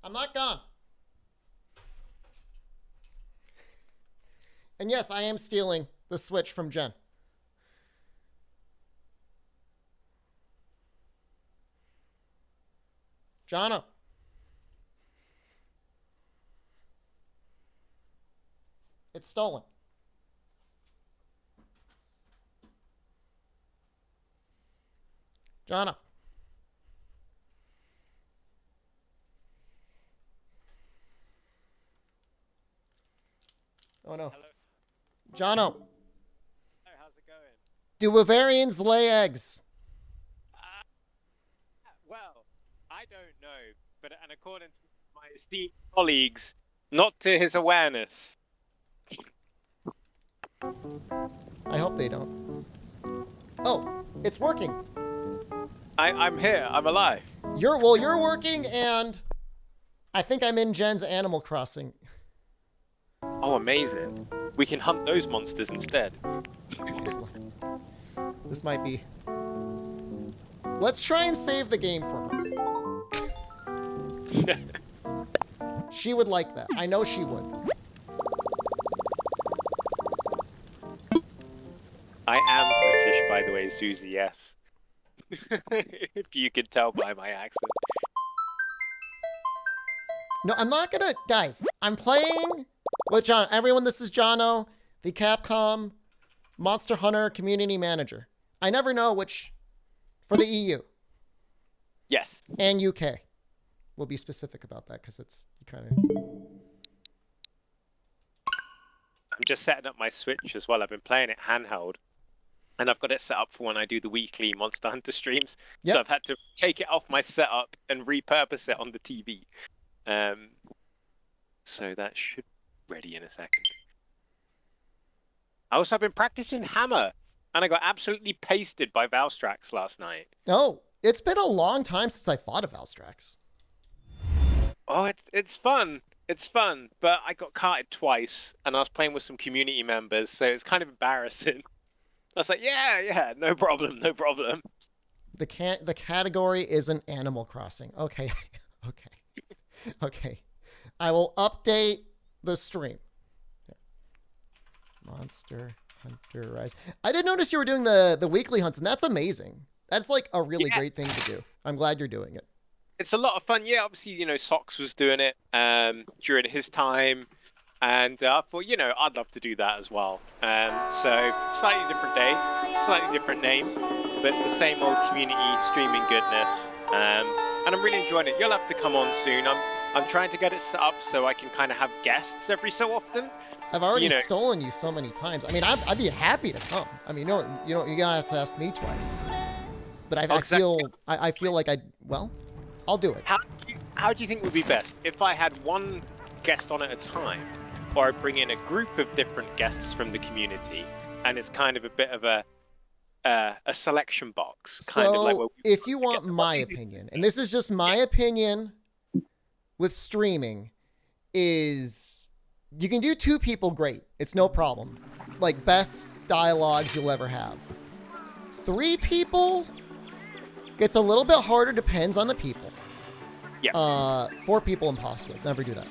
I'm not gone. And yes, I am stealing the Switch from Jen. Jonno. It's stolen. Jonno. Oh no. Hello. Jonno. Hey, how's it going? Do Bavarians lay eggs? Well, I don't know, but and according to my esteemed colleagues, not to his awareness. I hope they don't. Oh, it's working. I'm here. I'm alive. You're working, and I think I'm in Jen's Animal Crossing. Oh, amazing. We can hunt those monsters instead. This might be. Let's try and save the game for her. She would like that. I know she would. I am British, by the way, Susie, yes. If you could tell by my accent. No, I'm not gonna... Guys, I'm playing with John. Everyone, this is Jonno, the Capcom Monster Hunter Community Manager. I never know which... For the EU. Yes. And UK. We'll be specific about that, because it's kind of... I'm just setting up my Switch as well. I've been playing it handheld. And I've got it set up for when I do the weekly Monster Hunter streams. Yep. So I've had to take it off my setup and repurpose it on the TV. So that should be ready in a second. I also have been practicing Hammer. And I got absolutely pasted by Valstrax last night. Oh, it's been a long time since I fought a Valstrax. Oh, it's fun. It's fun. But I got carted twice. And I was playing with some community members. So it's kind of embarrassing. I was like, yeah, no problem. The category isn't Animal Crossing. Okay. Okay. I will update the stream. Monster Hunter Rise. I did notice you were doing the weekly hunts, and that's amazing. That's like a really great thing to do. I'm glad you're doing it. It's a lot of fun. Yeah, obviously, Sox was doing it during his time. And I thought, I'd love to do that as well. So, slightly different day, slightly different name, but the same old community streaming goodness. And I'm really enjoying it. You'll have to come on soon. I'm trying to get it set up so I can kind of have guests every so often. I've already stolen you so many times. I mean, I'd be happy to come. I mean, you're gonna have to ask me twice. But I feel like I'll do it. How do you think would be best if I had one guest on at a time, or I bring in a group of different guests from the community, and it's kind of a bit of a selection box, kind of like. If you want my opinion, and this is just my opinion, with streaming, is you can do 2 people great. It's no problem. Like best dialogues you'll ever have. 3 people, it's a little bit harder. Depends on the people. Yeah. 4 people, impossible. Never do that.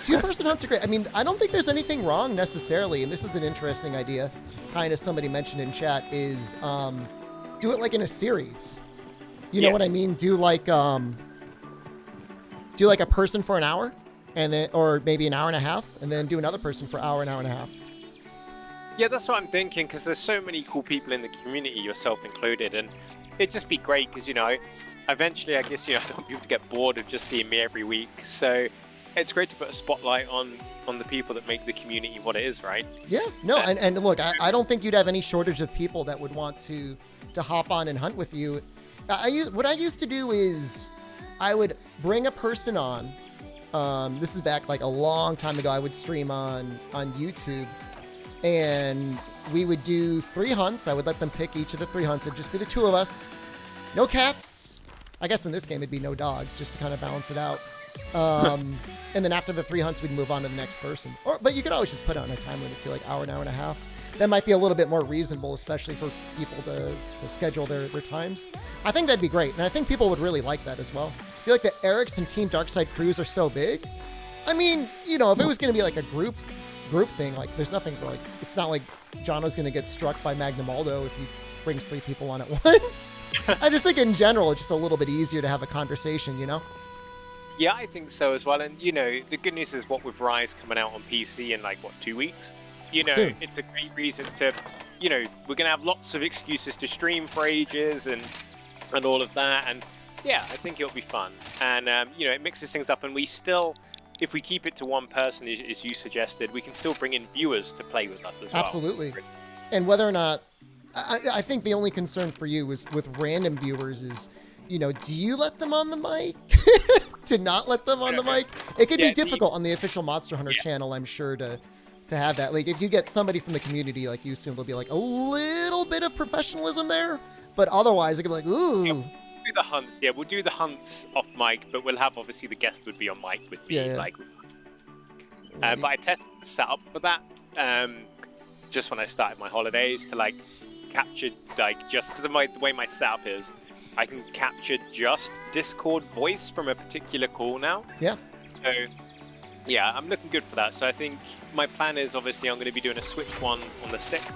2-person hunts are great. I mean, I don't think there's anything wrong necessarily, and this is an interesting idea, kind of somebody mentioned in chat, is do it like in a series. You know what I mean? Do like a person for an hour, and then, or maybe an hour and a half, and then do another person for an hour and a half. Yeah, that's what I'm thinking, because there's so many cool people in the community, yourself included, and it'd just be great, because, eventually, I guess, I don't want people to get bored of just seeing me every week, so it's great to put a spotlight on the people that make the community what it is, right? Yeah, no, and look, I don't think you'd have any shortage of people that would want to hop on and hunt with you. What I used to do is I would bring a person on. This is back like a long time ago. I would stream on YouTube, and we would do 3 hunts. I would let them pick each of the 3 hunts. It'd just be the 2 of us. No cats. I guess in this game it'd be no dogs, just to kind of balance it out. And then after the 3 hunts, we'd move on to the next person. But you could always just put it on a time limit to like hour and a half. That might be a little bit more reasonable, especially for people to schedule their times. I think that'd be great, and I think people would really like that as well. feel like the Eric's and Team Darkside crews are so big. I mean, you know, if it was going to be like a group thing, like there's nothing like, it's not like Jonno's going to get struck by Magnamaldo if he brings 3 people on at once. I just think in general, it's just a little bit easier to have a conversation, you know? Yeah, I think so as well. And, you know, the good news is what with Rise coming out on PC in like, 2 weeks? You know, Soon. It's a great reason to, you know, we're going to have lots of excuses to stream for ages and all of that. And yeah, I think it'll be fun. And, you know, it mixes things up. And we still, if we keep it to one person, as you suggested, we can still bring in viewers to play with us as well. Absolutely. And whether or not, I think the only concern for you is with random viewers is, you know, do you let them on the mic? To not let them on the mic? It could be difficult on the official Monster Hunter channel, I'm sure, to have that. Like, if you get somebody from the community, like you assume, there'll be like a little bit of professionalism there, but otherwise it could be like, ooh. Yeah, we'll do the hunts. Yeah, we'll do the hunts off mic, but we'll have, obviously, the guest would be on mic with me. Yeah. Like, but I tested the setup for that just when I started my holidays to, like, capture, like, just because of the way my setup is, I can capture just Discord voice from a particular call now. Yeah. So, yeah, I'm looking good for that. So I think my plan is, obviously, I'm going to be doing a Switch one on the 6th,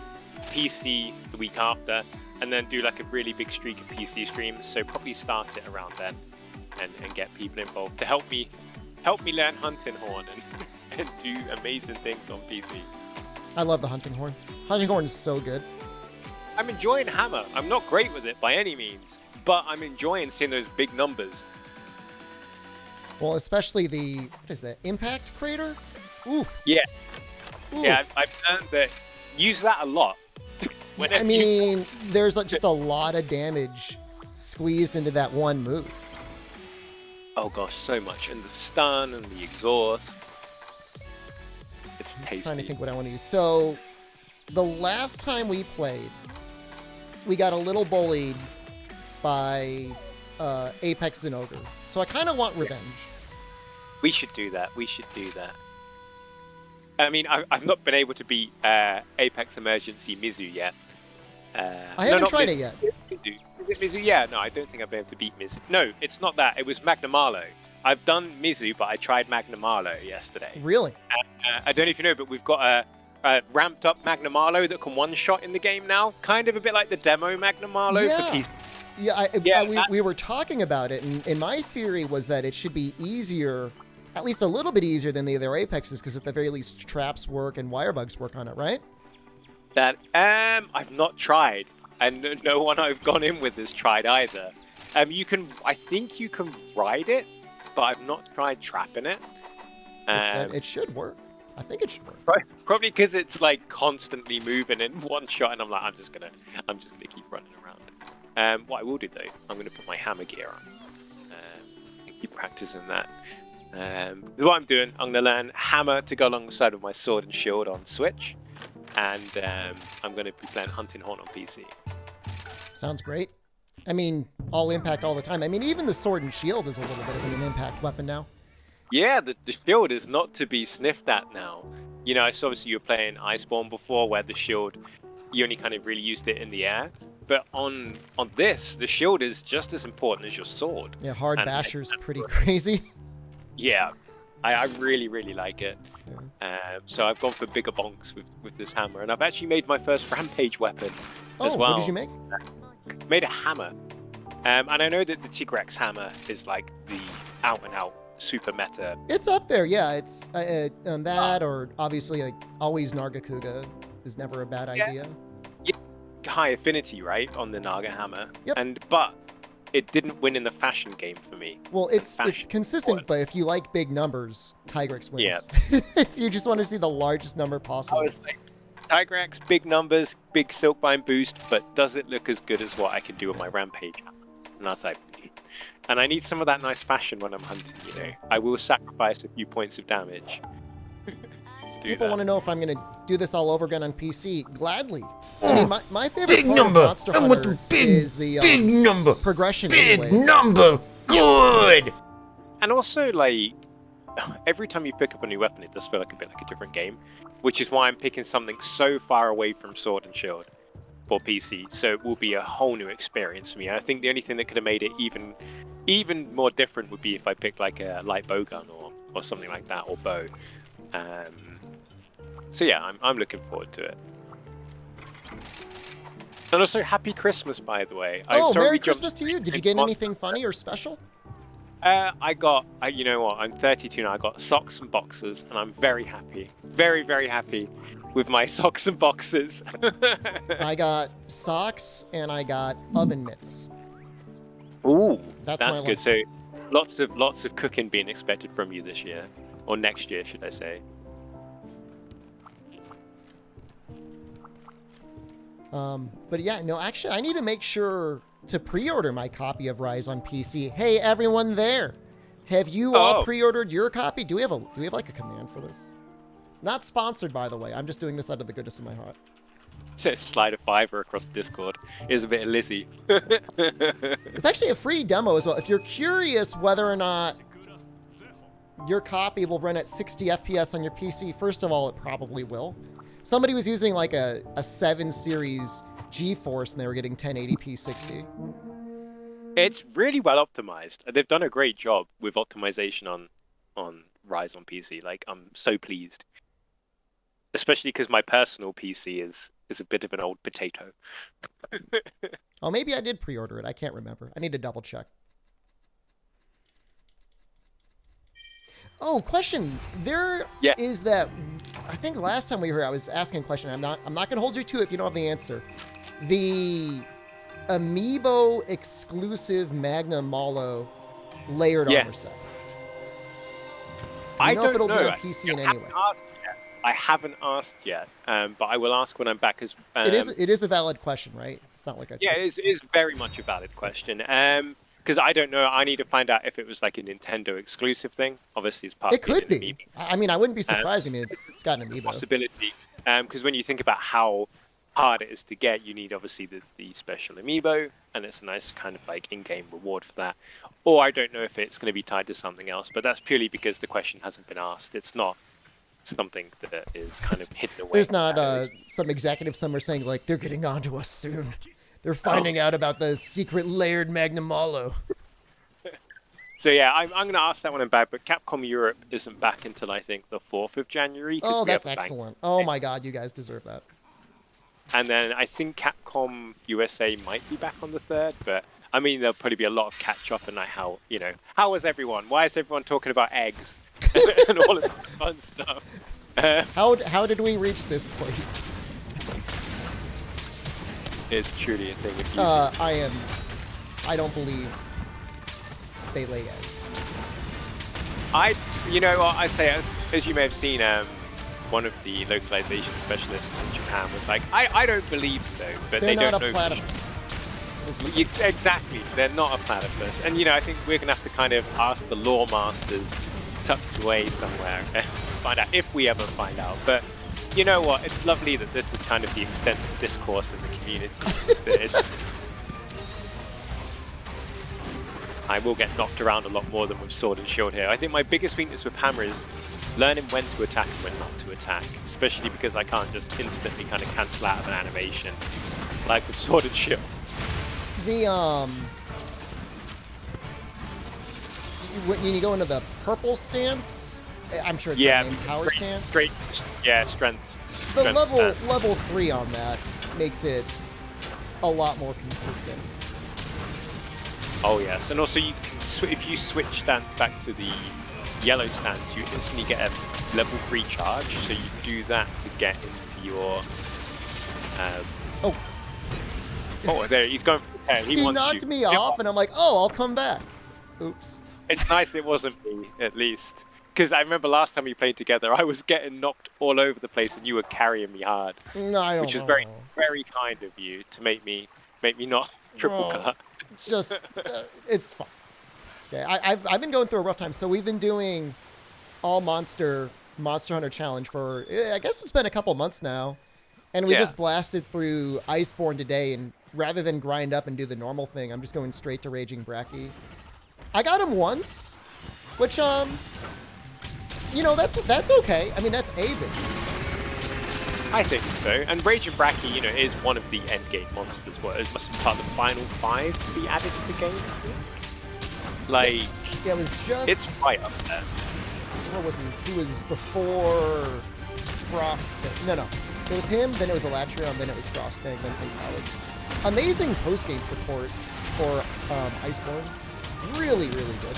PC the week after, and then do like a really big streak of PC streams. So probably start it around then, and get people involved to help me learn Hunting Horn and do amazing things on PC. I love the Hunting Horn. Hunting Horn is so good. I'm enjoying Hammer. I'm not great with it by any means, but I'm enjoying seeing those big numbers. Well, especially the, what is that, Impact Crater? Ooh. Yeah. Ooh. Yeah, I've learned that. Use that a lot. I mean, there's just a lot of damage squeezed into that one move. Oh gosh, so much. And the stun and the exhaust. It's tasty. I'm trying to think what I want to use. So, the last time we played, we got a little bullied by Apex and Ogre. So I kind of want revenge. We should do that. We should do that. I mean, I've not been able to beat Apex Emergency Mizu yet. I haven't tried it yet. Mizu. Is it Mizu? Yeah, no, I don't think I've been able to beat Mizu. No, it's not that. It was Magnamalo. I've done Mizu, but I tried Magnamalo yesterday. Really? I don't know if you know, but we've got a ramped up Magnamalo that can one-shot in the game now. Kind of a bit like the demo Magnamalo for PC. Yeah, we were talking about it, and my theory was that it should be easier, at least a little bit easier than the other Apexes, because at the very least traps work and wire bugs work on it, right? That I've not tried, and no one I've gone in with has tried either. I think you can ride it, but I've not tried trapping it. It should work. I think it should work. Probably because it's like constantly moving in one shot, and I'm like, I'm just gonna keep running around. What I will do though, I'm gonna put my hammer gear on and keep practicing that. What I'm doing, I'm gonna learn hammer to go alongside with my sword and shield on Switch, and I'm gonna be playing Hunting Horn on PC. Sounds great. I mean, all impact all the time. I mean, even the sword and shield is a little bit of an impact weapon now. Yeah, the shield is not to be sniffed at now. You know, so obviously you were playing Iceborne before, where the shield, you only kind of really used it in the air. But on this, the shield is just as important as your sword. Yeah, hard basher's pretty crazy. Yeah, I really, really like it. Yeah. So I've gone for bigger bonks with this hammer, and I've actually made my first rampage weapon as well. What did you make? Made a hammer. And I know that the Tigrex hammer is like the out-and-out super meta. It's up there, yeah. It's that, or obviously, like, always Nargacuga is never a bad idea. Yeah, high affinity, right, on the Naga hammer. Yep. But it didn't win in the fashion game for me. Well, it's consistent, but if you like big numbers, Tigrex wins. Yeah. If you just want to see the largest number possible. I was like, Tigrex, big numbers, big Silkbind boost, but does it look as good as what I can do with my Rampage hammer? And I was like, and I need some of that nice fashion when I'm hunting, you know. I will sacrifice a few points of damage. People want to know if I'm going to do this all over again on PC. Gladly. I mean, my favorite big part number. of Monster Hunter is the big number progression. Big anyways. number. Good. And also, like, every time you pick up a new weapon, it does feel like a bit like a different game, which is why I'm picking something so far away from Sword and Shield. for PC, so it will be a whole new experience for me. I think the only thing that could have made it even more different would be if I picked like a light bow gun or something like that, or bow. So yeah, I'm looking forward to it. And also, happy Christmas, by the way. Oh, Merry Christmas to you. Did you get anything funny or special? You know what? I'm 32 now. I got socks and boxers, and I'm very happy. Very, very happy with my socks and boxers. I got socks and I got oven mitts. Ooh, that's good. So, lots of cooking being expected from you this year, or next year, should I say? But yeah, no, actually, I need to make sure to pre-order my copy of Rise on PC. Hey, everyone there, have you all pre-ordered your copy? Do we have like a command for this? Not sponsored, by the way. I'm just doing this out of the goodness of my heart. So slide a $5 across Discord. Is a bit of Lizzie. It's actually a free demo as well. If you're curious whether or not your copy will run at 60 FPS on your PC, first of all, it probably will. Somebody was using like a 7 series GeForce and they were getting 1080p 60. It's really well optimized. They've done a great job with optimization on Rise on PC. Like, I'm so pleased. Especially because my personal PC is a bit of an old potato. Oh, maybe I did pre-order it. I can't remember. I need to double check. Oh, question. There is that. I think last time we were here, I was asking a question. I'm not going to hold you to it if you don't have the answer. The Amiibo exclusive Magna Malo layered armor set. I don't know if it'll be on PC in any way. I haven't asked yet, but I will ask when I'm back. As it is a valid question, right? It's not like it is very much a valid question. Because I don't know. I need to find out if it was like a Nintendo exclusive thing. Obviously, it's part. It could be. I mean, I wouldn't be surprised. I mean, it's got an amiibo. Possibility. Because when you think about how hard it is to get, you need obviously the special amiibo, and it's a nice kind of like in-game reward for that. Or I don't know if it's going to be tied to something else, but that's purely because the question hasn't been asked. It's not something that is kind of hidden away. There's not some executive somewhere saying like they're getting onto us soon. They're finding out about the secret layered Magna Malo. So yeah, I'm going to ask that when I'm back, but Capcom Europe isn't back until I think the 4th of January. Oh, that's excellent. Oh my god, you guys deserve that. And then I think Capcom USA might be back on the 3rd, but I mean, there'll probably be a lot of catch up and like how was everyone? Why is everyone talking about eggs and all of this fun stuff? How did we reach this place? It's truly a thing of beauty. I don't believe they lay eggs. I say, as you may have seen, one of the localization specialists in Japan was like, I don't believe so, but they don't know. They're not a platypus. Exactly, they're not a platypus. And, I think we're going to have to kind of ask the lore masters tucked away somewhere and find out if we ever find out. But you know what? It's lovely that this is kind of the extent of discourse in the community. I will get knocked around a lot more than with Sword and Shield here. I think my biggest weakness with Hammer is learning when to attack and when not to attack, especially because I can't just instantly kind of cancel out of an animation like with Sword and Shield. When you go into the purple stance, I'm sure it's named power stance. Strength. The level 3 on that makes it a lot more consistent. Oh yes, and also you can if you switch stance back to the yellow stance, you instantly get a level 3 charge. So you do that to get into your. Oh, there he's going for the tail. He knocked me off, and I'm like, oh, I'll come back. Oops. It's nice it wasn't me, at least. Because I remember last time we played together, I was getting knocked all over the place, and you were carrying me hard. No, I don't which was very, very kind of you to make me not triple cut. Just, it's fine. It's okay. I've been going through a rough time. So we've been doing all Monster Hunter Challenge for, I guess it's been a couple months now. And we just blasted through Iceborne today, and rather than grind up and do the normal thing, I'm just going straight to Raging Bracky. I got him once, which, that's okay. I mean, that's a victory. I think so. And Raging Bracky, you know, is one of the end game monsters. Well, it must be part of the final 5 to be added to the game. Like, yeah, it was just. it's right up there. What was he? He was before Frostfang. No. It was him, then it was Elatrion, then it was Frostfang, then Fatalis. Amazing post-game support for Iceborne. Really, really good.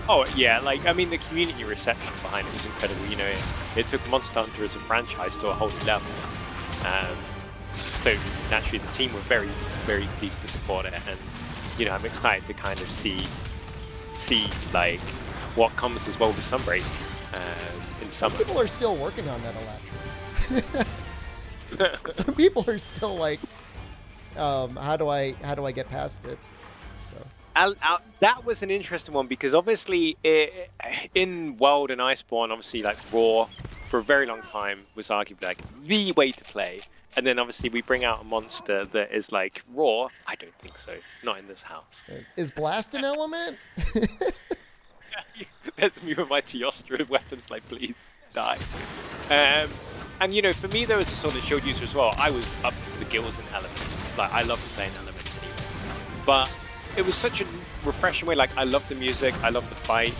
Oh, yeah, like, I mean, the community reception behind it was incredible. You know, it took Monster Hunter as a franchise to a whole new level. So, naturally, the team were very, very pleased to support it. And, you know, I'm excited to kind of see like, what comes as well with Sunbreak in summer. People are still working on that Elatrion. Some people are still like, how do I get past it? So that was an interesting one because obviously in World and Iceborne, obviously like Raw for a very long time was arguably like the way to play, and then obviously we bring out a monster that is like Raw. I don't think so. Not in this house. Is Blast an element? There's me with my Teostra weapons. Like, please die. And you know, for me, there was a sort of shield user as well. I was up to the gills in elements. Like, I loved playing elements anyway. But it was such a refreshing way. Like, I loved the music, I loved the fight.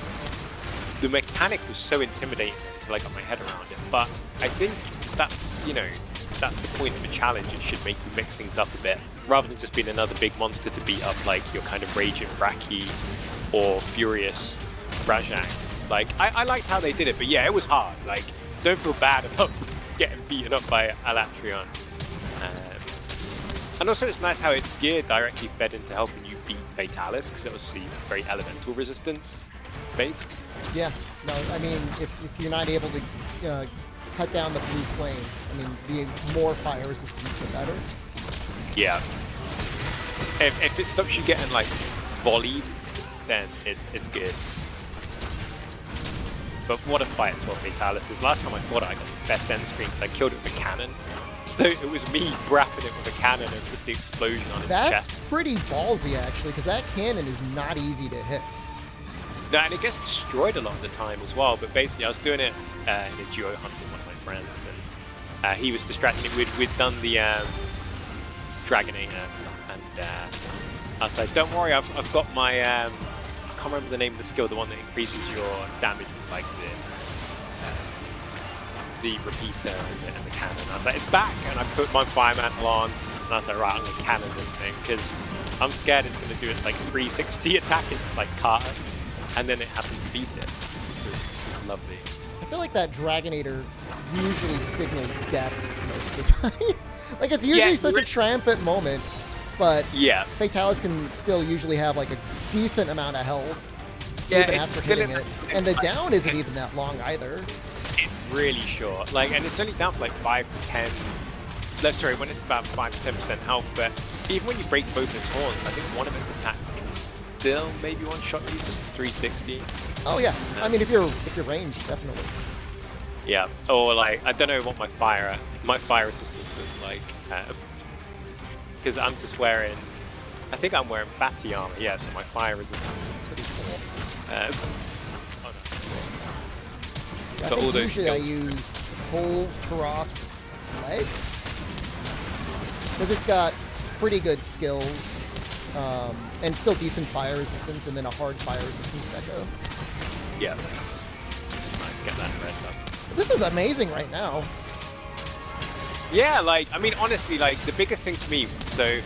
The mechanic was so intimidating until I got my head around it. But I think that's, you know, that's the point of a challenge. It should make you mix things up a bit, rather than just being another big monster to beat up, like your kind of Raging Bracky or Furious Rajang. Like, I liked how they did it, but yeah, it was hard. Like, don't feel bad about getting beaten up by Elatrion. And also it's nice how it's geared directly fed into helping you beat Fatalis, because it was very elemental resistance based. Yeah, no, I mean, if you're not able to cut down the blue flame, I mean, the more fire resistance, the better. Yeah. If it stops you getting, like, volleyed, then it's good. But what a fight as well, Fatalis is. Last time I fought it, I got the best end screen because I killed it with a cannon. So it was me brapping it with a cannon and just the explosion on its chest. That's pretty ballsy, actually, because that cannon is not easy to hit. No, and it gets destroyed a lot of the time as well. But basically, I was doing it in a duo hunt with one of my friends, and he was distracting me. We'd done the Dragonator, and I was like, "Don't worry, I've got my I can't remember the name of the skill, the one that increases your damage with like the repeater and the cannon." I was like, "It's back," and I put my fire mantle on, and I was like, "Right, I'm gonna cannon this thing because I'm scared it's gonna do its like 360 attack. It's like Carter." And then it happened to beat it. It was lovely. I feel like that Dragonator usually signals death most of the time. Like, it's usually such a triumphant moment, but yeah, Fatalis can still usually have like a decent amount of health even after hitting it. And the down isn't even that long either. It's really short. Like, and it's only down for like 5 to 10. Sorry, when it's about 5 to 10% health. But even when you break both its horns, I think one of its attacks still maybe one shot you just 360. Oh yeah, I mean if you're ranged, definitely. Yeah, or like I don't know what my fire resistance is like, because I'm just wearing. I think I'm wearing fatty armor. Yeah, so my fire resistance is pretty poor. Oh no. I But think all those usually I skills. use Pole, Trough, Legs, because it's got pretty good skills. And still decent fire resistance, and then a hard fire resistance deco. Yeah. Nice, get that red up. This is amazing right now. Yeah, like, I mean, honestly, like, the biggest thing for me, so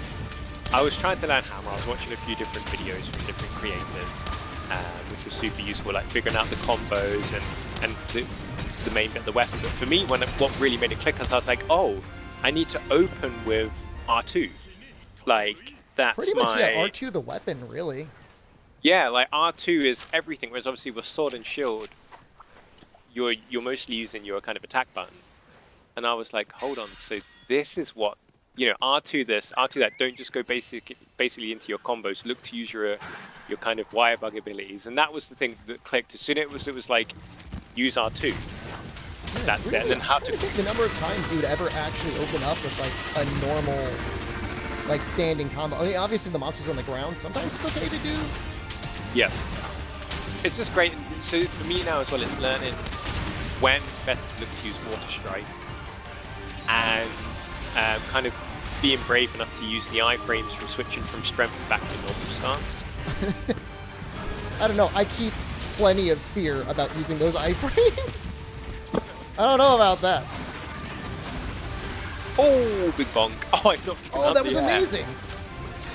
I was trying to learn Hammer. I was watching a few different videos from different creators, which was super useful, like figuring out the combos and the main bit of the weapon. But for me, what really made it click was I was like, oh, I need to open with R2. Like, that's pretty much, yeah, R2 the weapon, really. Yeah, like R2 is everything, whereas obviously with Sword and Shield, you're mostly using your kind of attack button. And I was like, hold on, so this is what, you know, R2 this, R2 that, don't just go basically into your combos, look to use your kind of wire bug abilities. And that was the thing that clicked. As soon as it was like, use R2. Yeah, that's really, it. And then how to... I think the number of times you would ever actually open up with like a normal, like standing combo. I mean, obviously the monster's on the ground. Sometimes it's okay to do. Yes. It's just great. So for me now as well, it's learning when best to look to use Water Strike. and kind of being brave enough to use the iframes from switching from strength back to normal stance. I don't know. I keep plenty of fear about using those iframes. I don't know about that. Oh, big bonk. Oh, I knocked him Oh, out that the was air. amazing.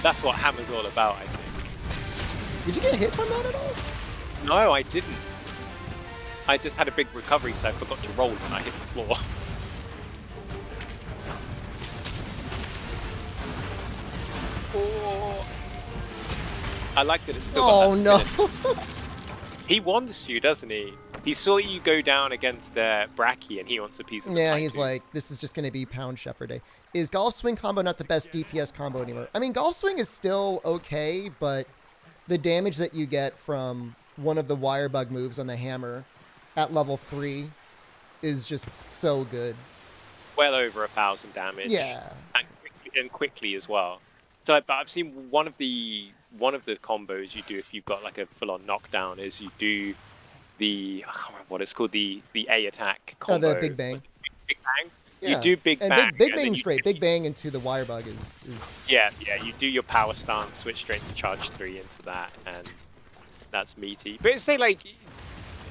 That's what Hammer's all about, I think. Did you get hit from that at all? No, I didn't. I just had a big recovery, so I forgot to roll when I hit the floor. Oh. I like that it's still got that spin. He wants you, doesn't he? He saw you go down against Bracky, and he wants a piece of the Yeah, pie he's too. like, this is just going to be Pound Shepherd Day. Is Golf Swing combo not the best DPS combo anymore? I mean, Golf Swing is still okay, but the damage that you get from one of the wire bug moves on the hammer at level 3 is just so good. Well over 1,000 damage. Yeah. And quickly as well. So, but I've seen one of the combos you do if you've got like a full-on knockdown is you do the, I can't remember what it's called, the A attack Oh, combo. the Big Bang. Big Bang. Yeah. You do Big and Bang. Big and then Bang's you- great. Big Bang into the wire bug is Yeah, you do your power stance, switch straight to charge 3 into that, and that's meaty. But it's say like,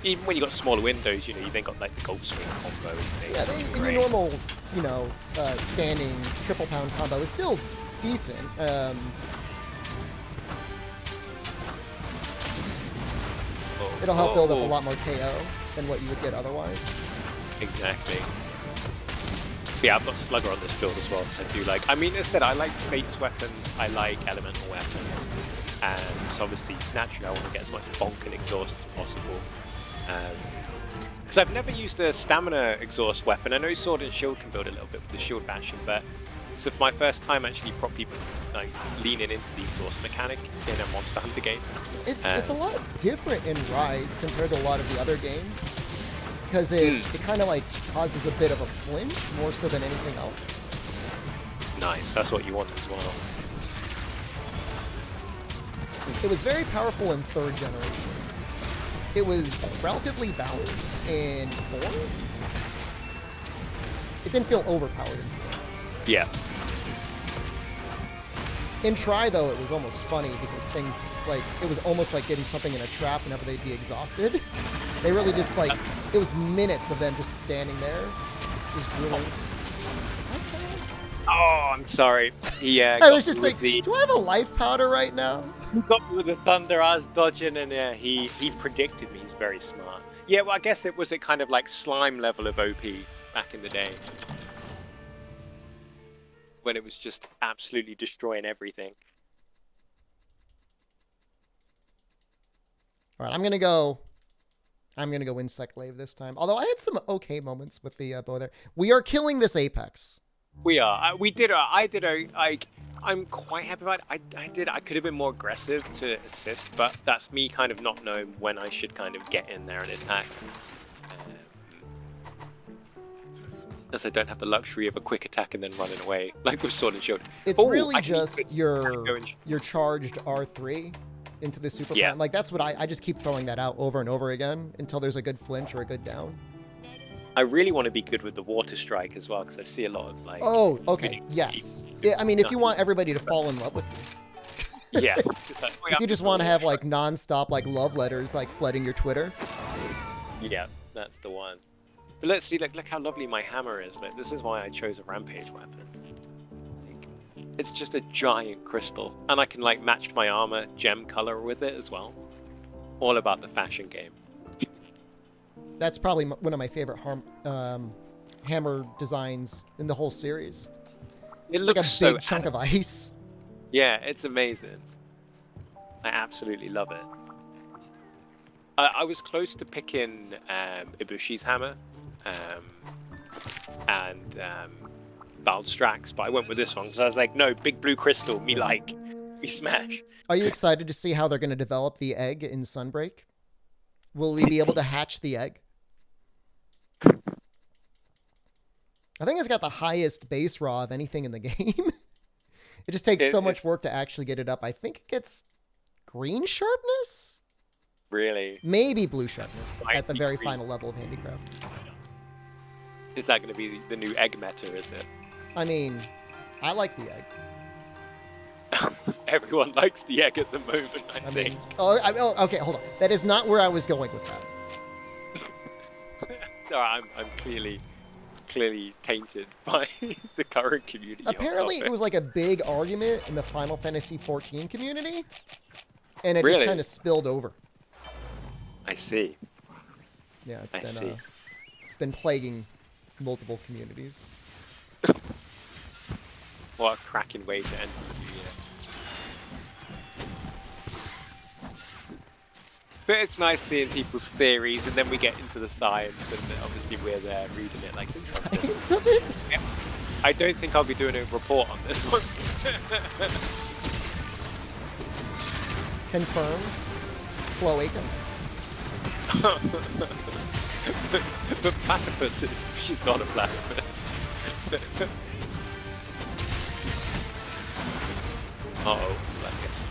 even when you got smaller windows, you know, you then got like the golf swing combo and things. yeah. That's In great. your normal, standing triple pound combo is still decent. It'll help build up a lot more KO than what you would get otherwise. Exactly. Yeah, I've got Slugger on this build as well, because I do like... I mean, as I said, I like status weapons, I like elemental weapons, and so obviously, naturally, I want to get as much bonk and exhaust as possible. Because I've never used a stamina exhaust weapon. I know Sword and Shield can build a little bit with the shield bashing, but it's my first time actually properly like leaning into the exhaust mechanic in a Monster Hunter game. It's a lot different in Rise compared to a lot of the other games, because it kind of like causes a bit of a flinch more so than anything else. Nice, that's what you want as well. It was very powerful in 3rd generation. It was relatively balanced in 4. It didn't feel overpowered in 4. Yeah. In Try, though, it was almost funny because things, like, it was almost like getting something in a trap whenever they'd be exhausted. They really just, like, it was minutes of them just standing there, just drooling. Oh, I'm sorry. Yeah. I was just like, do I have a life powder right now? He got me with the thunder, I was dodging, and he predicted me. He's very smart. Yeah, well, I guess it was kind of like slime level of OP back in the day. When it was just absolutely destroying everything. All right, I'm gonna go Insect Glaive this time. Although I had some okay moments with the bow there. We are killing this Apex. We are. I'm quite happy about it. I could have been more aggressive to assist, but that's me kind of not knowing when I should kind of get in there and attack. As I don't have the luxury of a quick attack and then running away, like with Sword and Shield. It's Oh, really I can just use it. your charged R3 into the super Yeah. fan. Like that's what I just keep throwing that out over and over again until there's a good flinch or a good down. I really want to be good with the water strike as well, because I see a lot of like. Oh, okay, yes. Yeah, I mean, if you want everybody to fall in love with you, Yeah. if you just want to have like non-stop like love letters like flooding your Twitter. Yeah, that's the one. But let's see, look how lovely my hammer is. Like, this is why I chose a rampage weapon. It's just a giant crystal, and I can like match my armor gem color with it as well. All about the fashion game. That's probably one of my favorite hammer designs in the whole series. It It's like looks a big so chunk of ice. Yeah, it's amazing. I absolutely love it. I was close to picking Ibushi's hammer and Valstrax, but I went with this one because I was like, no, big blue crystal, me smash. Are you excited to see how they're going to develop the egg in Sunbreak? Will we be able to hatch the egg? I think it's got the highest base raw of anything in the game. It just takes so much work to actually get it up. I think it gets green sharpness? Really? Maybe blue sharpness Might at the be very green. final level of handicraft. Is that going to be the new egg meta? Is it? I mean, I like the egg. Everyone likes the egg at the moment. I think. Okay, hold on. That is not where I was going with that. No, I'm clearly tainted by the current community. Apparently, it was like a big argument in the Final Fantasy XIV community, and it Really? just kind of spilled over. I see. Yeah, I see. It's been plaguing multiple communities. What a cracking way to end the new year. But it's nice seeing people's theories, and then we get into the science, and obviously we're there reading it like it's something. Science of it? Yeah. I don't think I'll be doing a report on this one. Confirmed. Flo Akins. But platypus is, she's not a platypus. Uh-oh, I guess.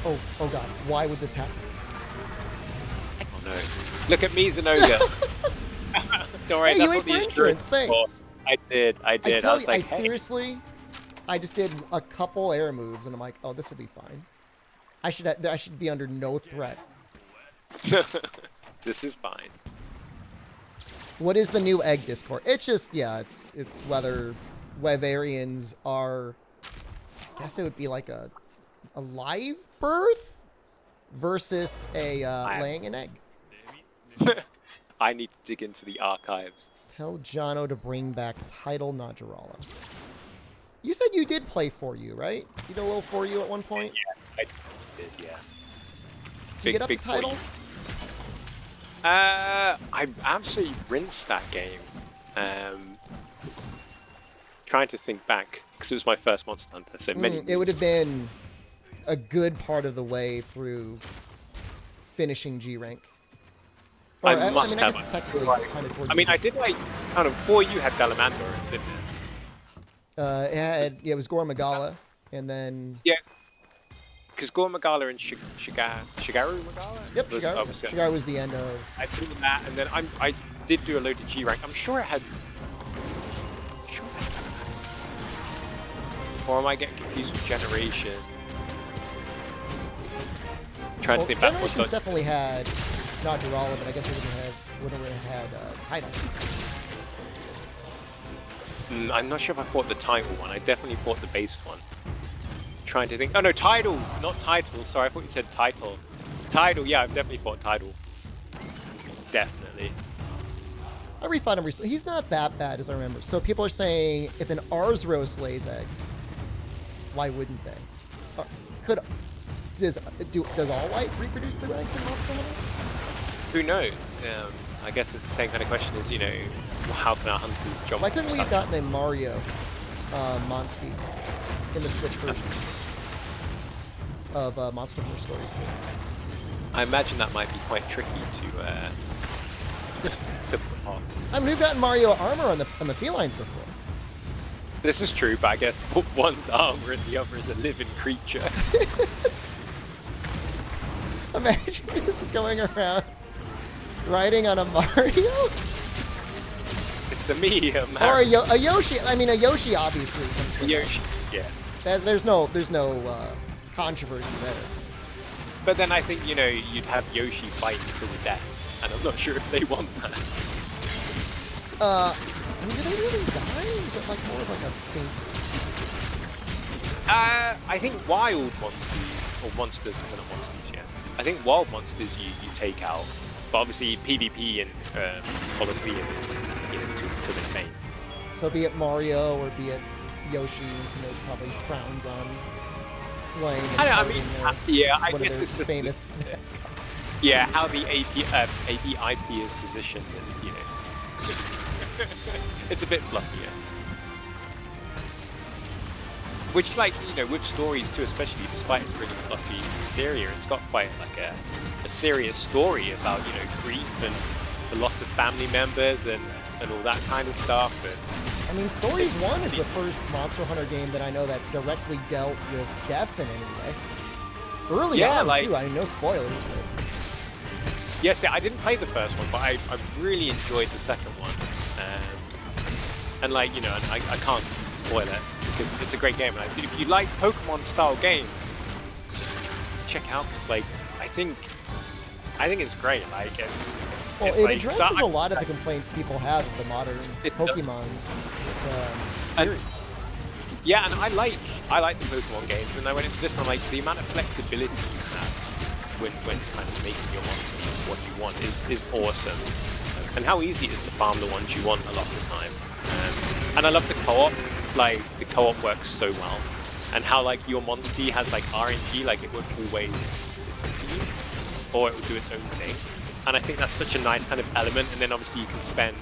Oh god, why would this happen? Oh no. Look at me, Zenoga. Don't worry, Hey, that's you what ate the for insurance thanks. was. I did. I tell was you, like, I seriously, I just did a couple air moves, and I'm like, oh, this will be fine. I should be under no threat. This is fine. What is the new egg Discord? It's just, yeah, it's whether Wevarians are, I guess it would be like a live birth versus a laying an egg. I need to dig into the archives. Tell Jonno to bring back title Najarala. You said you did play For You, right? You did a little For You at one point? Yeah, I did, yeah. Did you get up to title? I absolutely rinsed that game. Trying to think back, because it was my first Monster Hunter, so many. It would have been a good part of the way through finishing G rank. Or, I must have. I guess technically kind of towards. I mean, I did like. I don't know. Before you had Galamander, didn't it? It was Gore Magala, and then. Yeah. Because Gore Magala and Shigaru Magala. Yep, Shigaru was the end of. I did that, and then I did do a load of G rank. I'm sure it had. Or am I getting confused with Generation? Trying to think back. Generations definitely had Najarala, but I guess it wouldn't have had title. I'm not sure if I fought the title one. I definitely fought the base one. Trying to think. Oh no, title, not title. Sorry, I thought you said title. Title, yeah, I've definitely fought title. Definitely. I refought him recently. He's not that bad as I remember. So people are saying if an Arzros lays eggs, why wouldn't they? Does all life reproduce their eggs in Monster Hunter? Who knows? I guess it's the same kind of question as, how can our hunters jump? Why couldn't we have gotten a Mario Monstie in the Switch version of Monster Hunter Stories? I imagine that might be quite tricky to put on. I mean, we've gotten Mario armor on the felines before. This is true, but I guess one's armor and the other is a living creature. Imagine just going around riding on a Mario. It's a me, or a Yoshi. I mean, a Yoshi obviously. Yoshi, yeah. There's no controversy there. But then I think you'd have Yoshi fighting to the death, and I'm not sure if they want that. I mean, do they really die? Or is it like more of like a faint? I think wild monsters, or monsters, not monsters, yeah. I think wild monsters you take out, but obviously PvP and Colosseum is to the main. So be it Mario or be it Yoshi, Nintendo's probably frowns on slaying. I guess it's just famous. Yeah, how the AP IP is positioned is, it's a bit fluffier. Which, with stories too, especially, despite its really fluffy exterior, it's got quite like a serious story about, grief and the loss of family members and all that kind of stuff. And I mean, Stories 1 is the first Monster Hunter game that I know that directly dealt with death in any way. Early Yeah, on, like- too. I mean, no spoilers. Yes, yeah, I didn't play the first one, but I really enjoyed the second one. And like, you know, I can't spoil it because it's a great game. And if you like Pokemon style games, check out this. Like, I think it's great. Like, Well, it's it like, addresses a lot of the complaints people have of the modern It does. Pokemon And- series. Yeah, and I like the Pokemon games, and I went into this and I'm like, the amount of flexibility you have when kind of making your monsters what you want is awesome, and how easy it is to farm the ones you want a lot of the time. And I love the co-op. Like, the co-op works so well, and how like your monster has like RNG, like it will always listen to you, or it will do its own thing. And I think that's such a nice kind of element. And then obviously you can spend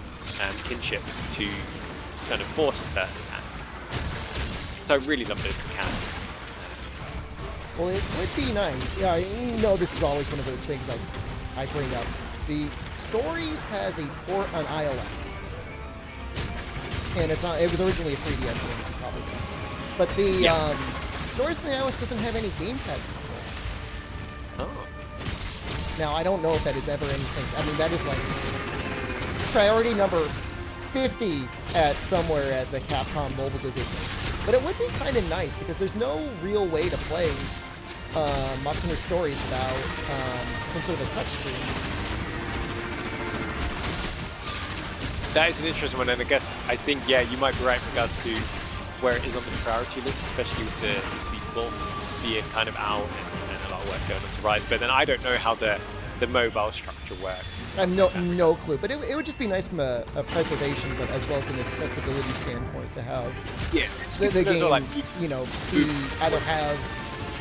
kinship to kind of force a certain act. So I really love those mechanics. Well, it would be nice. Yeah, you know, this is always one of those things I bring up. The Stories has a port on iOS. And it was originally a 3DS game, as you probably know. But the Stories on the iOS doesn't have any gamepad support. Oh. Now, I don't know if that is ever anything. I mean, that is like priority number 50 at somewhere at the Capcom mobile division. But it would be kind of nice because there's no real way to play Monster Stories without some sort of a touchscreen. That is an interesting one, and I think, yeah, you might be right in regards to where it is on the priority list, especially with the sequel being kind of out and a lot of work going on to Rise. But then I don't know how the mobile structure works. I have no clue, but it would just be nice from a preservation, but as well as an accessibility standpoint to have the game, you know, either have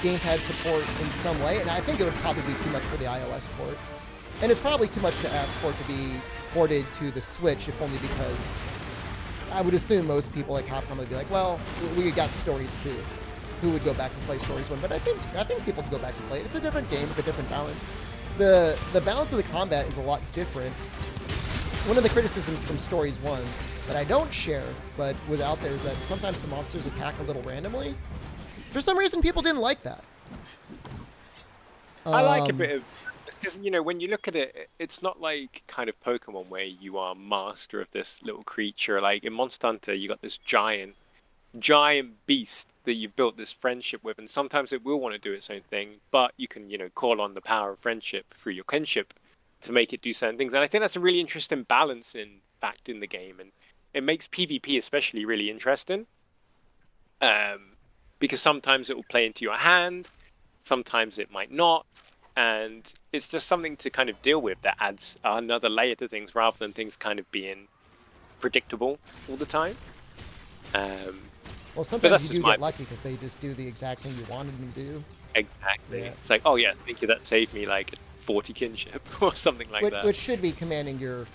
gamepad support in some way, and I think it would probably be too much for the iOS port. And it's probably too much to ask for it to be ported to the Switch, if only because I would assume most people at Capcom would be like, well, we got Stories 2. Who would go back and play Stories 1? But I think people would go back and play it. It's a different game with a different balance. The balance of the combat is a lot different. One of the criticisms from Stories 1 that I don't share, but was out there, is that sometimes the monsters attack a little randomly. For some reason, people didn't like that. I like a bit of, because, you know, when you look at it, it's not like kind of Pokemon where you are master of this little creature. Like in Monster Hunter, you got this giant beast that you've built this friendship with, and sometimes it will want to do its own thing, but you can, you know, call on the power of friendship through your kinship to make it do certain things. And I think that's a really interesting balance in fact in the game, and it makes PvP especially really interesting, because sometimes it will play into your hand, sometimes it might not, and it's just something to kind of deal with that adds another layer to things rather than things kind of being predictable all the time. Well, sometimes you do get lucky because they just do the exact thing you wanted them to do. Exactly. Yeah. It's like, oh yeah, thank you, that saved me like 40 kinship or something like that. Which should be commanding your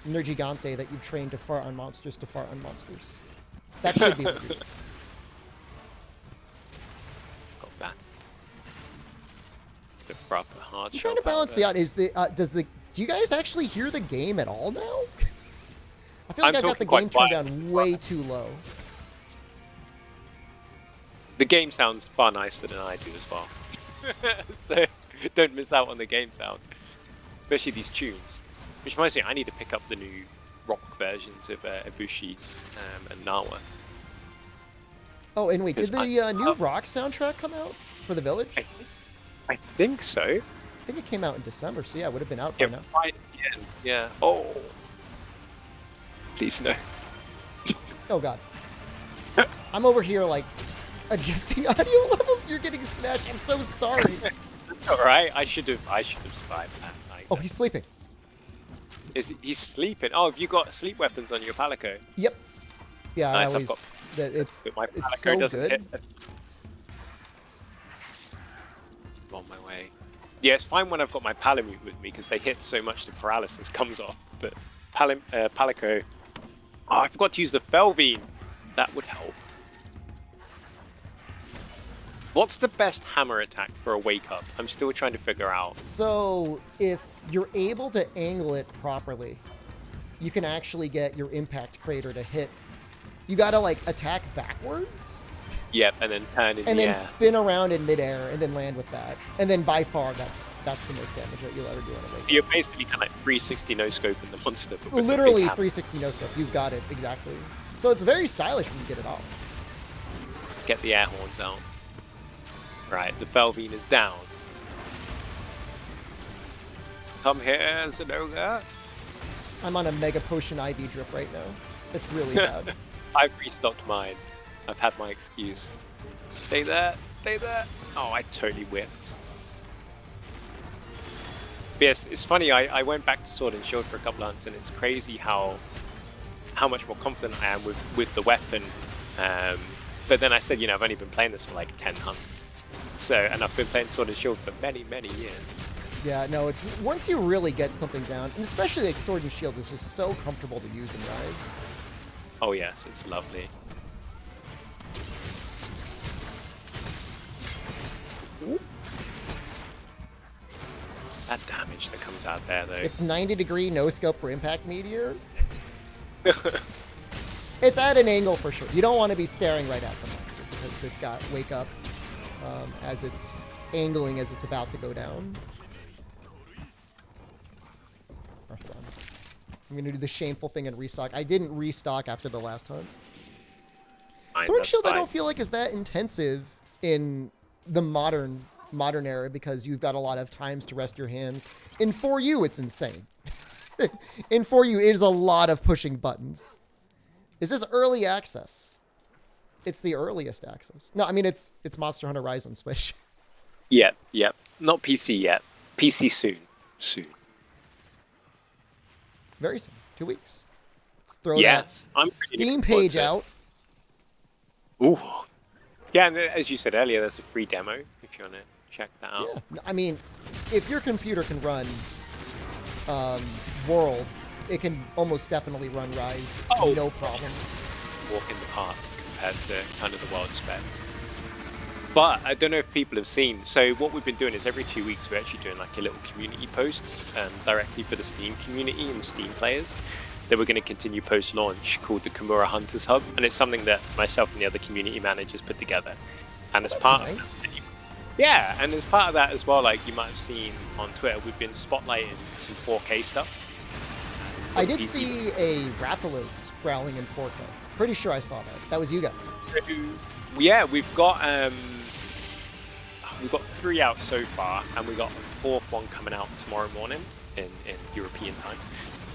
Nergigante that you've trained to fart on monsters to fart on monsters. That should be the route. Got that. The proper hard I'm shell trying to balance powder. the odd. Do you guys actually hear the game at all now? I feel like I'm I've got the talking game quite turned quiet. down way too low. The game sounds far nicer than I do as well. So don't miss out on the game sound. Especially these tunes. Which reminds me, I need to pick up the new rock versions of Ibushi and Nawa. Oh, and wait, did Because the new rock soundtrack come out for the Village? I think so. I think it came out in December, so yeah, it would have been out by Yeah, now. right at the end. Yeah. Oh. Please no. Oh god. I'm over here like adjusting audio levels. You're getting smashed. I'm so sorry. All right. I should have survived that night. Oh, he's sleeping. He's sleeping? Oh, have you got sleep weapons on your Palico? Yep. Yeah, Nice, I I've always. got- It's But my it's Palico so doesn't good. hit. I'm on my way. Yeah, it's fine when I've got my Palamute with me because they hit so much the paralysis comes off. But Palico. Oh, I forgot to use the Felvine. That would help. What's the best hammer attack for a wake up? I'm still trying to figure out. So if you're able to angle it properly, you can actually get your impact crater to hit. You gotta like attack backwards. Yep, and then turn in and the then air. spin around in midair and then land with that. And then by far, that's the most damage that you'll ever do on a wake. You're basically kind of like 360 no scoping the monster. But with a Literally big hammer. 360 no scope. You've got it exactly. So it's very stylish when you get it off. Get the air horns out. Right, the Felvine is down. Come here, Zenoga. I'm on a Mega Potion IV drip right now. It's really bad. I've restocked mine. I've had my excuse. Stay there, stay there. Oh, I totally whipped. But yes, it's funny. I went back to Sword and Shield for a couple months, and it's crazy how much more confident I am with the weapon. But then I said, you know, I've only been playing this for like 10 hunts. So, and I've been playing Sword and Shield for many, many years. Yeah, no, it's once you really get something down, and especially like Sword and Shield is just so comfortable to use in Rise. Oh yes, it's lovely. Ooh. That damage that comes out there, though. It's 90-degree no scope for Impact Meteor. It's at an angle for sure. You don't want to be staring right at the monster because it's got wake up as it's angling as it's about to go down. I'm going to do the shameful thing and restock. I didn't restock after the last hunt. Sword and Shield I don't feel like is that intensive in the modern era because you've got a lot of times to rest your hands. In 4U, it's insane. In 4U, it is a lot of pushing buttons. Is this early access? It's the earliest access. No, I mean, it's Monster Hunter Rise on Switch. Yep. Not PC yet. PC soon. Soon. Very soon. 2 weeks. Let's throw Yes, that Steam page out. Ooh. Yeah, and as you said earlier, there's a free demo if you want to check that out. Yeah. I mean, if your computer can run World, it can almost definitely run Rise. Oh. No problems. Walk in the park compared to kind of the world specs. But I don't know if people have seen. So what we've been doing is every 2 weeks we're actually doing like a little community post directly for the Steam community and the Steam players that we're going to continue post-launch called the Kimura Hunters Hub, and it's something that myself and the other community managers put together. And as part of yeah, and as part of that as well, like you might have seen on Twitter, we've been spotlighting some 4K stuff. I did see a Rathalos growling in 4K. Pretty sure I saw that. That was you guys. Yeah, we've got 3 out so far, and we've got a 4th one coming out tomorrow morning in European time.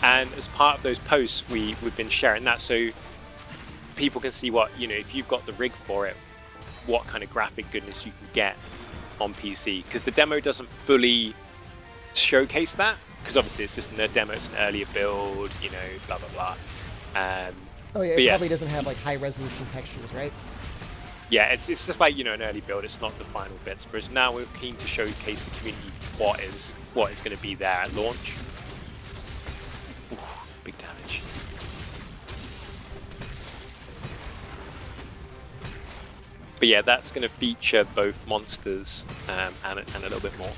And as part of those posts, we've been sharing that so people can see what, you know, if you've got the rig for it, what kind of graphic goodness you can get on PC. Because the demo doesn't fully showcase that, because obviously it's just in a demo, it's an earlier build, you know, blah, blah, blah. Oh yeah, it probably doesn't have like high resolution textures, right? Yeah, it's just like, you know, an early build. It's not the final bits. Whereas now we're keen to showcase the community what is going to be there at launch. Ooh, big damage. But yeah, that's going to feature both monsters and a little bit more.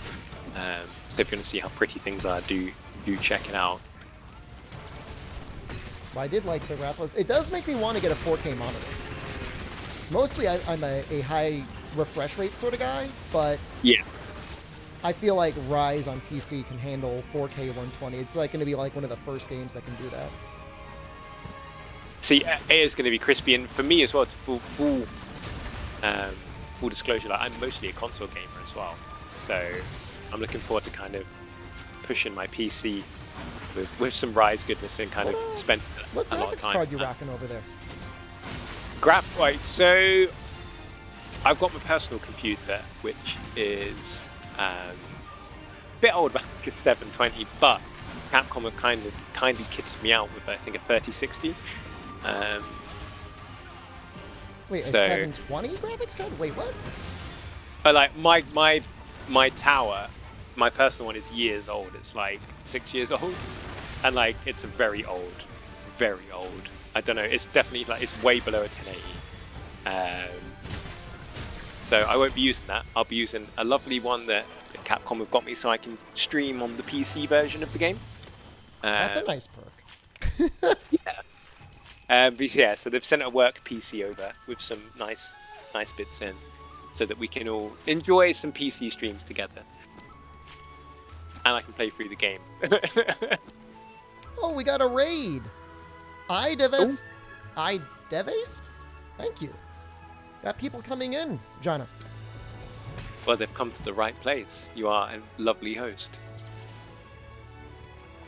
So if you want to see how pretty things are, do check it out. Well, I did like the Rathalos. It does make me want to get a 4K monitor. Mostly, I'm a high refresh rate sort of guy, but yeah, I feel like Rise on PC can handle 4K 120. It's like going to be like one of the first games that can do that. See, it is going to be crispy, and for me as well, to full disclosure, like I'm mostly a console gamer as well, so I'm looking forward to kind of pushing my PC with some Rise goodness and kind of spend a lot of time. What graphics card you rocking over there? Right, so I've got my personal computer, which is a bit old, like a 720, but Capcom have kindly kitted me out with, I think, a 3060. Wait, a 720 graphics card? Wait, what? But like my tower, my personal one is years old. It's like 6 years old, and like it's very old. I don't know. It's definitely like it's way below a 1080. So I won't be using that. I'll be using a lovely one that Capcom have got me, so I can stream on the PC version of the game. That's a nice perk. Yeah. But yeah, so they've sent a work PC over with some nice nice bits in, so that we can all enjoy some PC streams together, and I can play through the game. Oh, we got a raid. I Devast? Thank you. Got people coming in, Jonno. Well, they've come to the right place. You are a lovely host.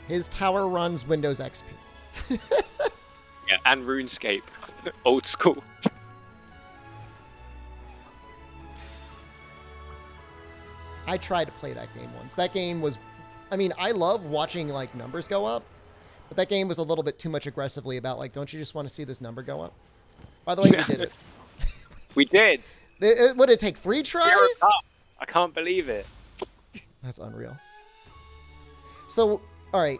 His tower runs Windows XP. Yeah, and RuneScape. Old school. I tried to play that game once. That game was, I mean, I love watching like numbers go up, but that game was a little bit too much aggressively about like, don't you just want to see this number go up? By the way, we did it. We did. Would it take 3 tries? I can't believe it. That's unreal. So, all right.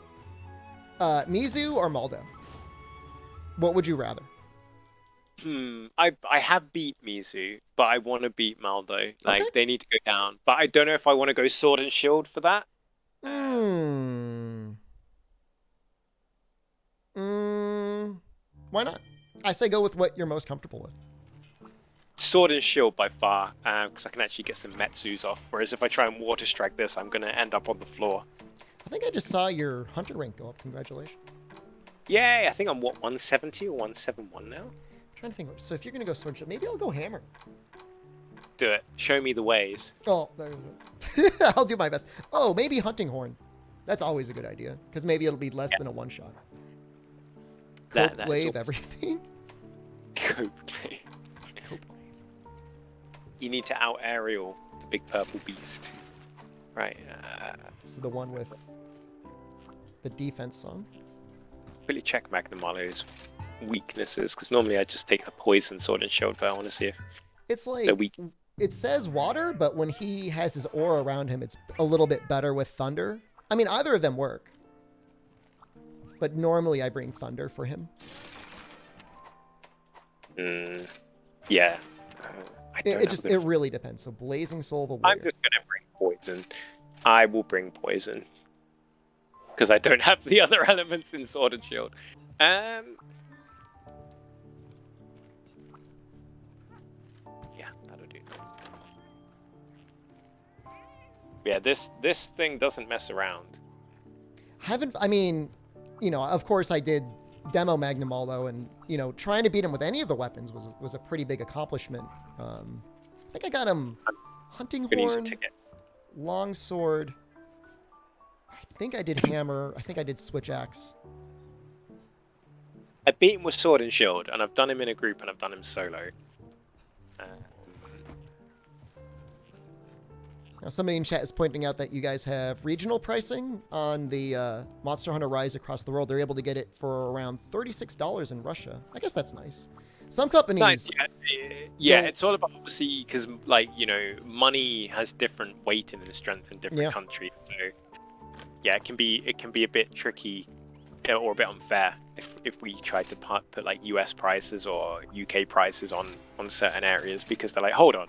Mizu or Maldo? What would you rather? I have beat Mizu, but I want to beat Maldo. Like, Okay. they need to go down. But I don't know if I want to go Sword and Shield for that. Why not? I say go with what you're most comfortable with. Sword and Shield by far, because I can actually get some Metsus off. Whereas if I try and Water Strike this, I'm going to end up on the floor. I think I just saw your Hunter rank go up. Congratulations. Yeah, I think I'm, 170 or 171 now? I'm trying to think. So if you're going to go Sword and Shield, maybe I'll go Hammer. Do it. Show me the ways. Oh, I'll do my best. Oh, maybe Hunting Horn. That's always a good idea, because maybe it'll be less than a one-shot. Cope That is Wave, all- everything. Cope. Cope Wave. You need to out aerial the big purple beast. Right. This is the one with the defense song. Really check Magnamalo's weaknesses, because normally I just take a poison Sword and Shield, but I want to see if It's like, they're weak. it says water, but when he has his aura around him, it's a little bit better with thunder. I mean, either of them work. But normally I bring thunder for him. Yeah. It really depends. So Blazing Soul, the I'm warrior. just gonna bring poison. I will bring poison because I don't have the other elements in Sword and Shield. Yeah, that'll do. Yeah, this thing doesn't mess around. I mean, you know, of course I did demo Magnamaldo, and, you know, trying to beat him with any of the weapons was a pretty big accomplishment. I think I got him Hunting Gonna use a Horn, ticket. Long Sword. I think I did Hammer. I think I did Switch Axe. I beat him with Sword and Shield, and I've done him in a group, and I've done him solo. Now, somebody in chat is pointing out that you guys have regional pricing on the Monster Hunter Rise across the world. They're able to get it for around $36 in Russia. I guess that's nice. Some companies... Nice. Yeah, don't- it's all about, obviously, because, like, you know, money has different weight and strength in different countries. So, yeah, it can be a bit tricky or a bit unfair if we try to put like US prices or UK prices on certain areas, because they're like, hold on,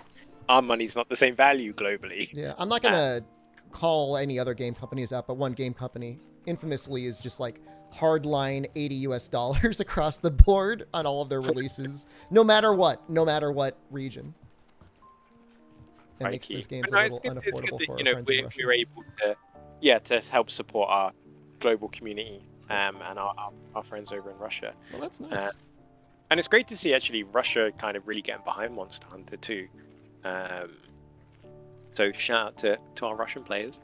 our money's not the same value globally. Yeah, I'm not going to call any other game companies out, but one game company infamously is just like hardline $80 across the board on all of their releases, no matter what region. It makes those games a little unaffordable for our friends in Russia. We're able to help support our global community and our friends over in Russia. Well, that's nice. And it's great to see actually Russia kind of really getting behind Monster Hunter too. So shout out to our Russian players.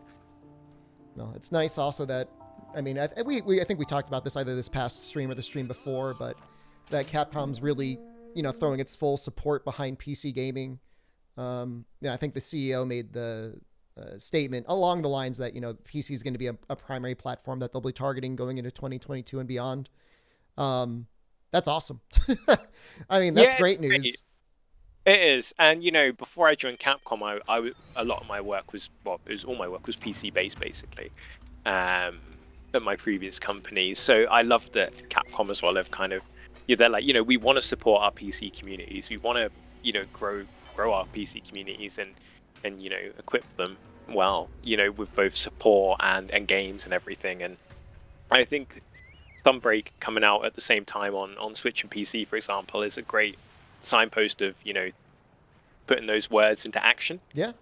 No, it's nice also that, I mean, I think we talked about this either this past stream or the stream before, but that Capcom's really, you know, throwing its full support behind PC gaming. I think the CEO made the statement along the lines that, you know, PC is going to be a primary platform that they'll be targeting going into 2022 and beyond. That's awesome. I mean, that's great news. It is, and you know, before I joined Capcom, a lot of my work was all my work was PC based basically, at my previous companies. So I love that Capcom as well have kind of, they're like, you know, we want to support our PC communities, we want to, you know, grow our PC communities and you know, equip them well, you know, with both support and games and everything. And I think Sunbreak coming out at the same time on Switch and PC, for example, is a great signpost of, you know, putting those words into action. Yeah.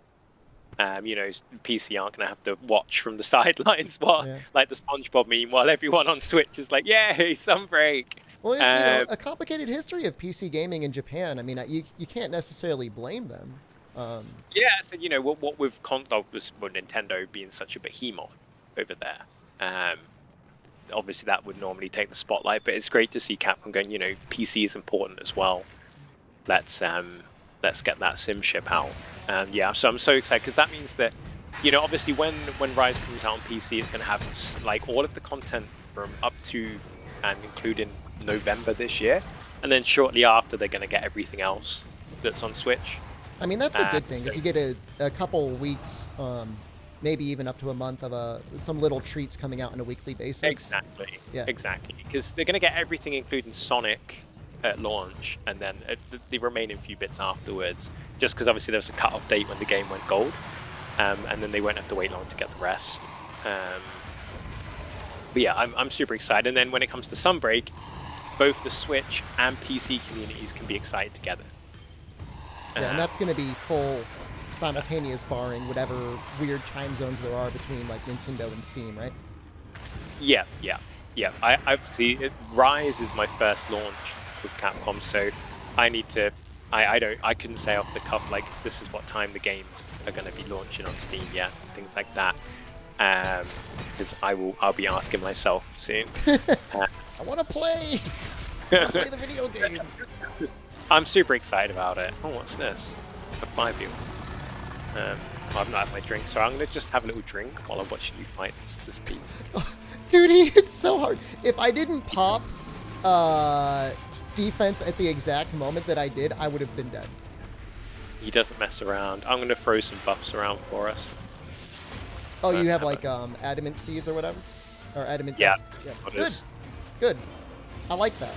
You know, PC aren't going to have to watch from the sidelines while, like the SpongeBob meme, while everyone on Switch is like, "Yay, Sunbreak!" Well, it's, you know, a complicated history of PC gaming in Japan. I mean, you can't necessarily blame them. Yeah, so you know what with Nintendo being such a behemoth over there. Obviously, that would normally take the spotlight, but it's great to see Capcom going. You know, PC is important as well. Let's get that sim ship out. Yeah, so I'm so excited because that means that, you know, obviously when Rise comes out on PC, it's going to have like all of the content from up to and including November this year, and then shortly after they're going to get everything else that's on Switch. I mean, that's a good thing because you get a couple weeks, maybe even up to a month of some little treats coming out on a weekly basis. Exactly. Yeah. Exactly. Because they're going to get everything, including Sonic, at launch, and then the remaining few bits afterwards. Just because obviously there was a cut-off date when the game went gold, and then they won't have to wait long to get the rest. But yeah, I'm super excited. And then when it comes to Sunbreak, both the Switch and PC communities can be excited together. Yeah, and that's going to be full simultaneous, barring whatever weird time zones there are between like Nintendo and Steam, right? Yeah. I've seen Rise is my first launch with Capcom, so I need to. I couldn't say off the cuff like this is what time the games are going to be launching on Steam yet, things like that. Because I'll be asking myself soon. I want to play. I want to play the video game. I'm super excited about it. Oh, what's this? A 5-view. I've not had my drink, so I'm going to just have a little drink while I'm watching you fight this beast. Oh, dude, it's so hard. If I didn't pop defense at the exact moment that I did, I would have been dead. He doesn't mess around. I'm going to throw some buffs around for us. Oh, you have like adamant seeds or whatever? Or adamant dust? Yeah. Good. I like that.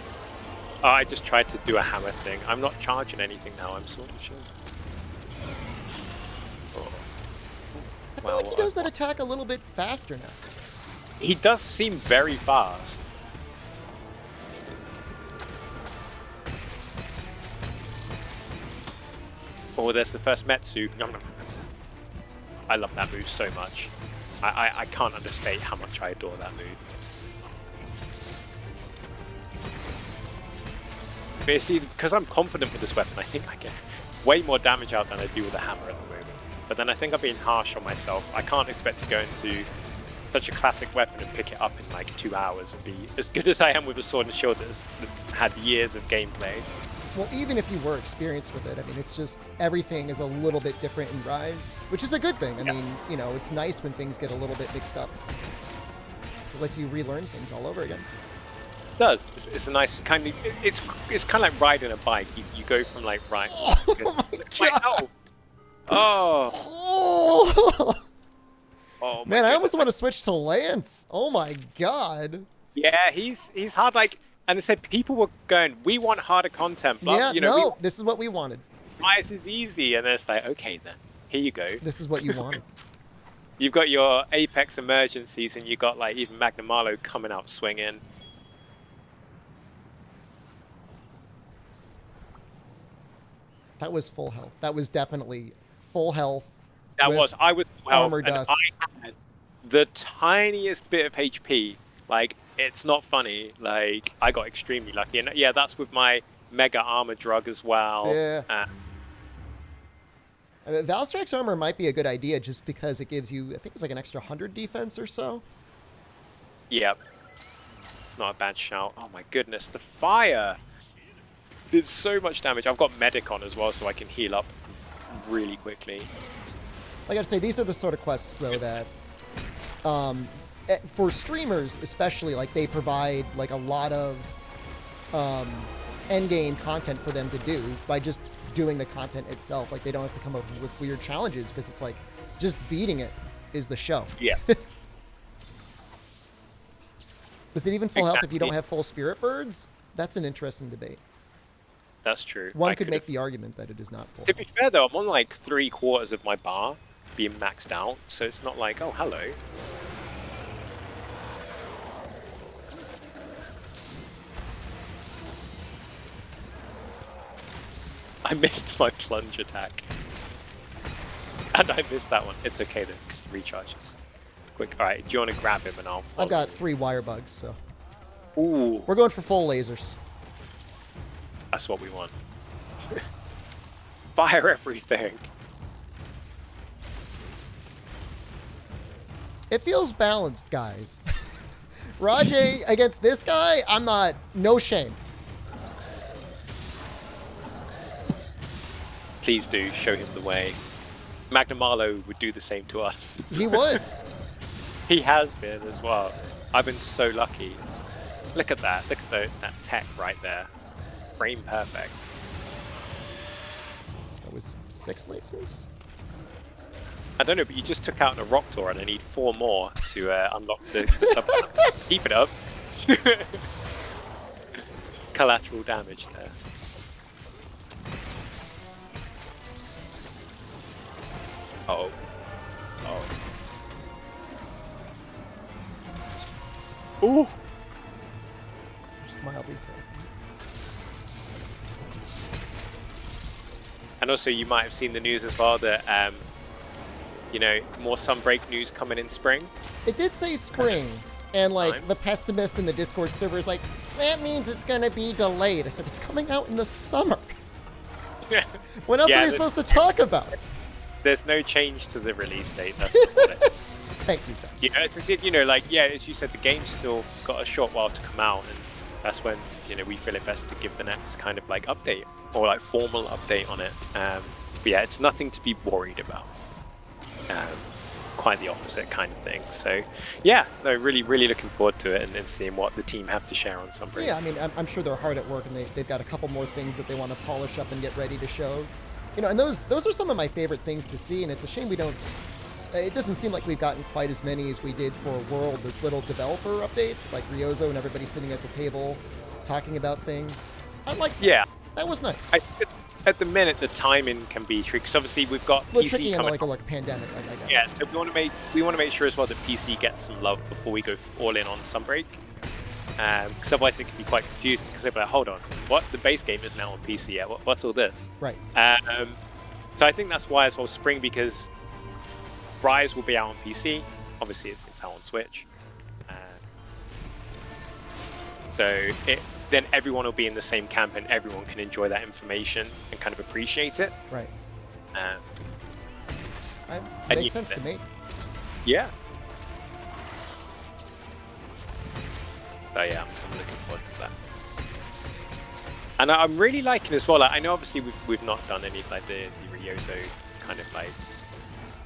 Oh, I just tried to do a hammer thing. I'm not charging anything now. I'm sort of chill. Oh. I feel like he does that attack a little bit faster now. He does seem very fast. Oh, there's the first Metsu. I love that move so much. I can't understate how much I adore that move. But you see, because I'm confident with this weapon, I think I get way more damage out than I do with a hammer at the moment. But then I think I'm being harsh on myself. I can't expect to go into such a classic weapon and pick it up in like 2 hours and be as good as I am with a sword and shield that's had years of gameplay. Well, even if you were experienced with it, I mean, it's just everything is a little bit different in Rise, which is a good thing. I mean, you know, it's nice when things get a little bit mixed up. It lets you relearn things all over again. It does. It's a nice kind of. It's kind of like riding a bike. You go from like right. Oh my god! Oh. Oh man, I almost want to switch to Lance. Oh my god. Yeah, he's hard. Like, and they said people were going, we want harder content, but yeah, you know, no, this is what we wanted. Rise is easy, and then it's like, okay, then here you go. This is what you wanted. You've got your Apex emergencies, and you got like even Magnamalo coming out swinging. That was full health. That was definitely full health. I was full health, armor dust. I had the tiniest bit of HP. Like, it's not funny. Like, I got extremely lucky, and yeah, that's with my mega armor drug as well. Yeah. I mean, Valstrike's armor might be a good idea just because it gives you, I think it's like an extra 100 defense or so. Yep. It's not a bad shout. Oh my goodness, the fire did so much damage. I've got medic on as well, so I can heal up really quickly. I gotta say, these are the sort of quests though that, for streamers especially, like they provide like a lot of end game content for them to do by just doing the content itself. Like they don't have to come up with weird challenges because it's like just beating it is the show. Yeah. Was it even full health if you don't have full spirit birds? That's an interesting debate. That's true. One could make the argument that it is not full. To be fair though, I'm on like 3/4 of my bar being maxed out, so it's not like, oh, hello. I missed my plunge attack. And I missed that one. It's okay though, because the recharge is quick. Alright, do you want to grab him and I'll follow I've got you? 3 wire bugs, so Ooh, we're going for full lasers. that's what we want. Fire everything. It feels balanced, guys. Rajay against this guy, I'm not, no shame. Please do show him the way. Magnamalo would do the same to us. He would. He has been as well. I've been so lucky. Look at that. Look at that tech right there. Frame perfect. That was 6 lasers. I don't know, but you just took out a Raptor and I need 4 more to unlock the sub. Keep it up. Collateral damage there. Oh. Oh. Ooh. Just mildly terrifying. And also, you might have seen the news as well that, you know, more Sunbreak news coming in spring. It did say spring, and like Time. the pessimist in the Discord server is like, that means it's gonna be delayed. I said, it's coming out in the summer. What else are they supposed to talk about? There's no change to the release date. That's about it. Thank you, Ben. Yeah, it's, you know, like, yeah, as you said, the game's still got a short while to come out, and that's when, you know, we feel it best to give the next kind of like update or like formal update on it. But yeah, it's nothing to be worried about. Quite the opposite kind of thing. So yeah, no, really, really looking forward to it and seeing what the team have to share on Sunbreak. Yeah, I mean, I'm sure they're hard at work, and they've got a couple more things that they want to polish up and get ready to show. You know, and those are some of my favorite things to see, and it's a shame we don't. It doesn't seem like we've gotten quite as many as we did for World. Those little developer updates, like Ryozo and everybody sitting at the table talking about things. I like that. Yeah, That was nice. at the minute the timing can be tricky because obviously we've got Well, PC tricky in coming. like a pandemic. I guess. Yeah, so we want to make sure as well that PC gets some love before we go all in on Sunbreak. Because otherwise it can be quite confusing. Because they're like, hold on, what? The base game is now on PC. Yeah, what's all this? Right. So I think that's why as well Spring, because Rise will be out on PC. Obviously, it's out on Switch. Then everyone will be in the same camp, and everyone can enjoy that information and kind of appreciate it. Right. And Makes sense to me. Yeah. So yeah, I'm looking forward to that. And I'm really liking as well. Like, I know obviously we've not done any like the Ryozo kind of like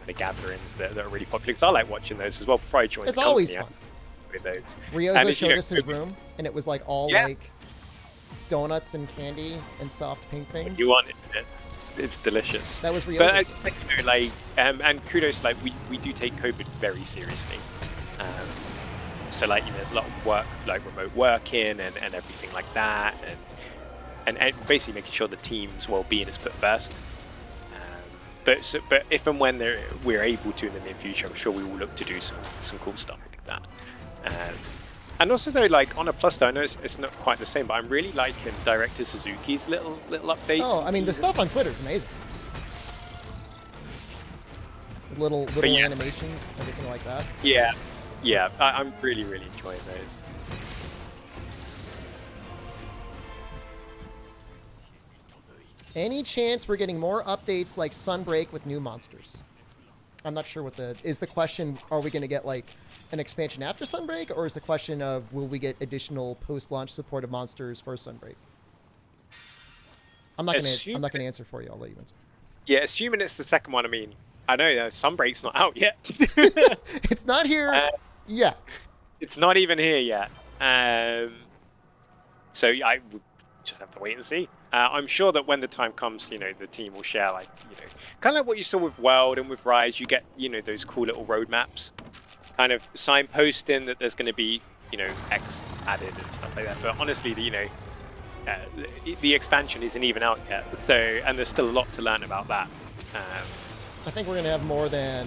the gatherings that are really popular. Because I like watching those as well. Before I joined, It's the always company, fun. with those. Ryozo And showed you know, us his room, and it was like all Yeah. like donuts and candy and soft pink things. You want it, isn't it? It's delicious. That was Ryozo. But you know, like, and kudos, like we do take COVID very seriously. So like, you know, there's a lot of work, like remote working and everything like that, and basically making sure the team's well-being is put first. But if and when we're able to in the near future, I'm sure we will look to do some cool stuff like that. And also though, like on a plus though, I know it's not quite the same, but I'm really liking Director Suzuki's little updates. Oh, I mean, the stuff on Twitter is amazing. Little yeah. animations, everything like that. Yeah, I'm really enjoying those. Any chance we're getting more updates like Sunbreak with new monsters? I'm not sure what is the question. Are we going to get like an expansion after Sunbreak, or is the question of will we get additional post-launch support of monsters for Sunbreak? I'm not going to answer for you. I'll let you answer. Yeah, assuming it's the second one. I mean, I know Sunbreak's not out yet. It's not here yet. It's not even here yet. So I would just have to wait and see. I'm sure that when the time comes, you know, the team will share, like, you know, kind of like what you saw with World and with Rise. You get, you know, those cool little roadmaps, kind of signposting that there's going to be, you know, X added and stuff like that. But honestly, you know, the expansion isn't even out yet. So, and there's still a lot to learn about that. I think we're going to have more than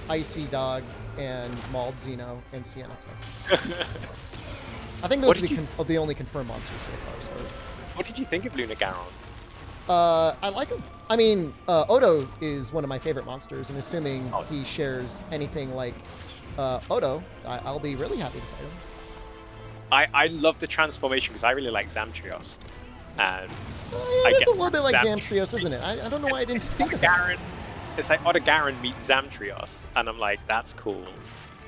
Icy Dog and Mauled Xeno and Sienna. I think those are the only confirmed monsters so far. So. What did you think of Luna Garon? I like him. I mean, Odo is one of my favorite monsters, and assuming he shares anything like Odo, I'll be really happy to fight him. I love the transformation because I really like Zamtrios. And It is a little bit like Zamtrios, isn't it? I don't know why I didn't think of that. It's like Odogaron meets Zamtrios, and I'm like, that's cool.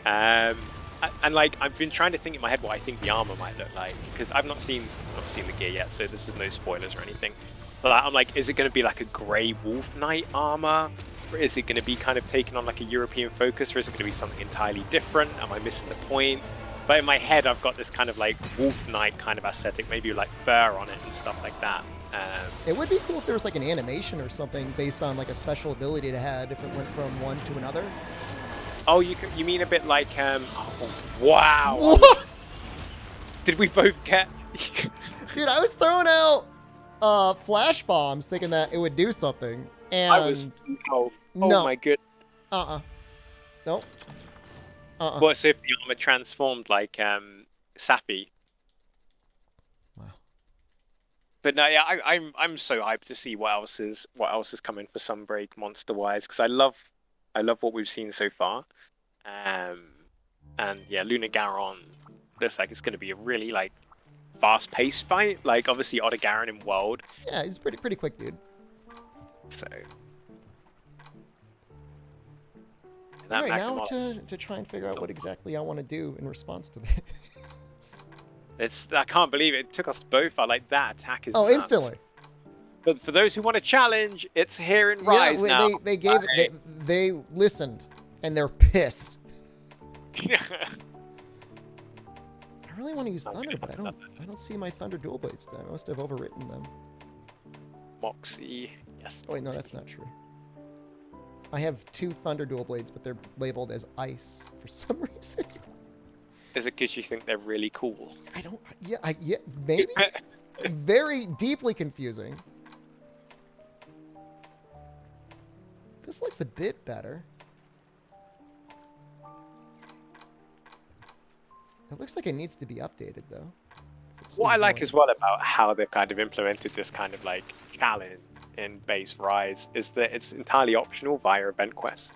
And like, I've been trying to think in my head what I think the armor might look like, because I've not seen the gear yet, so this is no spoilers or anything. But I'm like, is it going to be like a grey Wolf Knight armor? Or is it going to be kind of taken on like a European focus, or is it going to be something entirely different? Am I missing the point? But in my head, I've got this kind of like Wolf Knight kind of aesthetic, maybe like fur on it and stuff like that. It would be cool if there was like an animation or something based on like a special ability it had if it went from one to another. Oh, you mean a bit like oh, wow. What? Did we both get? Dude, I was throwing out flash bombs thinking that it would do something, and I was no. My good. Nope. What if the armor transformed like Sappy? Wow. But no, yeah, I'm so hyped to see what else is coming for Sunbreak monster wise, because I love what we've seen so far. And yeah, Luna Garon looks like it's going to be a really like fast-paced fight. Like obviously Odogaron in World. Yeah, he's pretty quick, dude. So. All right, now to try and figure out what exactly I want to do in response to this. I can't believe it. It took us both. I like that attack is. Oh, nuts. instantly. But for those who want a challenge, it's here in Rise now. They gave it. They listened, and they're pissed. I really want to use Thunder, but I don't see my Thunder Dual Blades. I must have overwritten them. Moxie, yes. Oh wait, no, that's not true. I have 2 Thunder Dual Blades, but they're labeled as ice for some reason. Is it because you think they're really cool? I don't. Yeah, maybe. Very deeply confusing. This looks a bit better. It looks like it needs to be updated, though. What I like as well about how they've kind of implemented this kind of like challenge in base Rise is that it's entirely optional via event quest.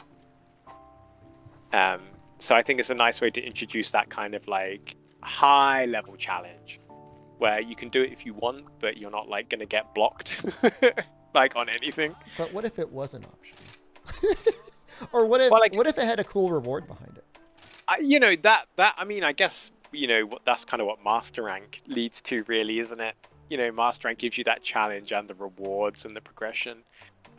So I think it's a nice way to introduce that kind of like high level challenge where you can do it if you want, but you're not like gonna get blocked like on anything. But what if it was an option? Or what if what if it had a cool reward behind it? You know, that I mean, I guess, you know, that's kind of what Master Rank leads to, really, isn't it? You know, Master Rank gives you that challenge and the rewards and the progression.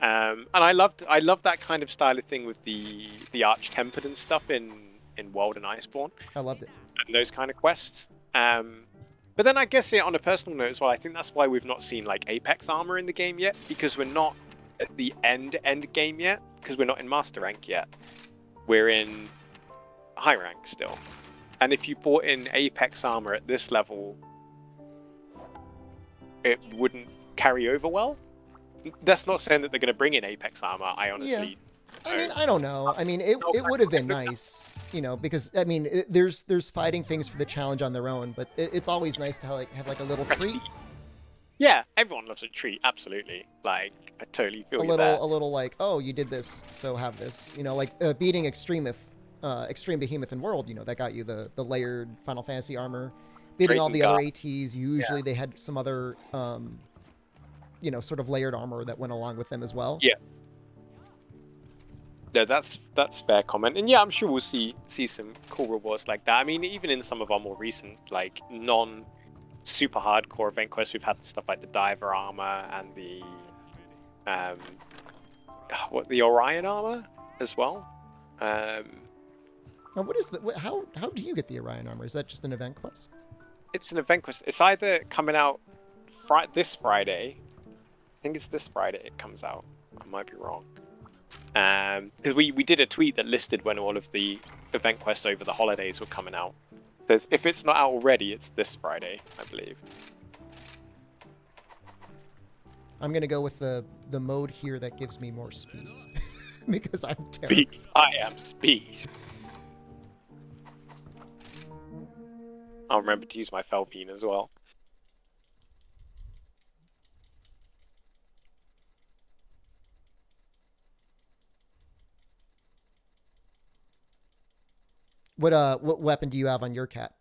And I loved that kind of style of thing with the Arch-Tempered and stuff in World and Iceborne. I loved it. And those kind of quests. But then I guess, yeah, on a personal note as well, I think that's why we've not seen like Apex armor in the game yet, because we're not at the end game yet, because we're not in Master Rank yet. We're in high rank still. And if you bought in Apex armor at this level, it wouldn't carry over well. That's not saying that they're going to bring in Apex armor. I honestly... Yeah. I mean, I don't know. I mean, it would have been nice, you know, because, I mean, there's fighting things for the challenge on their own, but it's always nice to have like a little treat. Yeah, everyone loves a treat, absolutely. Like, I totally feel you there. A little like, oh, you did this, so have this. You know, like beating Extreme Behemoth in World, you know, that got you the layered Final Fantasy armor. Beating all the other ATs, usually they had some other, you know, sort of layered armor that went along with them as well. Yeah. Yeah, that's fair comment. And yeah, I'm sure we'll see some cool rewards like that. I mean, even in some of our more recent, like, non-super hardcore event quests, we've had stuff like the Diver armor and the the Orion armor as well. Now, what is how do you get the Orion armor? Is that just an event quest? It's an event quest. It's either coming out this Friday. I think it's this Friday it comes out. I might be wrong. Because we did a tweet that listed when all of the event quests over the holidays were coming out. It says if it's not out already, it's this Friday, I believe. I'm gonna go with the mode here that gives me more speed because I'm terrible. Speed. I am speed. I'll remember to use my Felpine as well. What weapon do you have on your cat?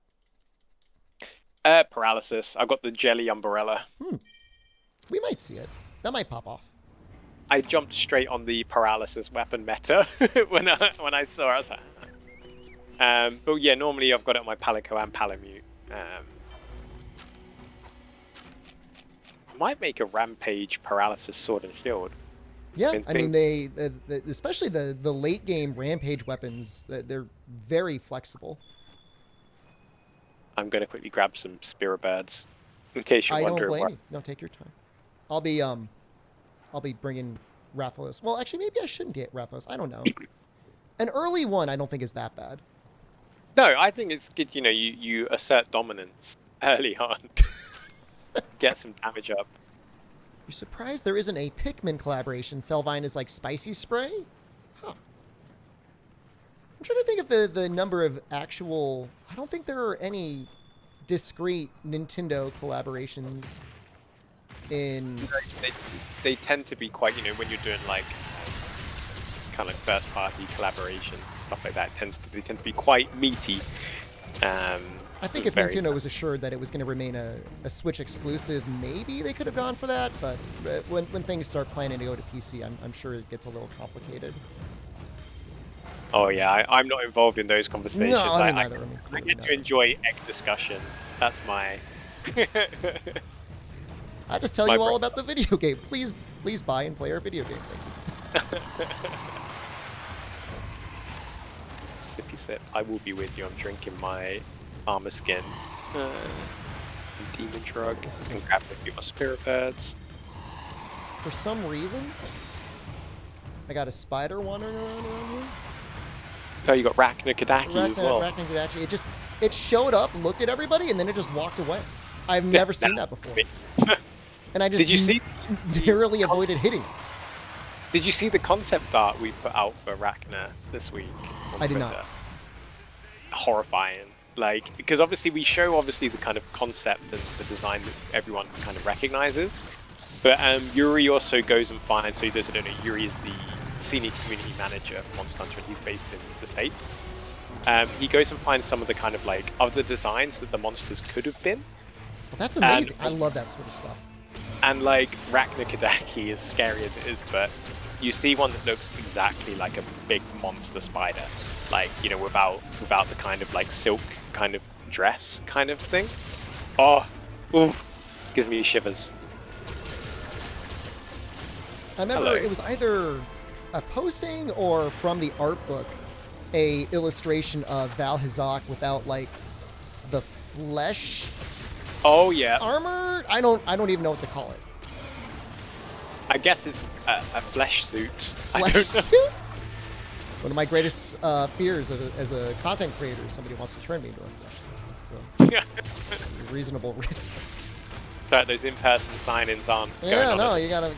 Paralysis. I got the jelly umbrella. We might see it. That might pop off. I jumped straight on the paralysis weapon meta when I saw it. I was like, but yeah, normally I've got it on my Palico and Palamute. Might make a rampage paralysis sword and shield. Yeah, I mean they especially the late game rampage weapons. They're very flexible. I'm gonna quickly grab some spirit birds in case you're I don't wondering. blame you. No, take your time. I'll be bringing Rathalos. Well, actually, maybe I shouldn't get Rathalos. I don't know. An early one, I don't think is that bad. No, I think it's good. You know, you assert dominance early on, get some damage up. You're surprised there isn't a Pikmin collaboration? Felvine is like spicy spray? Huh. I'm trying to think of the number of actual... I don't think there are any discrete Nintendo collaborations in... They tend to be quite, you know, when you're doing like kind of first party collaborations and stuff like that, they tend to be quite meaty. I think if Nintendo was assured that it was going to remain a Switch exclusive, maybe they could have gone for that. But when things start planning to go to PC, I'm sure it gets a little complicated. Oh yeah, I'm not involved in those conversations. No, I mean, neither. I get to enjoy egg discussion. That's my. I just tell you all about the video game. Please buy and play our video game. Thank you. Sippy sip. I will be with you. I'm drinking my armor skin. Demon drug. And grab a few more spirit birds. For some reason, I got a spider wandering around here. Oh, you got Rakna-Kadaki as well. Rakna-Kadaki. It showed up, looked at everybody, and then it just walked away. I've never seen that before. And I just Did you see narrowly avoided hitting. Did you see the concept art we put out for Rakna this week on I did Twitter? not. Horrifying. Like, because obviously we show the kind of concept and the design that everyone kind of recognizes. But Yuri also goes and finds, so those who don't know, Yuri is the senior community manager for Monster Hunter, and he's based in the States. He goes and finds some of the kind of like other designs that the monsters could have been. Well, that's amazing. I love that sort of stuff. And like Rakna-Kadaki, as scary as it is, but you see one that looks exactly like a big monster spider, like, you know, without the kind of like silk kind of dress kind of thing. Oh, ooh, gives me shivers. I remember it was either a posting or from the art book, a illustration of Val Hazak without like the flesh. Oh yeah. Armor? I don't even know what to call it. I guess it's a flesh suit. Flesh suit? One of my greatest fears as a content creator is somebody wants to turn me into a flesh suit. It's a reasonable risk. But those in-person sign-ins aren't. Yeah, no, you gotta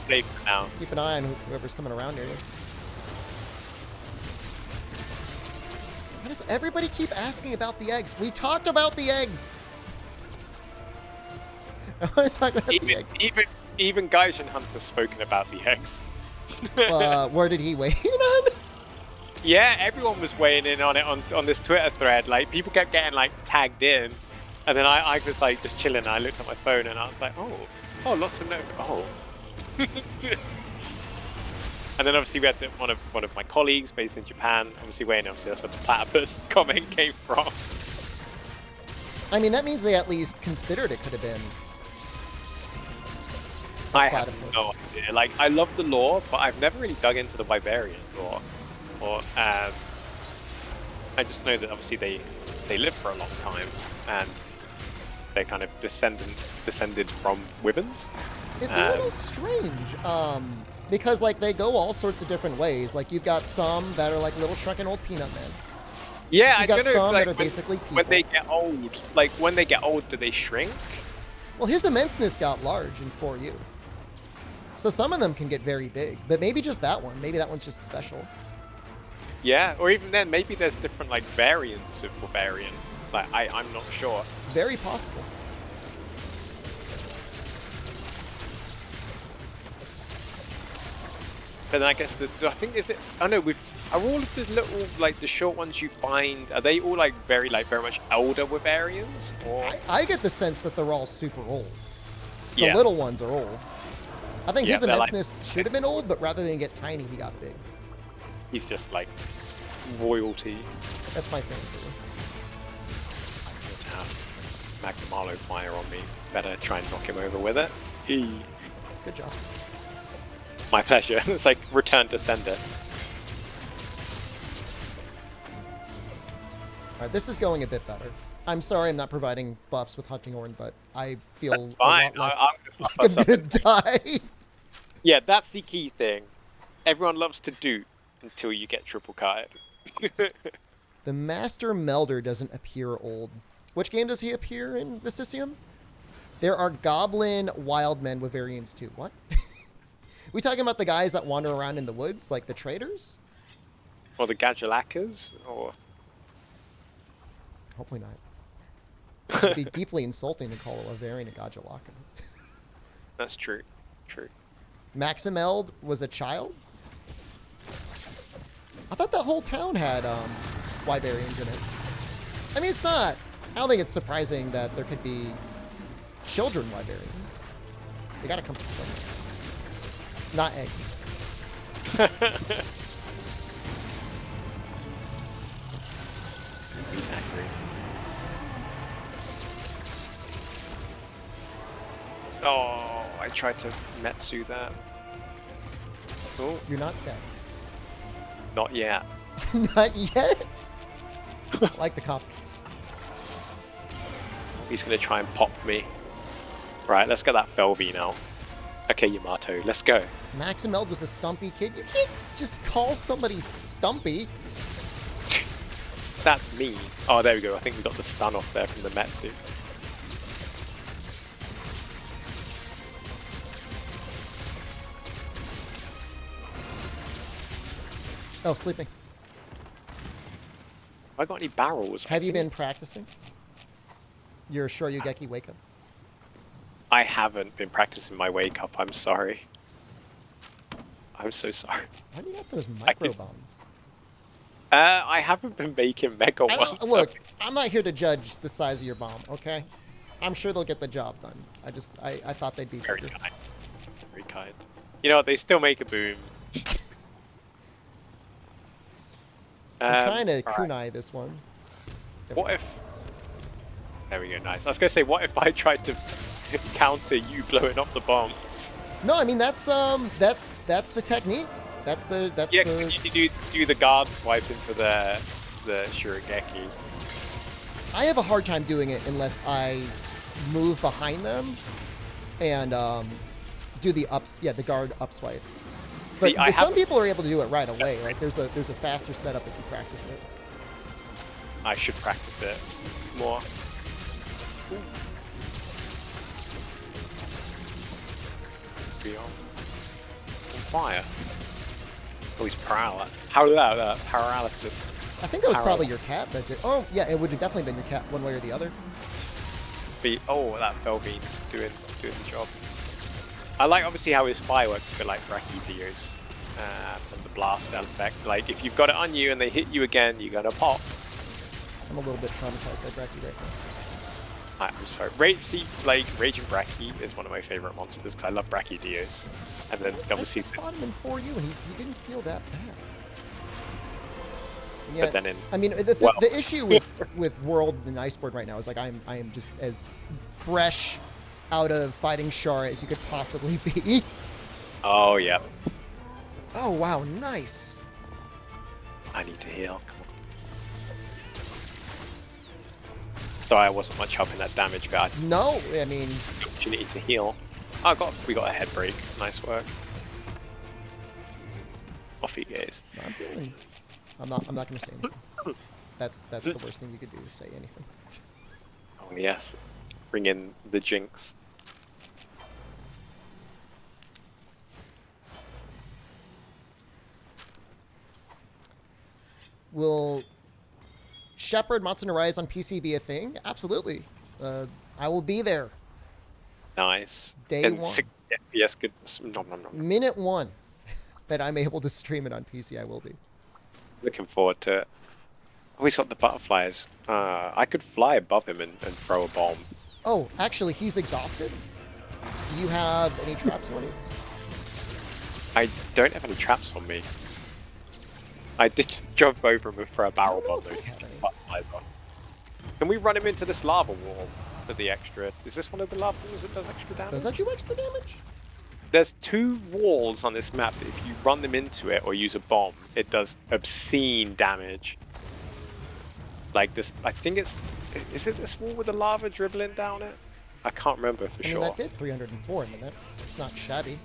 safe for now. Keep an eye on whoever's coming around near you. Why does everybody keep asking about the eggs? We talked about the eggs. I want to talk about the eggs. Even Gaijin Hunter's spoken about the eggs. Where did he weigh in on? Yeah, everyone was weighing in on it on this Twitter thread. Like, people kept getting like tagged in, and then I was like just chilling. And I looked at my phone and I was like, oh, lots of and then obviously we had one of my colleagues based in Japan, obviously weighing in. Obviously that's where the platypus comment came from. I mean, that means they at least considered it could have been. I have no idea. Like, I love the lore, but I've never really dug into the Vivarian lore. Or I just know that obviously they live for a long time and they're kind of descended from wyverns. It's a little strange, because like they go all sorts of different ways. Like you've got some that are like little shrunken old peanut men. Yeah, I don't know. Some that are basically people. When they get old, like when they get old, do they shrink? Well, his immenseness got large in 4U. So some of them can get very big, but maybe just that one. Maybe that one's just special. Yeah, or even then, maybe there's different like variants of Barbarian. Like I'm not sure. Very possible. But then I guess I think is it. I know are all of the little like the short ones you find, are they all like very much elder with Aryans or? I get the sense that they're all super old. The Yeah. little ones are old. I think Yeah, his they're like- immenseness should have been old, but rather than get tiny, he got big. He's just like royalty. That's my thing. To have Magnum Arlo fire on me. Better try and knock him over with it. Eee. Good job. My pleasure. It's like return to sender. All right, this is going a bit better. I'm sorry I'm not providing buffs with Hunting Horn, but I feel That's a fine. lot less I'm like I'm gonna die. Yeah, that's the key thing. Everyone loves to do until you get triple card. The Master Melder doesn't appear old. Which game does he appear in, Vicisium? There are Goblin Wildmen with variants too. What? We talking about the guys that wander around in the woods, like the traders? Or the Gadulakas, or Hopefully not. It'd be deeply insulting to call a variant a Gajalaka. that's true. True. Maximeld was a child? I thought that whole town had Wyverians in it. I mean, it's not. I don't think it's surprising that there could be children Wyverians. They gotta come from somewhere. Not eggs. He's angry. Oh, I tried to Metsu that. Oh, You're not dead. not yet. Not yet? I like the confidence. He's gonna try and pop me. Right, let's get that Felvy now. Okay, Yamato, let's go. Maximeld was a stumpy kid. You can't just call somebody stumpy. That's me. Oh, there we go. I think we got the stun off there from the Metsu. Oh, sleeping. Have I got any barrels? Have you been practicing? Your Shoryugeki wake up? I haven't been practicing my wake up. I'm sorry. I'm so sorry. Why do you got those I micro could- bombs? I haven't been making mega I ones. don't- look, I'm not here to judge the size of your bomb, okay? I'm sure they'll get the job done. I thought they'd be Very bigger. kind. Very kind. You know what? They still make a boom. I'm trying to alright. kunai this one. There we What go. if... There we go, nice. I was going to say, what if I tried to counter you blowing up the bombs? No, I mean that's the technique. That's the Yeah, you do the guard swipe into the Shurigeki. I have a hard time doing it unless I move behind them and do the guard up swipe. But See, I some have... people are able to do it right away. Like there's a faster setup if you practice it. I should practice it more. Ooh. Be on fire. Oh, he's paralyzed. How did that paralysis? I think that was Power. probably your cat that did. Oh yeah, it would have definitely been your cat one way or the other. Oh, that Felvine doing the job. I like obviously how his fireworks are like Brachydios and the blast effect. Like if you've got it on you and they hit you again, you're gonna pop. I'm a little bit traumatized by Bracky right now. I'm sorry. Raging Brachy is one of my favorite monsters because I love Brachydios. And then I obviously, just fought him in 4U and he didn't feel that bad. And but then in I mean, the issue with World and Iceboard right now is like I am just as fresh out of fighting Shara as you could possibly be. oh yeah, Oh wow, nice. I need to heal. Come on. Sorry, I wasn't much help in that damage, but I had No, I mean, the opportunity to heal. Oh, we got a head break. Nice work. Off he goes. I'm not gonna say anything. That's the worst thing you could do is say anything. Oh yes, bring in the jinx. Will Shepard Matsuno Rise on PC be a thing? Absolutely. I will be there. Nice. Day and one. 60 FPS good. Nom nom nom. Minute 1. that I'm able to stream it on PC, I will be. Looking forward to it. Oh, he's got the butterflies. I could fly above him and throw a bomb. Oh, actually, he's exhausted. Do you have any traps on it? I don't have any traps on me. I did jump over him and throw a barrel bomb though. Butterflies on. Can we run him into this lava wall for the extra? Is this one of the lava walls that does extra damage? Does that do extra damage? There's 2 walls on this map that if you run them into it or use a bomb, it does obscene damage. Like this, I think it's... Is it this wall with the lava dribbling down it? I can't remember for sure. I mean, that did 304. I mean, it's not shabby.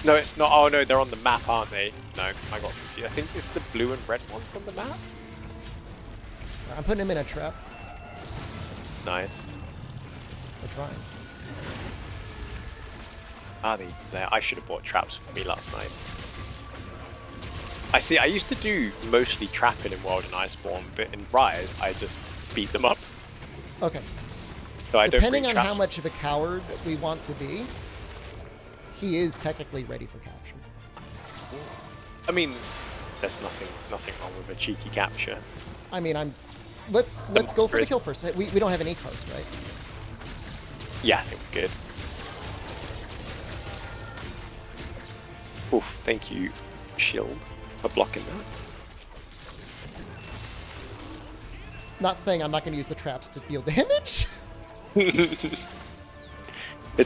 No, it's not. Oh no, they're on the map, aren't they? No, I got confused. I think it's the blue and red ones on the map. I'm putting him in a trap. Nice. We're trying. I should have bought traps for me last night. I see. I used to do mostly trapping in World and Iceborne, but in Rise, I just beat them up. Okay. So I Depending don't on traps. how much of a coward we want to be, he is technically ready for capture. I mean, there's nothing wrong with a cheeky capture. I mean, let's go for the kill first. We don't have any cards, right? Yeah, I think we're good. Oof, thank you, Shield, for blocking that. Not saying I'm not going to use the traps to deal damage. It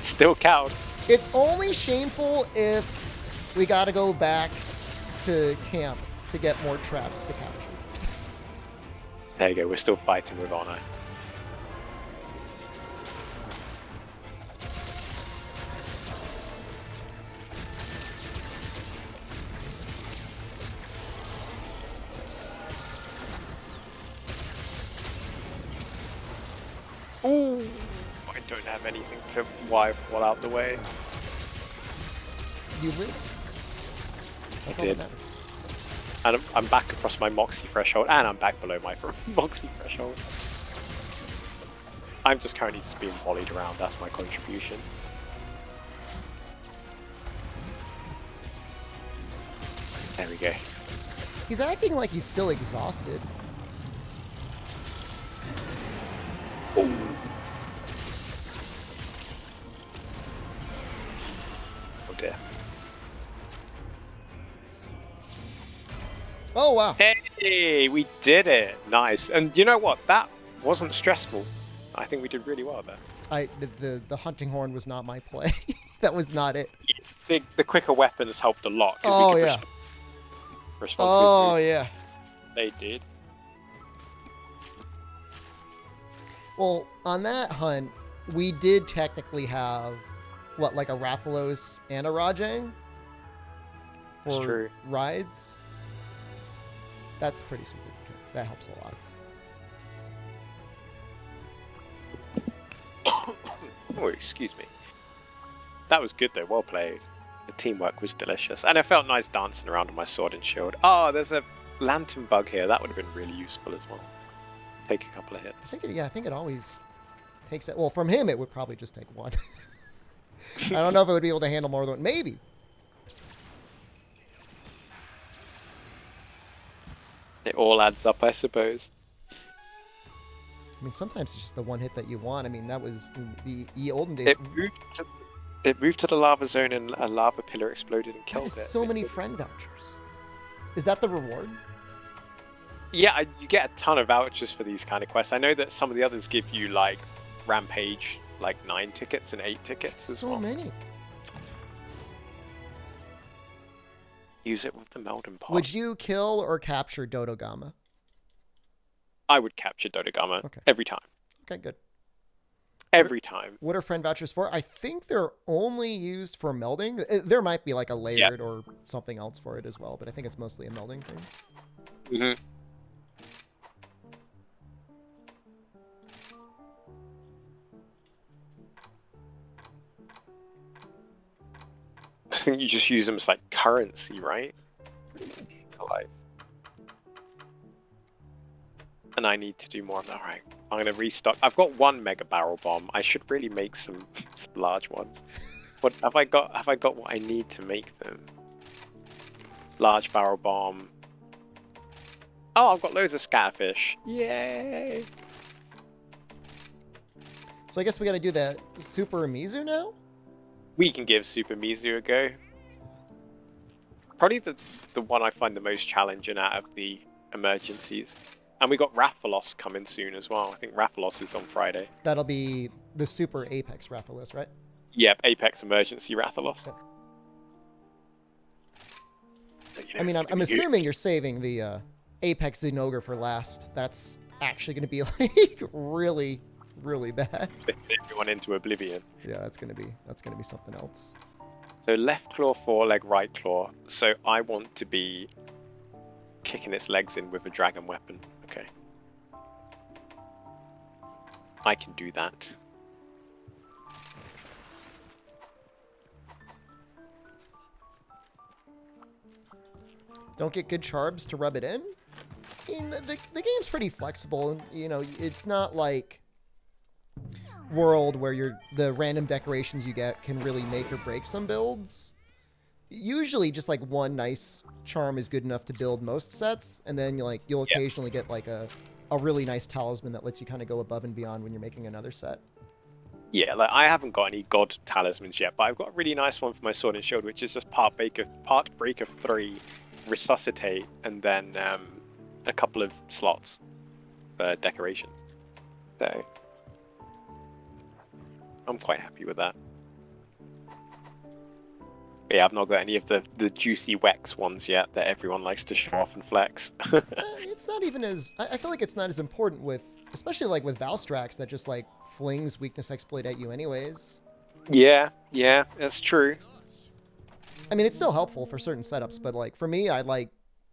still counts. It's only shameful if we got to go back to camp to get more traps to capture. There you go, we're still fighting with honor. Ooh, I don't have anything to wipe while out the way. You live. That's all did. that matters. And I'm back across my Moxie threshold, and I'm back below my Moxie threshold. I'm just currently just being volleyed around, that's my contribution. There we go. He's acting like he's still exhausted. Ooh. Oh dear. Oh, wow. Hey, we did it! Nice. And you know what? That wasn't stressful. I think we did really well there. The hunting horn was not my play. That was not it. The quicker weapons helped a lot. 'Cause Oh, we could yeah. respond Oh, to his yeah. They did. Well, on that hunt, we did technically have, what, like a Rathalos and a Rajang? That's For true. rides? That's pretty significant. That helps a lot. Oh, excuse me. That was good though, well played. The teamwork was delicious. And it felt nice dancing around on my sword and shield. Oh, there's a lantern bug here. That would have been really useful as well. Take a couple of hits. I think it always takes it. Well, from him, it would probably just take one. I don't know if it would be able to handle more than one. Maybe. It all adds up, I suppose. I mean, sometimes it's just the one hit that you want. I mean, that was in the olden days. It moved to the lava zone and a lava pillar exploded and That killed is it. so many friend vouchers. Is that the reward? Yeah, you get a ton of vouchers for these kind of quests. I know that some of the others give you like Rampage, like 9 tickets and 8 tickets as So well. many. Use it with the Meldon pot. Would you kill or capture Dodogama? I would capture Dodogama Okay. every time. Okay, good. Every time. What are friend vouchers for? I think they're only used for melding. There might be like a layered or something else for it as well, but I think it's mostly a melding thing. Mm-hmm. I think you just use them as like currency, right? Like, and I need to do more of that. Right, I'm gonna restock. I've got 1 mega barrel bomb. I should really make some large ones. What have I got? Have I got what I need to make them? Large barrel bomb. Oh, I've got loads of scatterfish. Yay! So I guess we got to do the Super Mizu now? We can give Super Mizu a go. Probably the one I find the most challenging out of the emergencies. And we got Rathalos coming soon as well. I think Rathalos is on Friday. That'll be the Super Apex Rathalos, right? Yep, Apex Emergency Rathalos. Okay. So, you know, I mean, it's gonna I'm be assuming huge. you're saving the Apex Zenogre for last. That's actually going to be like really, really bad. Lifting everyone into oblivion. Yeah, that's gonna be something else. So left claw, foreleg, right claw. So I want to be kicking its legs in with a dragon weapon. Okay. I can do that. Don't get good charbs to rub it in. I mean, the game's pretty flexible. You know, it's not like World where the random decorations you get can really make or break some builds. Usually, just like one nice charm is good enough to build most sets, and then you'll occasionally get like a really nice talisman that lets you kind of go above and beyond when you're making another set. Yeah, like I haven't got any god talismans yet, but I've got a really nice one for my sword and shield, which is just part break of 3, resuscitate, and then a couple of slots for decoration. So I'm quite happy with that. But yeah, I've not got any of the juicy Wex ones yet that everyone likes to show off and flex. It's not even as... I feel like it's not as important with... Especially like with Valstrax that just like flings weakness exploit at you anyways. Yeah, that's true. I mean, it's still helpful for certain setups, but like for me, I like...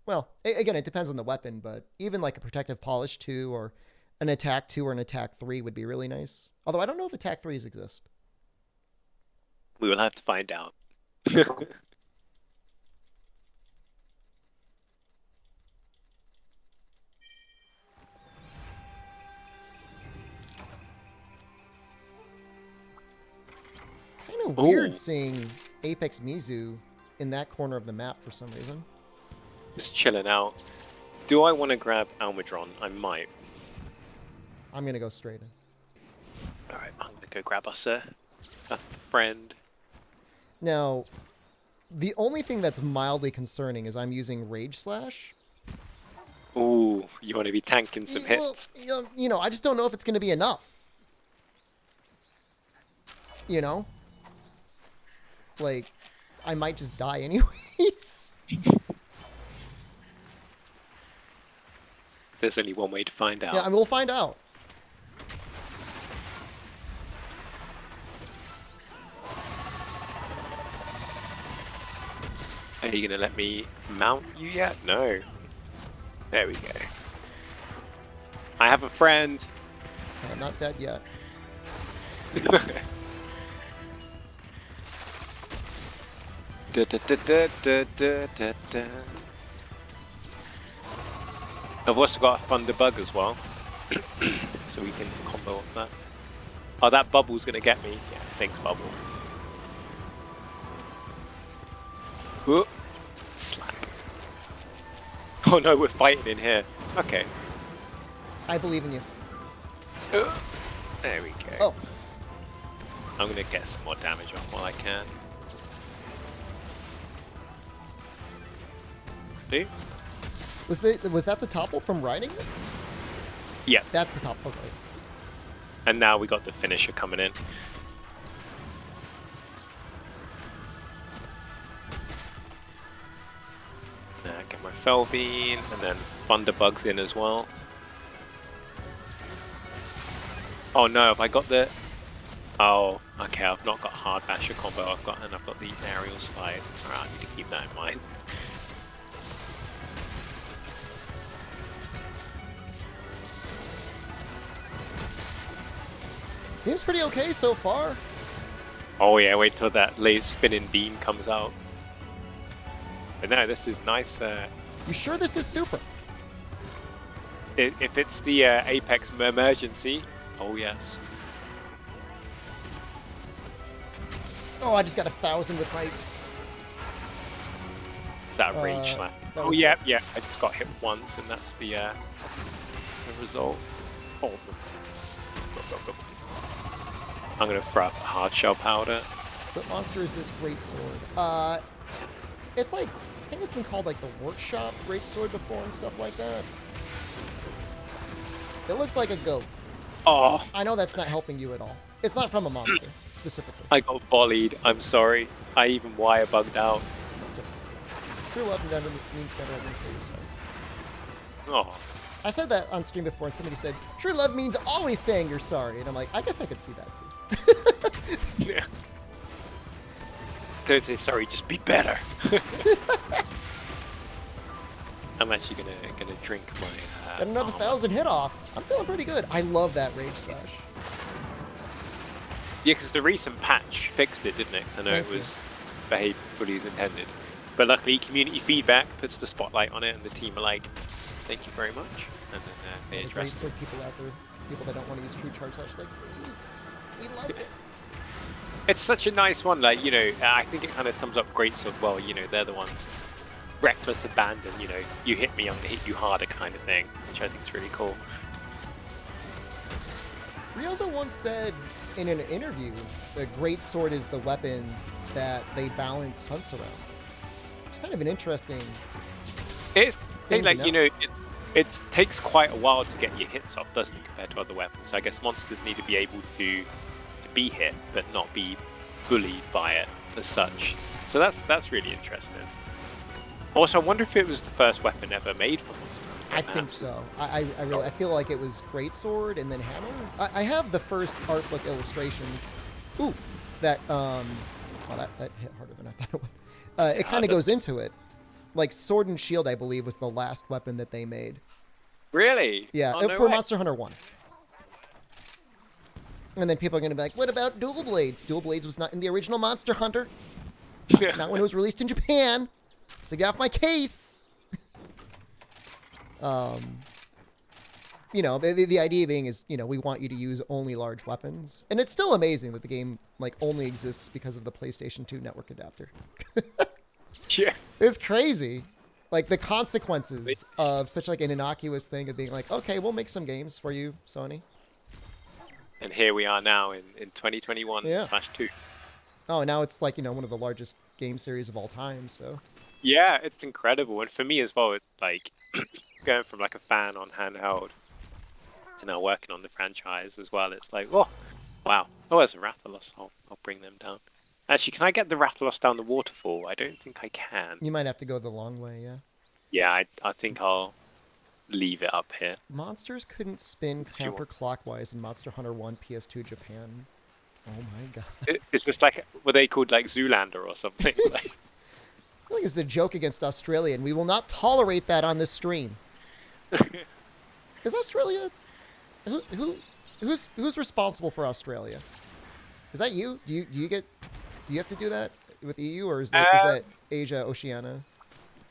Well, again, it depends on the weapon, but even like a Protective Polish 2 or an Attack 2 or an Attack 3 would be really nice. Although I don't know if Attack 3s exist. We will have to find out. Kind of weird seeing Apex Mizu in that corner of the map for some reason. Just chilling out. Do I want to grab Almudron? I might. I'm going to go straight in. Alright, I'm going to go grab us a friend. Now, the only thing that's mildly concerning is I'm using Rage Slash. Ooh, you want to be tanking some hits? Well, you know, I just don't know if it's going to be enough. You know? Like, I might just die anyways. There's only one way to find out. Yeah, I mean, we'll find out. Are you going to let me mount you yet? No. There we go. I have a friend. Not dead yet. Da, da, da, da, da, da, da, da. I've also got a Thunderbug as well, so we can combo off that. Oh, that bubble's gonna get me. Yeah, thanks, bubble. Whoa. Slap. Oh no, we're fighting in here. Okay. I believe in you. There we go. Oh. I'm gonna get some more damage on while I can. See? Was that the topple from riding it? Yeah. That's the top. Okay. And now we got the finisher coming in. Get my Felbean, and then Thunderbugs in as well. Oh no, have I got the... Oh, okay, I've not got Hard Basher combo, I've got the Aerial Slide. Alright, I need to keep that in mind. Seems pretty okay so far. Oh yeah, wait till that late spinning beam comes out. But no, this is nice. You sure this is super? If it's the Apex emergency, oh yes. Oh, I just got 1,000 with my that a rage slash? that Oh was yeah, good. yeah. I just got hit once, and that's the result. Oh, go. I'm gonna throw up a hard shell powder. What monster is this great sword? It's like, I think it's been called like the workshop great sword before and stuff like that. It looks like a goat. Oh, I know that's not helping you at all. It's not from a monster, specifically. I got volleyed. I'm sorry. I even wire bugged out. True love never means never having to say you're sorry. Oh, I said that on stream before, and somebody said, true love means always saying you're sorry. And I'm like, I guess I could see that too. yeah. Don't say sorry. Just be better. I'm actually gonna drink my. Got another 1,000 hit off. I'm feeling pretty good. I love that rage slash. Yeah, because the recent patch fixed it, didn't it? 'Cause I know Thank it you. was behaved fully as intended. But luckily, community feedback puts the spotlight on it, and the team are like, "Thank you very much," and then they The great address it. sword people out there, people that don't want to use true charge slash, like, please, we love it. It's such a nice one. Like, you know, I think it kind of sums up Greatsword well. You know, they're the ones reckless abandon. You know, you hit me, I'm gonna hit you harder, kind of thing, which I think is really cool. Ryozo once said in an interview, the great sword is the weapon that they balance hunts around. It's kind of an interesting. It's Thing to like, you know. know, it takes quite a while to get your hits off, doesn't it, compared to other weapons? So I guess monsters need to be able to be hit, but not be bullied by it as such. So that's really interesting. Also, I wonder if it was the first weapon ever made for monsters. I think so. I feel like it was great sword and then hammer. I have the first art book illustrations. Ooh, that well, that hit harder than I thought it would. It kind of goes into it. Like sword and shield, I believe, was the last weapon that they made. Really? Yeah, Oh, no for way. Monster Hunter 1. And then people are going to be like, what about Dual Blades? Dual Blades was not in the original Monster Hunter. Not when it was released in Japan. So get off my case. You know, the idea being is, you know, we want you to use only large weapons. And it's still amazing that the game, like, only exists because of the PlayStation 2 network adapter. Yeah. It's crazy. Like, the consequences of such, like, an innocuous thing of being like, okay, we'll make some games for you, Sony. And here we are now in 2021 Yeah. /2. Oh, now it's, like, you know, one of the largest game series of all time, so. Yeah, it's incredible. And for me as well, it's like going from like a fan on handheld to now working on the franchise as well. It's like, oh, wow. Oh, there's a Rathalos. I'll bring them down. Actually, can I get the Rathalos down the waterfall? I don't think I can. You might have to go the long way, yeah. Yeah, I think I'll leave it up here. Monsters couldn't spin you want. counterclockwise in Monster Hunter 1 PS2 Japan. Oh my god. Is this like, were they called like Zoolander or something? Like, I feel like it's a joke against Australia, and we will not tolerate that on this stream. Is Australia... Who's responsible for Australia? Is that you? Do you have to do that with EU, or is that Asia, Oceania?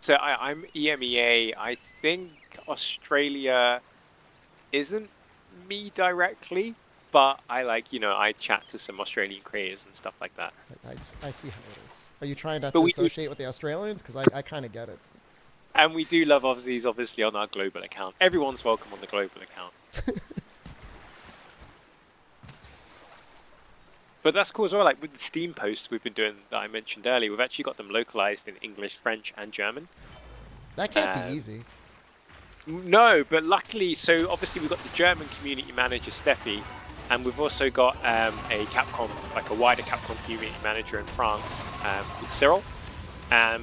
So I'm EMEA. I think Australia isn't me directly, but I like, you know, I chat to some Australian creators and stuff like that. I see how it is. Are you trying not But to we- associate with the Australians? Because I kind of get it. And we do love Aussies, obviously, on our global account. Everyone's welcome on the global account. But that's cool as well. Like with the Steam posts we've been doing that I mentioned earlier, we've actually got them localized in English, French, and German. That can't be easy. No, but luckily, so obviously we've got the German community manager, Steffi, and we've also got a Capcom, like a wider Capcom community manager in France, called Cyril.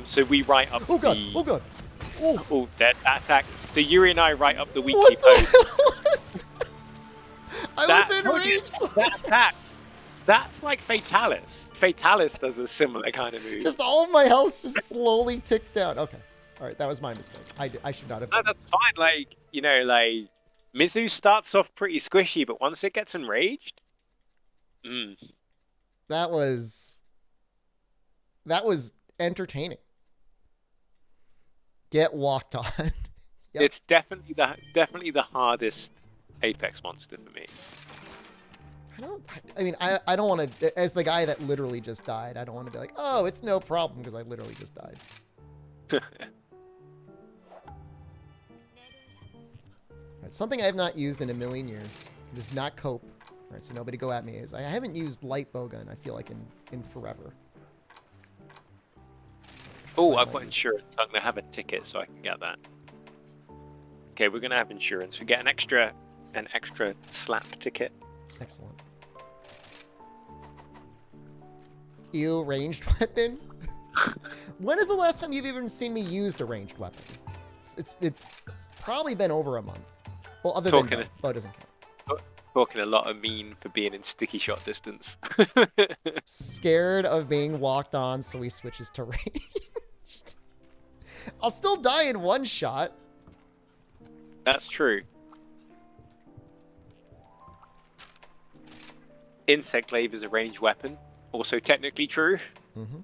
So we write up Oh god! the... Oh god! Oh! Oh, that attack. So Yuri and I write up the weekly What post. the hell was I That- was told you, enraged! that attack. That's like Fatalis. Fatalis does a similar kind of move. Just all of my health just slowly ticked down. Okay. Alright, that was my mistake. I should not have No, done that's fine. Like, you know, like Mizu starts off pretty squishy, but once it gets enraged, that was entertaining. Get walked on. Yep. it's definitely the hardest Apex monster for me. I don't want to, as the guy that literally just died, I don't want to be like, oh, it's no problem, because I literally just died. Right, something I have not used in a million years. This is not cope. All right, so nobody go at me. Is I haven't used light bowgun. I feel like in forever. Oh, So I I've might got use- insurance. I'm gonna have a ticket so I can get that. Okay, we're gonna have insurance. We get an extra slap ticket. Excellent. Ew, ranged weapon. When is the last time you've even seen me used a ranged weapon? It's probably been over a month. Well, other Talking than bow doesn't count. Talking a lot of mean for being in sticky shot distance. Scared of being walked on, so he switches to ranged. I'll still die in one shot. That's true. Insect glaive is a ranged weapon. Also technically true. Mm-hmm.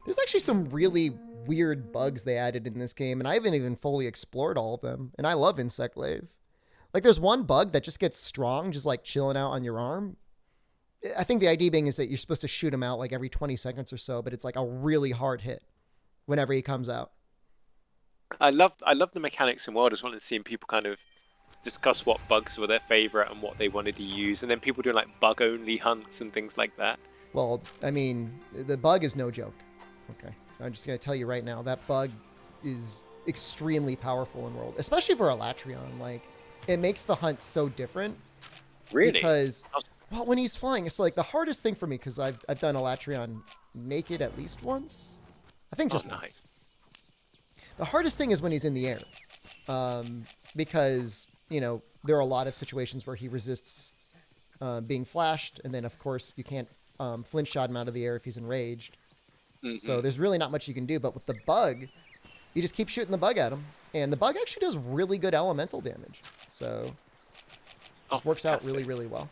There's actually some really weird bugs they added in this game, and I haven't even fully explored all of them. And I love insect glaive. Like, there's one bug that just gets strong, just like chilling out on your arm. I think the idea being is that you're supposed to shoot him out like every 20 seconds or so, but it's like a really hard hit whenever he comes out. I love the mechanics in World as well, and seeing people kind of discuss what bugs were their favorite and what they wanted to use, and then people doing like bug only hunts and things like that. Well, I mean, the bug is no joke. Okay, I'm just gonna tell you right now, that bug is extremely powerful in World, especially for Elatrion. Like, it makes the hunt so different. Really? Because, well, when he's flying, it's like the hardest thing for me, because I've done Elatrion naked at least once. I think just once. Nice. The hardest thing is when he's in the air, because, you know, there are a lot of situations where he resists being flashed, and then of course you can't flinch shot him out of the air if he's enraged. Mm-hmm. So there's really not much you can do. But with the bug, you just keep shooting the bug at him, and the bug actually does really good elemental damage. So it works out really, really well.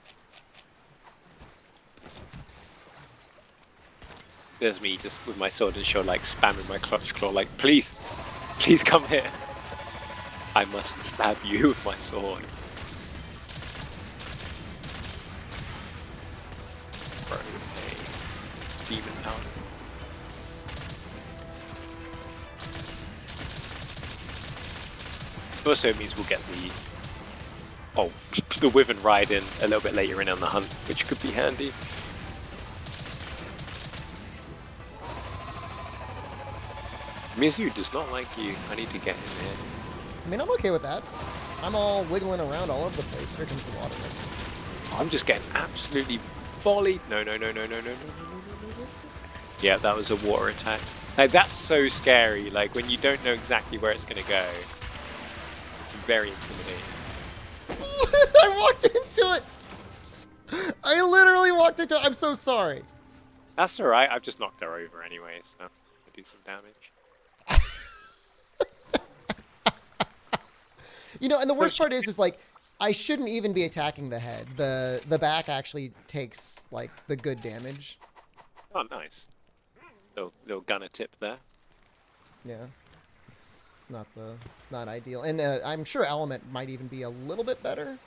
There's me just with my sword and shield, like spamming my clutch claw, like please come here. I must stab you with my sword. Bro, a demon powder. Also means we'll get the Wyvern ride in a little bit later in on the hunt, which could be handy. Mizu does not like you. I need to get him in. I mean, I'm okay with that. I'm all wiggling around all over the place. Here comes the water. I'm just getting absolutely volleyed. No. Yeah, that was a water attack. Like, that's so scary. Like, when you don't know exactly where it's going to go. It's very intimidating. I walked into it. I literally walked into it. I'm so sorry. That's alright. I've just knocked her over anyway, so I'll do some damage. You know, and the worst part is like, I shouldn't even be attacking the head. The back actually takes like the good damage. Oh, nice. Little gunner tip there. Yeah, it's not ideal, and I'm sure Element might even be a little bit better.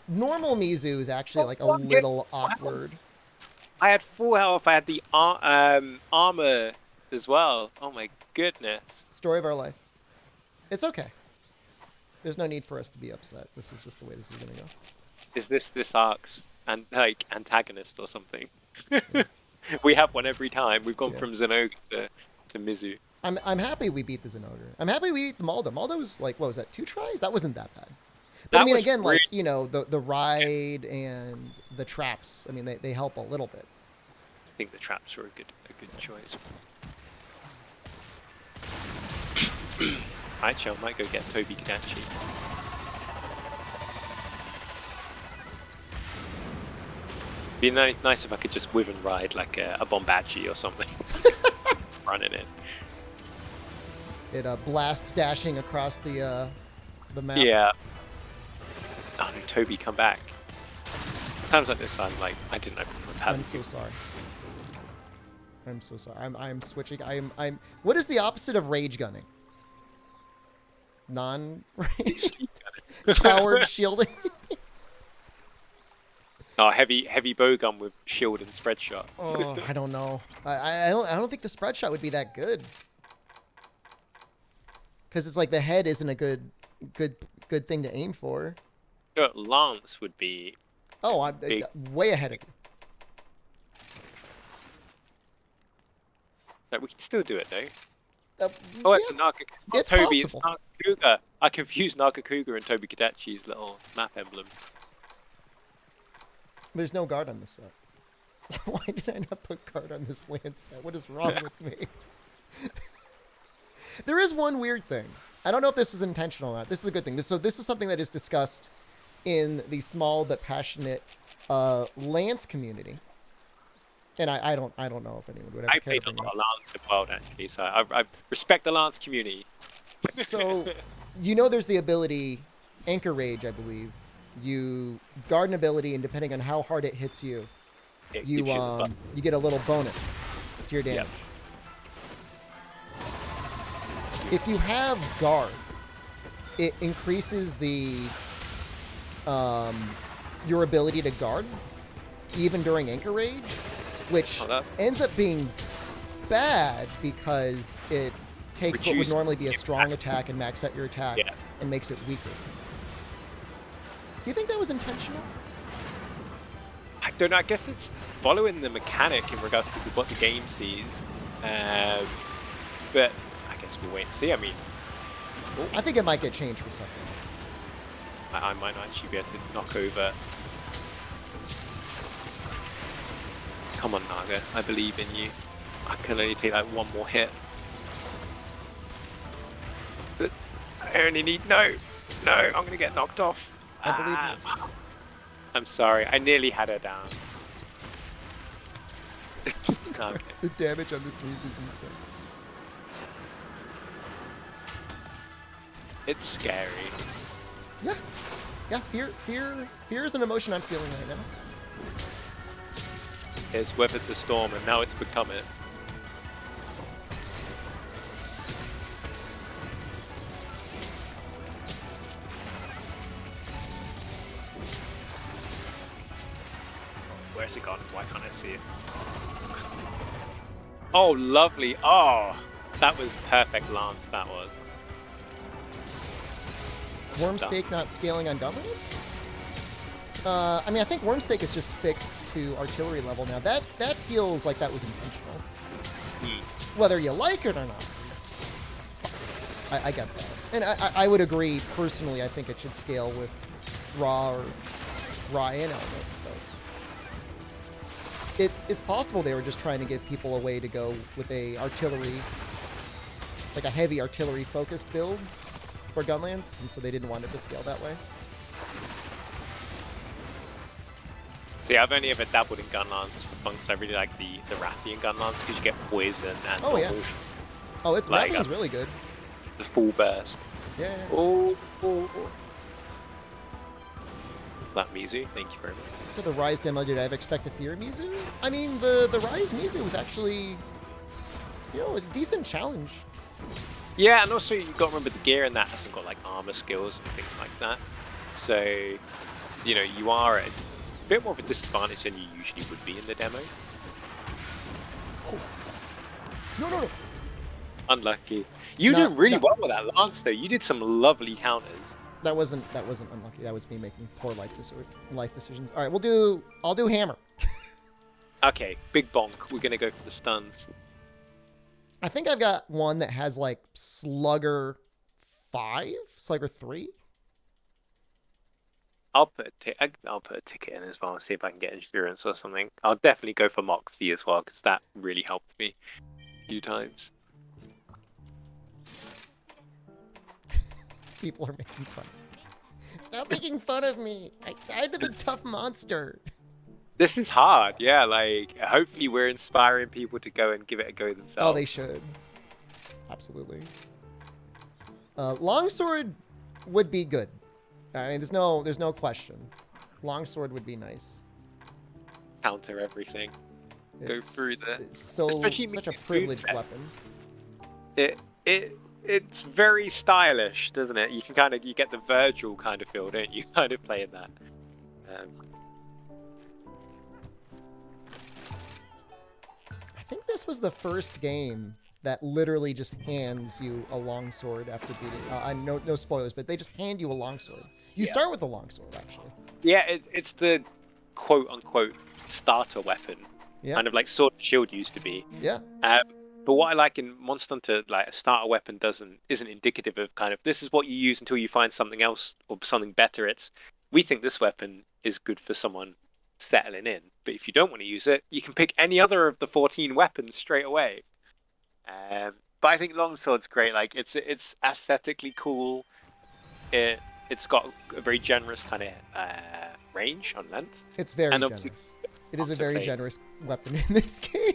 Normal Mizu is actually like a little awkward. I had full health. I had the armor as well. Oh my goodness. Story of our life. It's okay. There's no need for us to be upset. This is just the way this is gonna go. Is this arc's antagonist or something? We have one every time. We've gone from Zenogre to Mizu. I'm happy we beat the Zenogre. I'm happy we beat the Maldo. Maldo was like, what was that, 2 tries? That wasn't that bad. But That I mean, was again, really... like, you know, the ride and the traps, I mean, they help a little bit. I think the traps were a good choice. Actually, I might go get Toby Kadachi. Be nice if I could just Wyvern ride like a Bombachi or something. Running it. It blast dashing across the map. Yeah. Oh no, Toby, come back. Times like this, I'm like, I didn't open my pad. I'm so sorry. I'm so sorry. I'm switching. I'm. What is the opposite of rage gunning? Non-rage. Coward shielding. Oh, heavy bow gun with shield and spread shot. Oh, I don't know. I don't think the spread shot would be that good. Because it's like the head isn't a good thing to aim for. Lance would be. Oh, I'm big. way ahead of you. Like, we can still do it though. Oh, It's a Narca. It's not it's Toby. possible. It's Narca. I confused Narca Cougar and Toby Kadachi's little map emblem. There's no guard on this set. Why did I not put guard on this lance set? What is wrong with me? There is one weird thing. I don't know if this was intentional or not. This is a good thing. This is something that is discussed in the small but passionate Lance community. And I don't know if anyone would ever I care played to a bring lot it of Lance in World actually, so I respect the Lance community. up. So, you know there's the ability, Anchor Rage, I believe. You guard an ability, and depending on how hard it hits you, It you gives you the buff. you get a little bonus to your damage. If you have guard, it increases the your ability to guard even during Anchor Rage, which ends up being bad because it takes what would Reduce normally be a strong attack and max out your attack Yeah. and makes it weaker. Do you think that was intentional? I don't know. I guess it's following the mechanic in regards to what the game sees. But I guess we'll wait and see. I mean, I think it might get changed for something. I might not actually be able to knock over. Come on, Naga. I believe in you. I can only take like one more hit. But I only need no. I'm gonna get knocked off. I believe you. I'm sorry. I nearly had her down. Okay. The damage on this move is insane. It's scary. Yeah. Fear is an emotion I'm feeling right now. It's weathered the storm, and now it's become it. Where's it gone? Why can't I see it? Oh, lovely. Oh, that was perfect, Lance. That was. Wormstake not scaling on Gunlance? I mean, I think Wormstake is just fixed to artillery level now. That feels like that was intentional. Whether you like it or not. I get that. And I would agree, personally, I think it should scale with Raw or Raw and Element. But it's possible they were just trying to give people a way to go with a artillery, like a heavy artillery focused build for Gunlance, and so they didn't want it to scale that way. See, I've only ever dabbled in Gunlance amongst I really like the Rathian Gunlance because you get poison and Oh, yeah. normal, Oh, it's Like, Rathian's really good. the full burst. Yeah. Oh. That Mizu, thank you very much. To the Rise demo, did I expect to fear Mizu? I mean, the Rise Mizu was actually, a decent challenge. Yeah, and also you've got to remember the gear in that hasn't got like armor skills and things like that. So, you are at a bit more of a disadvantage than you usually would be in the demo. Oh. No. Unlucky. You did really well with that Lance though. You did some lovely counters. That wasn't unlucky. That was me making poor life decisions. All right, I'll do hammer. Okay, big bonk. We're gonna go for the stuns. I think I've got one that has like Slugger 5, Slugger 3. I'll put a ticket in as well and see if I can get insurance or something. I'll definitely go for Moxie as well because that really helped me a few times. People are making fun. Stop making fun of me. I died to the tough monster. This is hard, yeah. Like, hopefully we're inspiring people to go and give it a go themselves. Oh, they should. Absolutely. Longsword would be good. I mean, there's no question. Longsword would be nice. Counter everything. Go through the. It's such a privileged weapon. It's very stylish, doesn't it? You can you get the Virgil kind of feel, don't you? Kind of playing that. think this was the first game that literally just hands you a longsword after beating. No spoilers, but they just hand you a longsword. You start with a longsword, actually. Yeah, it's the quote-unquote starter weapon. Yeah. Kind of like Sword and Shield used to be. Yeah. But what I like in Monster Hunter, like a starter weapon isn't indicative of kind of this is what you use until you find something else or something better. We think this weapon is good for someone settling in. But if you don't want to use it, you can pick any other of the 14 weapons straight away. But I think longsword's great. Like it's aesthetically cool. It's got a very generous kind of range on length. It's very generous. It is a very generous weapon in this game.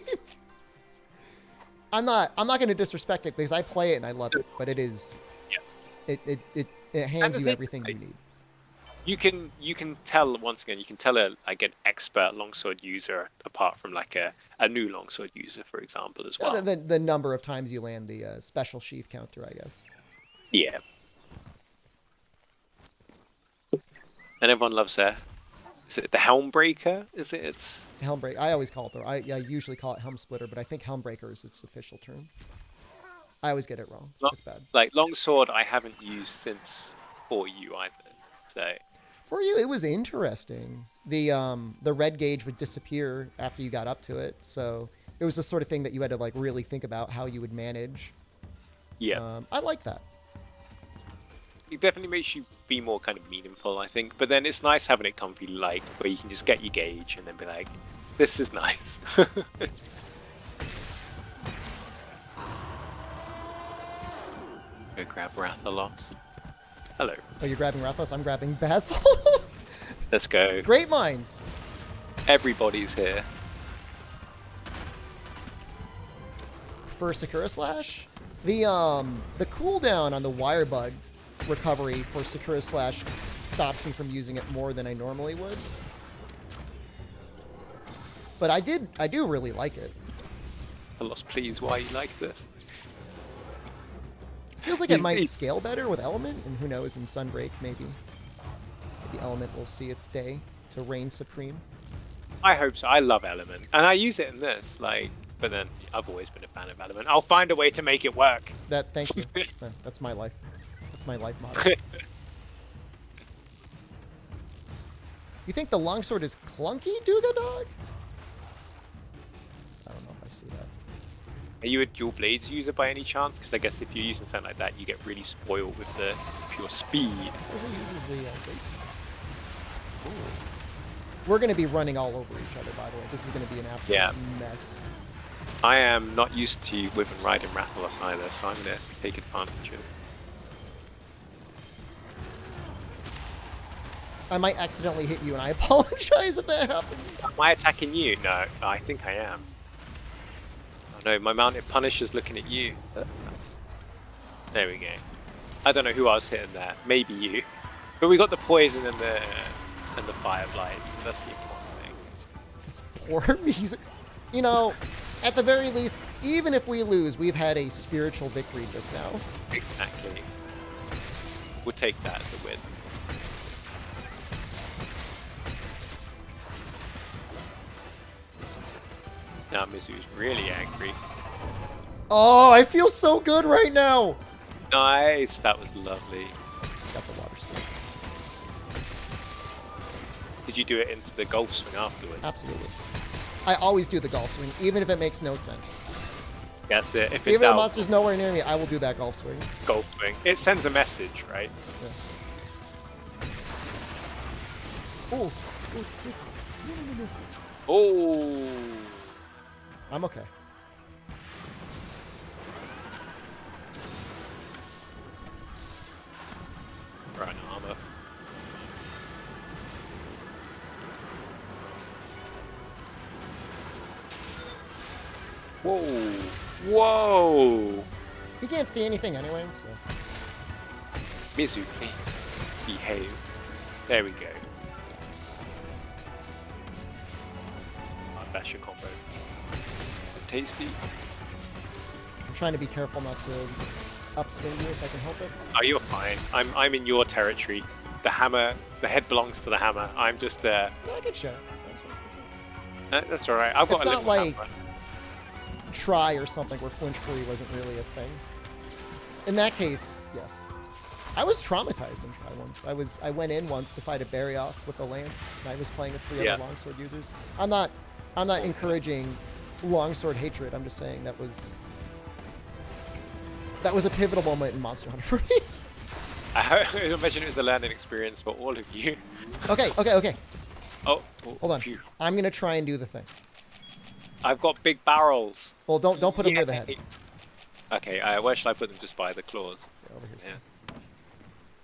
I'm not going to disrespect it because I play it and I love it, but it is. Yeah. It hands you everything you need. You can tell once again. You can tell an expert longsword user apart from like a new longsword user, for example, as well. The number of times you land the special sheath counter, I guess. Yeah. And everyone loves is it the Helmbreaker? Is it? It's Helmbreaker. I always call it though. I usually call it Helm Splitter, but I think Helmbreaker is its official term. I always get it wrong. It's bad. Like longsword, I haven't used since for you either. So for you, it was interesting. The red gauge would disappear after you got up to it, so it was the sort of thing that you had to like really think about how you would manage. Yeah, I like that. It definitely makes you be more kind of meaningful, I think. But then it's nice having it comfy, like where you can just get your gauge and then be like, "This is nice." Go grab Rathalos. Hello. Oh, you're grabbing Rathalos? I'm grabbing Basil. Let's go. Great minds. Everybody's here. For Sakura Slash, the cooldown on the wire bug recovery for Sakura Slash stops me from using it more than I normally would. But I do really like it. Rathalos, please, why you like this? Feels like it might scale better with Element, and who knows, in Sunbreak, maybe the Element will see its day to reign supreme. I hope so. I love Element, and I use it in this, but then I've always been a fan of Element. I'll find a way to make it work. Thank you. That's my life. That's my life motto. You think the longsword is clunky, Duga Dog? I don't know if I see that. Are you a dual blades user by any chance? Because I guess if you're using something like that, you get really spoiled with the pure speed. It says it uses the blades. We're going to be running all over each other, by the way. This is going to be an absolute mess. I am not used to whip and riding Rathalos either, so I'm going to take advantage of it. I might accidentally hit you, and I apologize if that happens. Am I attacking you? No, I think I am. No, my mounted Punisher's looking at you. There we go. I don't know who I was hitting there. Maybe you. But we got the poison and the fire blight, so that's the important thing. This poor music. You know, at the very least, even if we lose, we've had a spiritual victory just now. Exactly. We'll take that as a win. Now Mizu's really angry. Oh, I feel so good right now. Nice, that was lovely. Got the water swing. Did you do it into the golf swing afterwards? Absolutely. I always do the golf swing, even if it makes no sense. That's it. If even if the monster's nowhere near me, I will do that golf swing. Golf swing. It sends a message, right? Yeah. Oh. Oh. I'm okay. Right, armor. Whoa! Whoa! You can't see anything anyway, so. Mizu, please behave. There we go. That's your combo. Tasty. I'm trying to be careful not to upswing you if I can help it. Oh, you're fine. I'm in your territory. The hammer, the head belongs to the hammer. I'm just there. No, I can share. That's all right. I've got It's a not little like hammer. try or something where flinch free wasn't really a thing. In that case, yes. I was traumatized in try once. I went in once to fight a Barrioth with a lance, and I was playing with 3 other longsword users. I'm not encouraging longsword hatred. I'm just saying that was a pivotal moment in Monster Hunter for me. I imagine it was a learning experience for all of you. Okay. Oh, Hold on. Phew. I'm gonna try and do the thing. I've got big barrels. Well, don't put them near the head. Okay, where should I put them? Just by the claws. Yeah, over here. Yeah.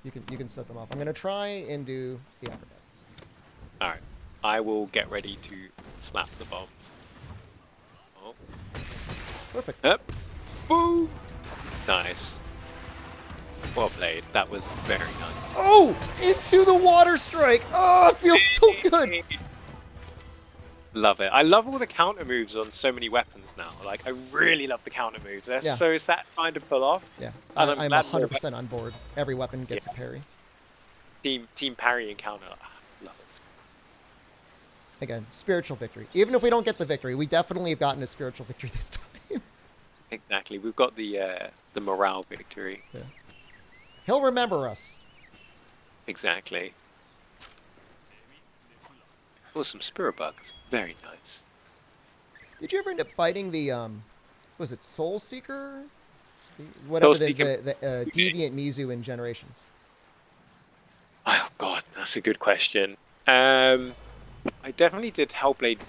You can set them off. I'm gonna try and do the uppercuts. All right. I will get ready to slap the bomb. Oh. Perfect. Yep. Boom. Nice. Well played. That was very nice. Oh, into the water strike. Oh, it feels so good. Love it. I love all the counter moves on so many weapons now. Like, I really love the counter moves. They're so satisfying to pull off. Yeah, And I'm glad 100% on board. Every weapon gets a parry. Team parry and counter. Love it. Again, spiritual victory. Even if we don't get the victory, we definitely have gotten a spiritual victory this time. Exactly. We've got the morale victory. Yeah. He'll remember us. Exactly. Oh, some spirit bugs. Very nice. Did you ever end up fighting the was it Soul Seeker? Whatever the deviant Mizu in Generations. Oh god, that's a good question. I definitely did Hellblade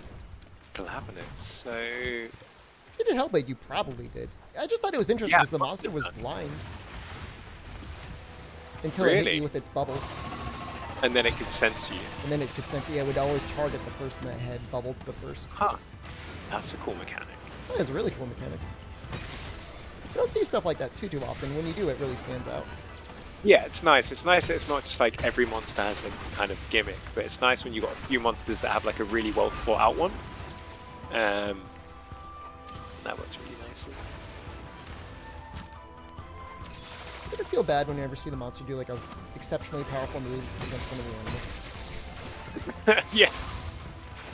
Calamity, so If you did Hellblade, you probably did. I just thought it was interesting because the monster was blind until it hit you with its bubbles. And then it could sense you. And then it could sense, it would always target the person that had bubbled the first. Huh. That's a cool mechanic. That is a really cool mechanic. You don't see stuff like that too often. When you do, it really stands out. Yeah, it's nice. It's nice that it's not just like every monster has a kind of gimmick, but it's nice when you've got a few monsters that have like a really well thought out one. That works really nicely. You ever feel bad when you ever see the monster do like a exceptionally powerful move against one of the animals? Yeah.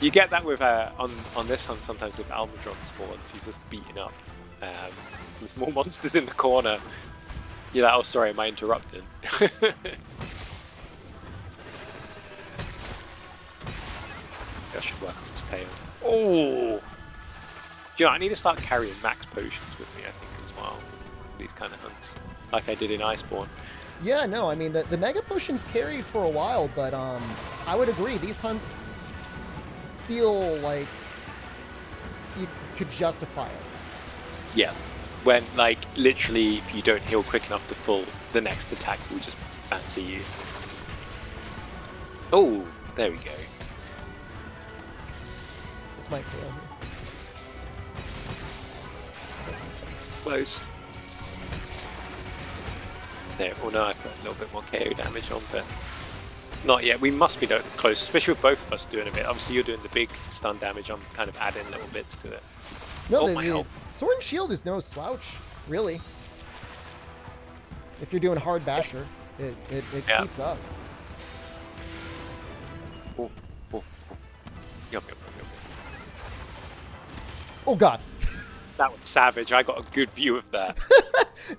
You get that with on this hunt sometimes with Almudron spawns. He's just beating up there's more monsters in the corner. You're like, oh sorry, am I interrupting? I should work on his tail. Oh! You know, I need to start carrying max potions with me, I think, as well. These kind of hunts. Like I did in Iceborne. Yeah, no, I mean, the Mega Potions carried for a while, but I would agree, these hunts feel like you could justify it. Yeah. When, like, literally, if you don't heal quick enough to full, the next attack will just fancy you. Oh, there we go. This might fail here. Close. There, oh no, I put a little bit more KO damage on, but not yet. We must be close, especially with both of us doing a bit. Obviously, you're doing the big stun damage. I'm kind of adding little bits to it. No, the Sword and Shield is no slouch, really. If you're doing hard basher, it keeps up. Oh, oh, oh. Yum. Oh god. That was savage. I got a good view of that.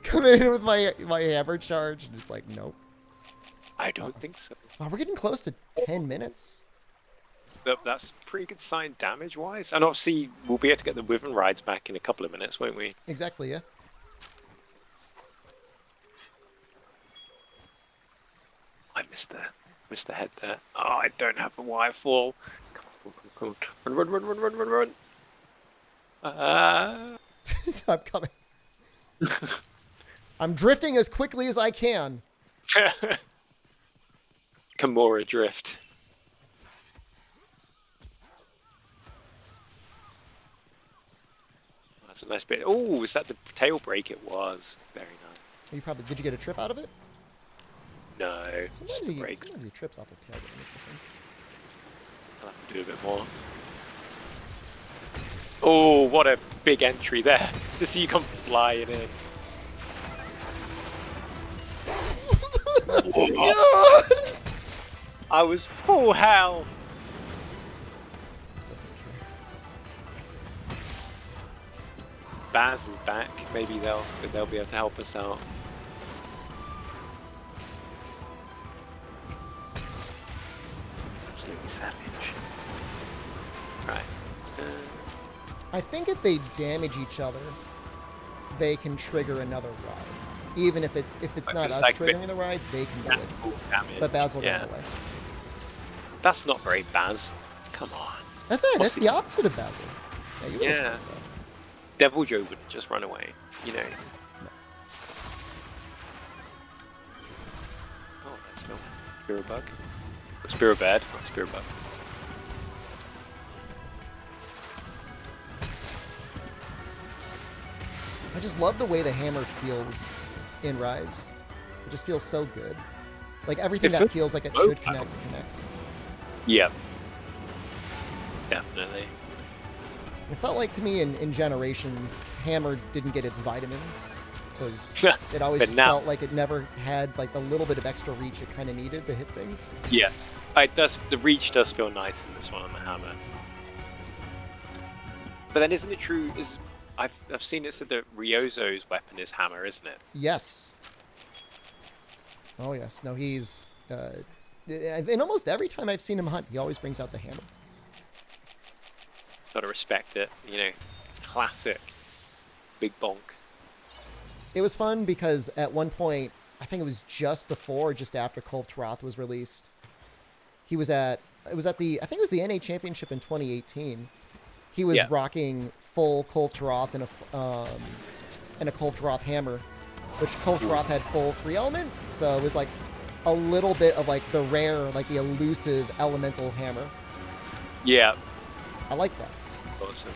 Coming in with my hammer charge, and it's like, nope. I don't think so. Wow, we're getting close to 10 minutes. That's pretty good sign damage-wise. And obviously, we'll be able to get the Wyvern rides back in a couple of minutes, won't we? Exactly, yeah. I missed the head there. Oh, I don't have a wirefall. Come on. Run. I'm coming. I'm drifting as quickly as I can. Kimura drift. That's a nice bit. Oh, is that the tail break? It was. Very nice. Did you get a trip out of it? No, just the break. Sometimes he trips off of tail damage, I think. I'll have to do a bit more. Oh, what a big entry there. To see you come flying in. Oh, I was full health. Baz is back. Maybe they'll be able to help us out. Absolutely savage. Right. I think if they damage each other, they can trigger another ride. Even if it's not us like triggering the ride, they can do it. Damage. But Baz will Yeah. run away. That's not very Baz. Come on. That's it. What's That's the opposite of Basil. Yeah, you would Yeah. expect that. Devil Joe would just run away, you know. Oh, that's no Spear Bug. Spear Bird, not Spear Bug. I just love the way the hammer feels in Rise. It just feels so good. Like everything that feels like it should connect connects. Yeah. Definitely. It felt like to me in Generations, Hammer didn't get its vitamins because it always just felt like it never had like the little bit of extra reach it kind of needed to hit things. Yeah, it does. The reach does feel nice in this one on the hammer. But then, isn't it true? I've seen it said that Ryozo's weapon is hammer, isn't it? Yes. Oh yes. No, he's. And almost every time I've seen him hunt, he always brings out the hammer. Gotta respect it, you know. Classic. Big bonk. It was fun because at one point, I think it was just before or just after Kulft Roth was released. It was at the, I think it was the NA Championship in 2018. He was rocking full Kulft Roth and a Kulft Roth hammer, which Kulft Roth had full free element. So it was like a little bit of like the rare, like the elusive elemental hammer. Yeah. I like that. Awesome.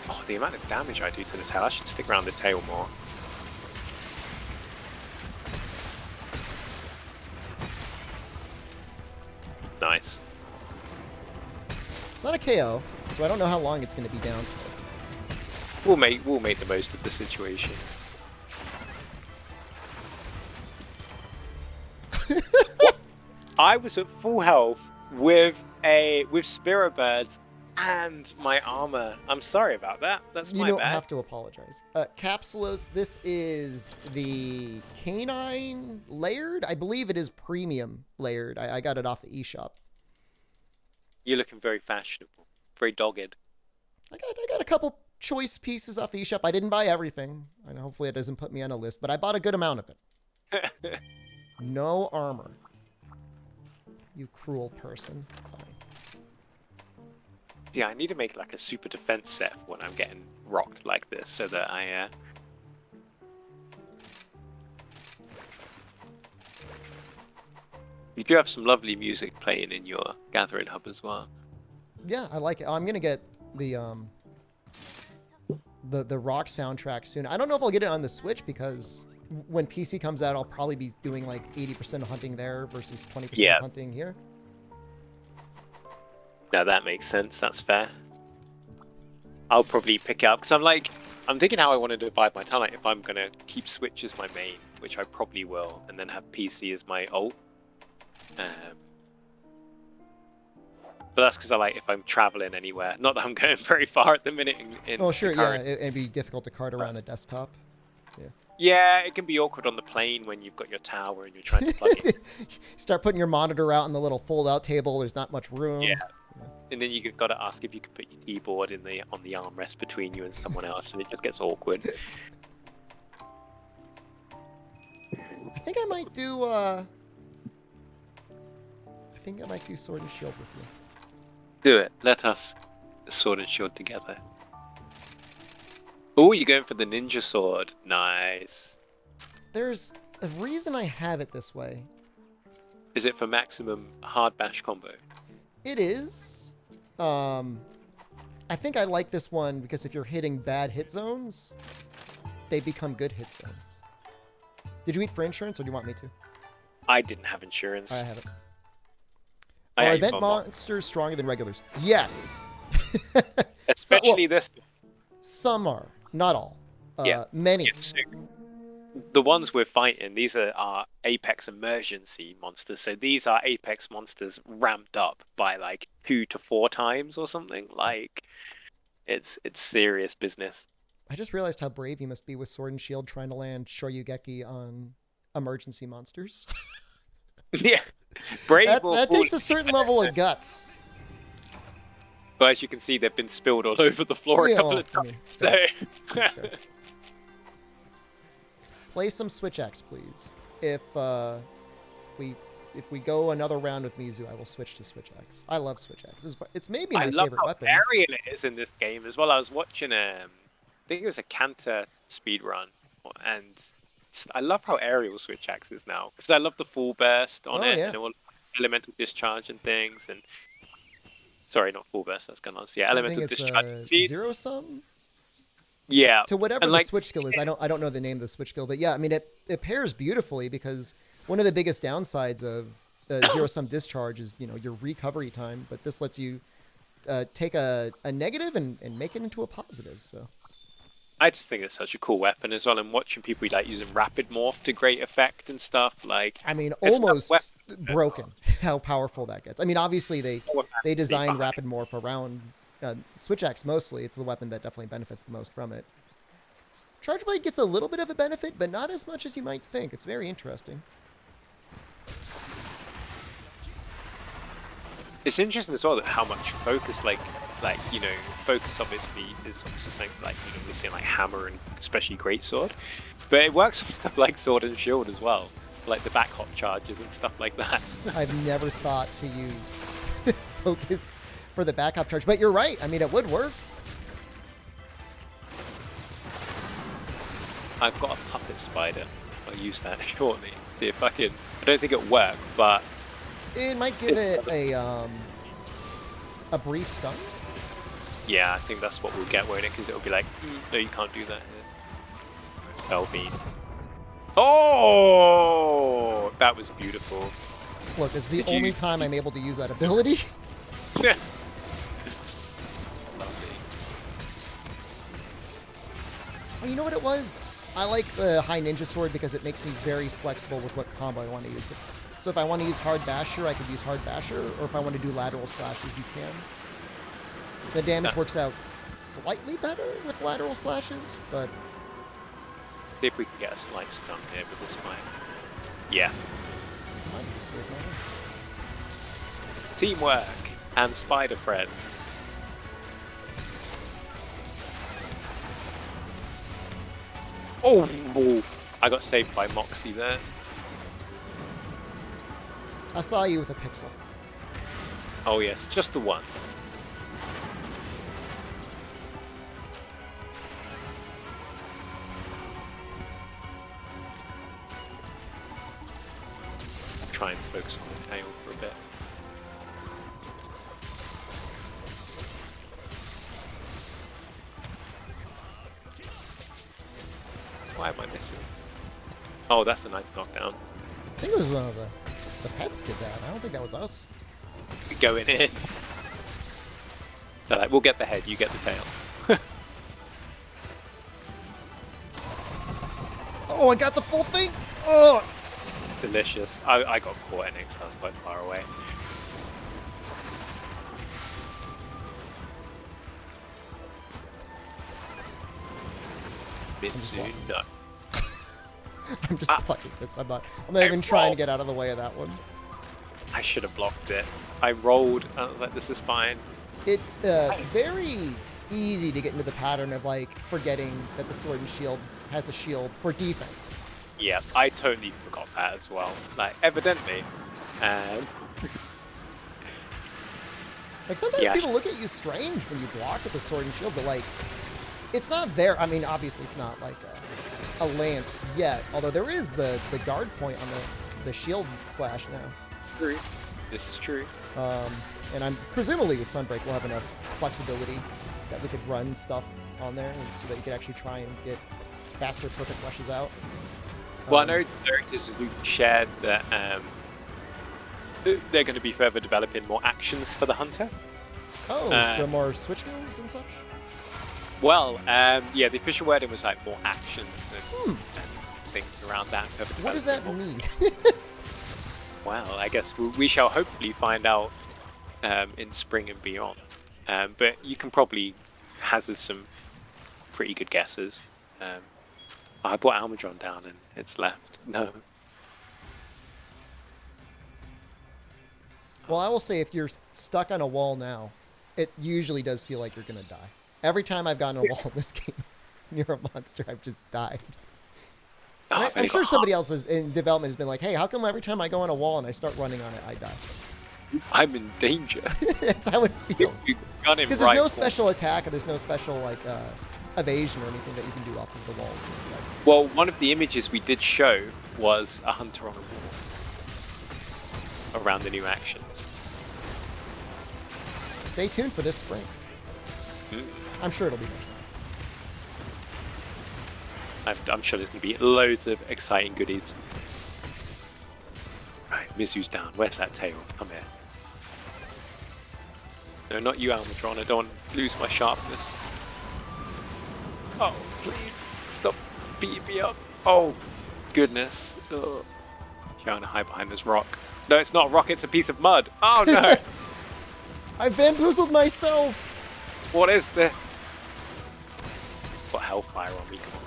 Oh, the amount of damage I do to the tail. I should stick around the tail more. Nice. It's not a KO, so I don't know how long it's going to be down for. We'll make the most of the situation. I was at full health with Spirit Birds and my armor. I'm sorry about that. That's my bad. You don't have to apologize. Capsulos, this is the canine layered. I believe it is premium layered. I got it off the eShop. You're looking very fashionable, very dogged. I got a couple choice pieces off the eShop. I didn't buy everything, and hopefully it doesn't put me on a list, but I bought a good amount of it. No armor. You cruel person. Fine. Yeah, I need to make like a super defense set when I'm getting rocked like this, so that I. You do have some lovely music playing in your gathering hub as well. Yeah, I like it. I'm gonna get the rock soundtrack soon. I don't know if I'll get it on the Switch because when PC comes out, I'll probably be doing like 80% of hunting there versus 20% hunting here. No, that makes sense. That's fair. I'll probably pick it up because I'm thinking how I want to divide my time. Like if I'm gonna keep Switch as my main, which I probably will, and then have PC as my alt. But that's because I like if I'm traveling anywhere. Not that I'm going very far at the minute. Oh sure, yeah, it'd be difficult to cart around a desktop. Yeah, it can be awkward on the plane when you've got your tower and you're trying to plug it. Start putting your monitor out on the little fold-out table. There's not much room. Yeah. And then you've got to ask if you can put your keyboard on the armrest between you and someone else, and it just gets awkward. I think I might do Sword and Shield with you. Do it. Let us Sword and Shield together. Oh, you're going for the ninja sword. Nice. There's a reason I have it this way. Is it for maximum hard bash combo? It is. I think I like this one because if you're hitting bad hit zones, they become good hit zones. Did you eat for insurance or do you want me to? I didn't have insurance. I have it. I Are event monsters stronger than regulars? Yes. Especially this. Some are. Not all. Yeah. Many. Yeah, so the ones we're fighting, these are our Apex emergency monsters. So these are Apex monsters ramped up by like 2 to 4 times or something. Like, it's serious business. I just realized how brave you must be with Sword and Shield trying to land Shoryugeki on emergency monsters. Yeah, brave or That takes a foolish. certain level of guts. But as you can see, they've been spilled all over the floor a Yeah, couple well, of I times. mean, So sure. Play some Switch X, please. If we go another round with Mizu, I will switch to Switch X. I love Switch X. It's maybe I my love favorite how weapon. aerial it is in this game as well. I was watching I think it was a Canter speedrun, and I love how aerial Switch Axe is now because I love the full burst on Oh, it yeah. and all elemental discharge and things. And sorry, not full burst. That's gone on. Yeah, I think elemental it's discharge. See, zero sum yeah, to whatever and the like switch skill is. I don't know the name of the switch skill, but yeah, I mean it pairs beautifully because one of the biggest downsides of zero sum discharge is your recovery time, but this lets you take a negative and make it into a positive. So I just think it's such a cool weapon as well. And watching people like using rapid morph to great effect and stuff like. I mean, it's not almost weapon- broken how powerful that gets. I mean, obviously they designed behind. rapid morph around Switch Axe mostly. It's the weapon that definitely benefits the most from it. Charge Blade gets a little bit of a benefit, but not as much as you might think. It's very interesting. It's interesting as well that how much focus, focus obviously is something like we're seeing like hammer and especially greatsword, but it works on stuff like sword and shield as well, like the back hop charges and stuff like that. I've never thought to use focus for the backup charge, but you're right. I mean, it would work. I've got a puppet spider. I'll use that shortly. See if I can. I don't think it'll work, but It might give it a brief stun. yeah, I think that's what we'll get, won't it? Because it'll be like, no, you can't do that here. Hellbeam. Oh, that was beautiful. Look, it's the Did you- only time I'm able to use that ability. Lovely. Oh, you know what it was? I like the high ninja sword because it makes me very flexible with what combo I want to use. So if I want to use hard basher, I could use hard basher, or if I want to do lateral slashes, you can. The damage works out slightly better with lateral slashes, but See if we can get a slight stun here with this fight. Yeah. I can just save my Teamwork and Spider Friend. Oh, I got saved by Moxie there. I saw you with a pixel. Oh yes, just the one. Try and focus on the tail for a bit. Why am I missing? Oh, that's a nice knockdown. I think it was one of the pets did that. I don't think that was us. We going in. So like, we'll get the head, you get the tail. Oh, I got the full thing! Oh! Delicious. I got caught in it 'cause I was quite far away. Mitsu, no. I'm just plucking this. I'm not even trying to get out of the way of that one. I should have blocked it. I rolled, I was like, this is fine. It's very easy to get into the pattern of like forgetting that the sword and shield has a shield for defense. Yeah, I totally forgot that as well. Like, evidently. Like sometimes Yeah. people look at you strange when you block with the sword and shield, but like it's not there. I mean, obviously it's not like a lance yet, although there is the guard point on the shield slash now. True. This is true. And I'm presumably with Sunbreak we'll have enough flexibility that we could run stuff on there so that you could actually try and get faster perfect rushes out. Well, I know directors have shared that they're going to be further developing more actions for the hunter. Oh, so more switch skills and such? Well, yeah, the official wording was like more actions and things around that. What does that mean? Well, I guess we shall hopefully find out in spring and beyond. But you can probably hazard some pretty good guesses. I brought Almudron down and it's left. No. Well, I will say if you're stuck on a wall now, it usually does feel like you're going to die. Every time I've gotten a wall in this game near a monster, I've just died. Oh, I'm sure somebody else in development has been like, hey, how come every time I go on a wall and I start running on it, I die? I'm in danger. That's how it feels. You got him Because there's no special attack or there's no special like evasion or anything that you can do off of the walls. Well, one of the images we did show was a hunter on a wall around the new actions. Stay tuned for this spring. I'm sure it'll be nice. I'm sure there's going to be loads of exciting goodies. Right, Mizu's down. Where's that tail? Come here. No, not you, Almudron. I don't want to lose my sharpness. Oh, please. Stop beating me up. Oh, goodness. Ugh. Trying to hide behind this rock. No, it's not a rock. It's a piece of mud. Oh, no. I bamboozled myself. What is this? Got Hellfire on me. Come on.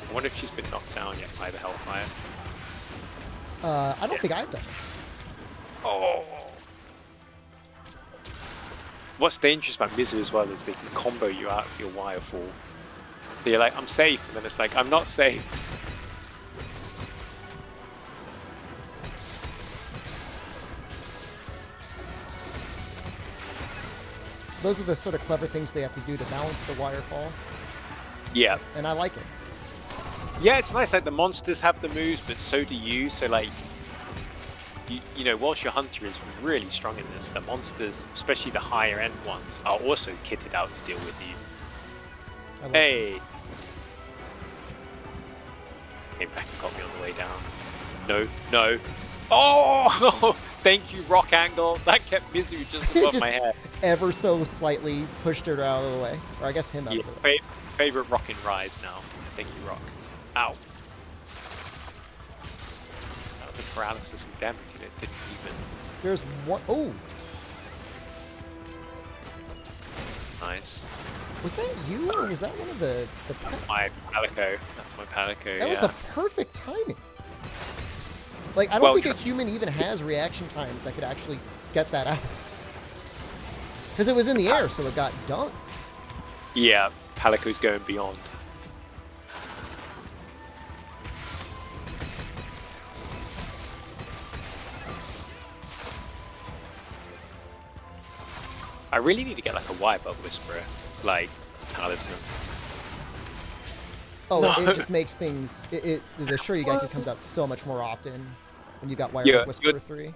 I wonder if she's been knocked down yet by the Hellfire. I don't think I've done it. Oh. What's dangerous about Mizu as well is they can combo you out of your wirefall. So you're like, I'm safe, and then it's like, I'm not safe. Those are the sort of clever things they have to do to balance the wirefall, Yeah. and I like it. Yeah, it's nice. Like the monsters have the moves, but so do you. So like, you know, whilst your hunter is really strong in this, the monsters, especially the higher end ones, are also kitted out to deal with you. Hey. Came back and got me on the way down. No, no. Oh, thank you, Rock Angle. That kept Mizu just above my head. Ever so slightly pushed her out of the way, or I guess him out of the way. Favorite Rock and Rise now. Thank you, Rock. Ow. The paralysis and damage in it didn't even. There's one. Oh. Nice. Was that you, or was that one of the pets? My Palico. That's my Palico. That was the perfect timing. Like, I don't think a human even has reaction times that could actually get that out. Because it was in the air, so it got dunked. Yeah, Palico's going beyond. I really need to get like a Wirebug Whisperer, like talisman. Oh, No. it just makes things. The Shoryugeki comes out so much more often when you got Wirebug Whisperer 3.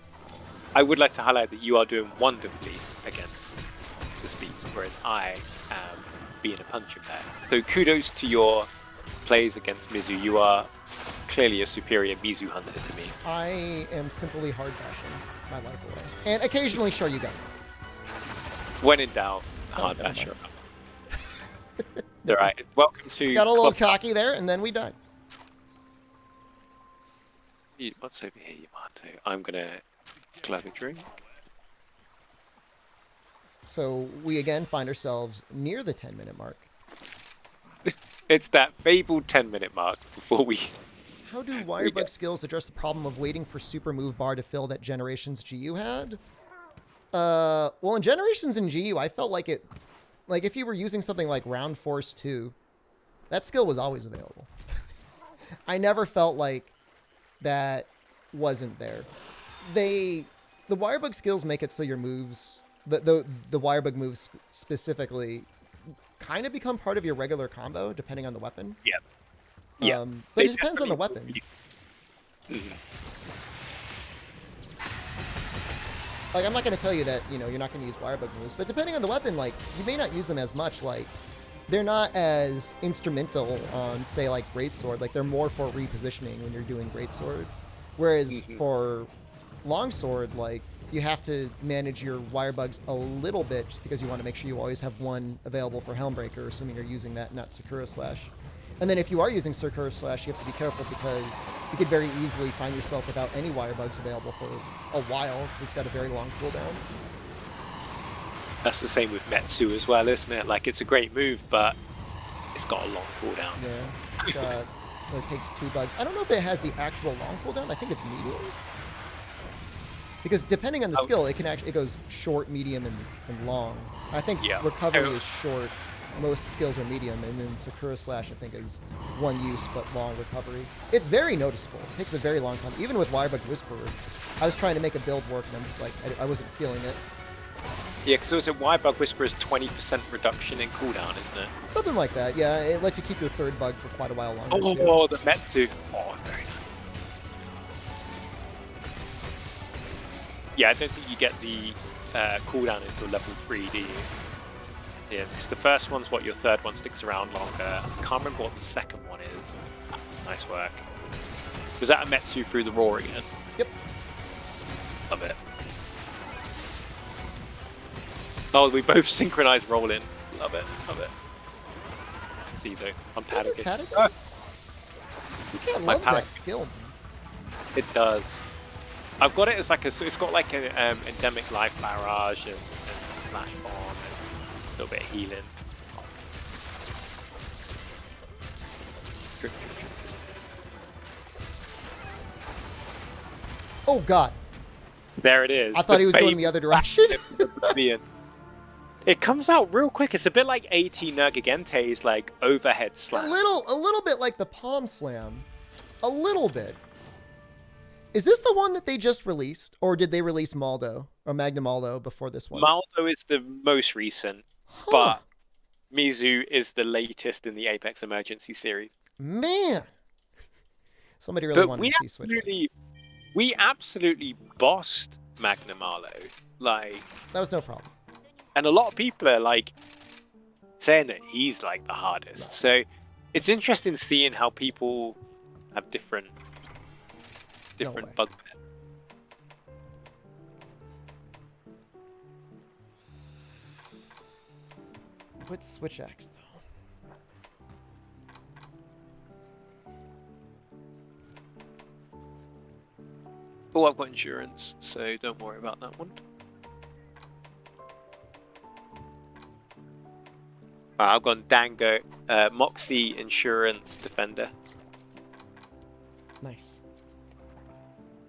I would like to highlight that you are doing wonderfully against this beast, whereas I am being a punching bag. So kudos to your plays against Mizu. You are clearly a superior Mizu hunter to me. I am simply hard bashing my life away, and occasionally Shoryugeki. When in doubt, hard bash her up. All right, welcome to. Got a little cocky there, and then we died. What's over here, Yamato? I'm gonna grab a drink. So we again find ourselves near the 10-minute mark. It's that fabled 10-minute mark before we. How do Wirebug skills address the problem of waiting for super move bar to fill that Generations GU had? Well, in Generations and GU, I felt like it, like if you were using something like Round Force 2, that skill was always available. I never felt like that wasn't there. The Wirebug skills make it so your moves, the Wirebug moves specifically, kind of become part of your regular combo, depending on the weapon. Yeah. Yeah. But it depends on the weapon. Like, I'm not going to tell you that, you know, you're not going to use Wirebug moves, but depending on the weapon, like, you may not use them as much. Like, they're not as instrumental on, say, like, Greatsword. Like, they're more for repositioning when you're doing Greatsword. Whereas for Longsword, like, you have to manage your Wirebugs a little bit just because you want to make sure you always have one available for Helmbreaker, assuming you're using that, not Sakura Slash. And then if you are using Sakura Slash, you have to be careful because you could very easily find yourself without any Wirebugs available for a while because it's got a very long cooldown. That's the same with Metsu as well, isn't it? Like, it's a great move, but it's got a long cooldown. Yeah. It takes 2 bugs. I don't know if it has the actual long cooldown. I think it's medium. Because depending on the skill, it goes short, medium, and long. I think recovery is short. Most skills are medium, and then Sakura Slash, I think, is 1 use but long recovery. It's very noticeable. It takes a very long time. Even with Wirebug Whisperer, I was trying to make a build work, and I'm just like, I wasn't feeling it. Yeah, because also Wirebug Whisperer's 20% reduction in cooldown, isn't it? Something like that, yeah. It lets you keep your 3rd bug for quite a while longer. Oh, the Metsu. Oh, very nice. Yeah, I don't think you get the cooldown until level 3, do you? Yeah, because the first one's what your 3rd one sticks around longer. I can't remember what the 2nd one is. Nice work. Was that a Metsu through the roar again? Yep. Love it. Oh, we both synchronized roll in. Love it, love it. See though, I'm panicking. Oh. You can't love that skill. It does. I've got it as like it's got like an endemic life barrage and flash bomb and a little bit of healing. Oh god. There it is. I thought he was going the other direction. It comes out real quick. It's a bit like AT Nergigente's like overhead slam. A little bit like the Palm Slam. A little bit. Is this the one that they just released? Or did they release Maldo or Magnum Maldo before this one? Maldo is the most recent, but Mizu is the latest in the Apex Emergency series. Man. Somebody really wanted to see Switch. We absolutely bossed Magnum Maldo. Like, that was no problem. And a lot of people are like saying that he's like the hardest. So it's interesting seeing how people have different bugbear. Put Switch X though. Oh, I've got insurance, so don't worry about that one. I've gone Dango, Moxie, Insurance, Defender. Nice.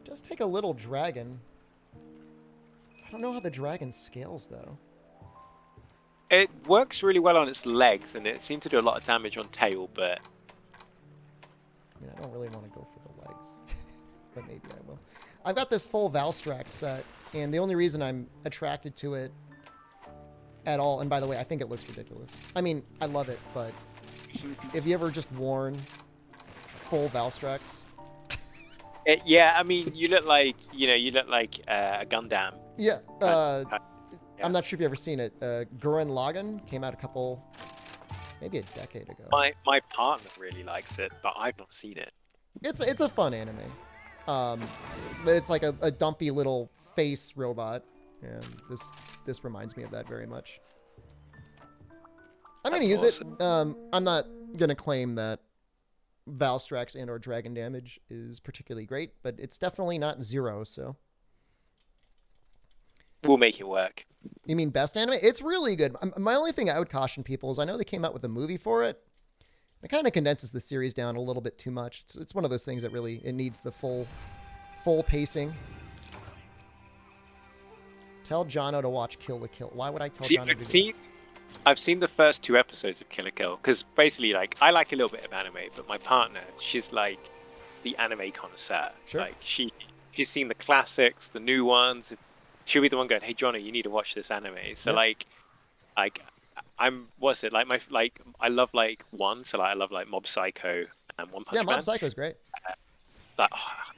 Does take a little dragon. I don't know how the dragon scales though. It works really well on its legs, and it seemed to do a lot of damage on tail, but... I mean, I don't really want to go for the legs, but maybe I will. I've got this full Valstrax set, and the only reason I'm attracted to it at all, and by the way, I think it looks ridiculous. I mean, I love it, but have you ever just worn full Valstrax? Yeah, I mean, you look like a Gundam. Yeah, I'm not sure if you've ever seen it. Gurren Lagann came out maybe a decade ago. My partner really likes it, but I've not seen it. It's a fun anime. But it's like a dumpy little face robot. And this reminds me of that very much. I'm going to use it. I'm not going to claim that Valstrax and or Dragon Damage is particularly great, but it's definitely not 0, so. We'll make it work. You mean best anime? It's really good. My only thing I would caution people is I know they came out with a movie for it. It kind of condenses the series down a little bit too much. It's one of those things that really, it needs the full pacing. Tell Jonno to watch Kill la Kill. Why would I tell Jonno to do that? I've seen the first 2 episodes of Kill la Kill, because basically, like, I like a little bit of anime, but my partner, she's like the anime connoisseur. Sure. Like, she's seen the classics, the new ones. She'll be the one going, "Hey, Jonno, you need to watch this anime." So, yeah. I love like one, so like I love like Mob Psycho and One Punch Man. Yeah, Mob Psycho is great.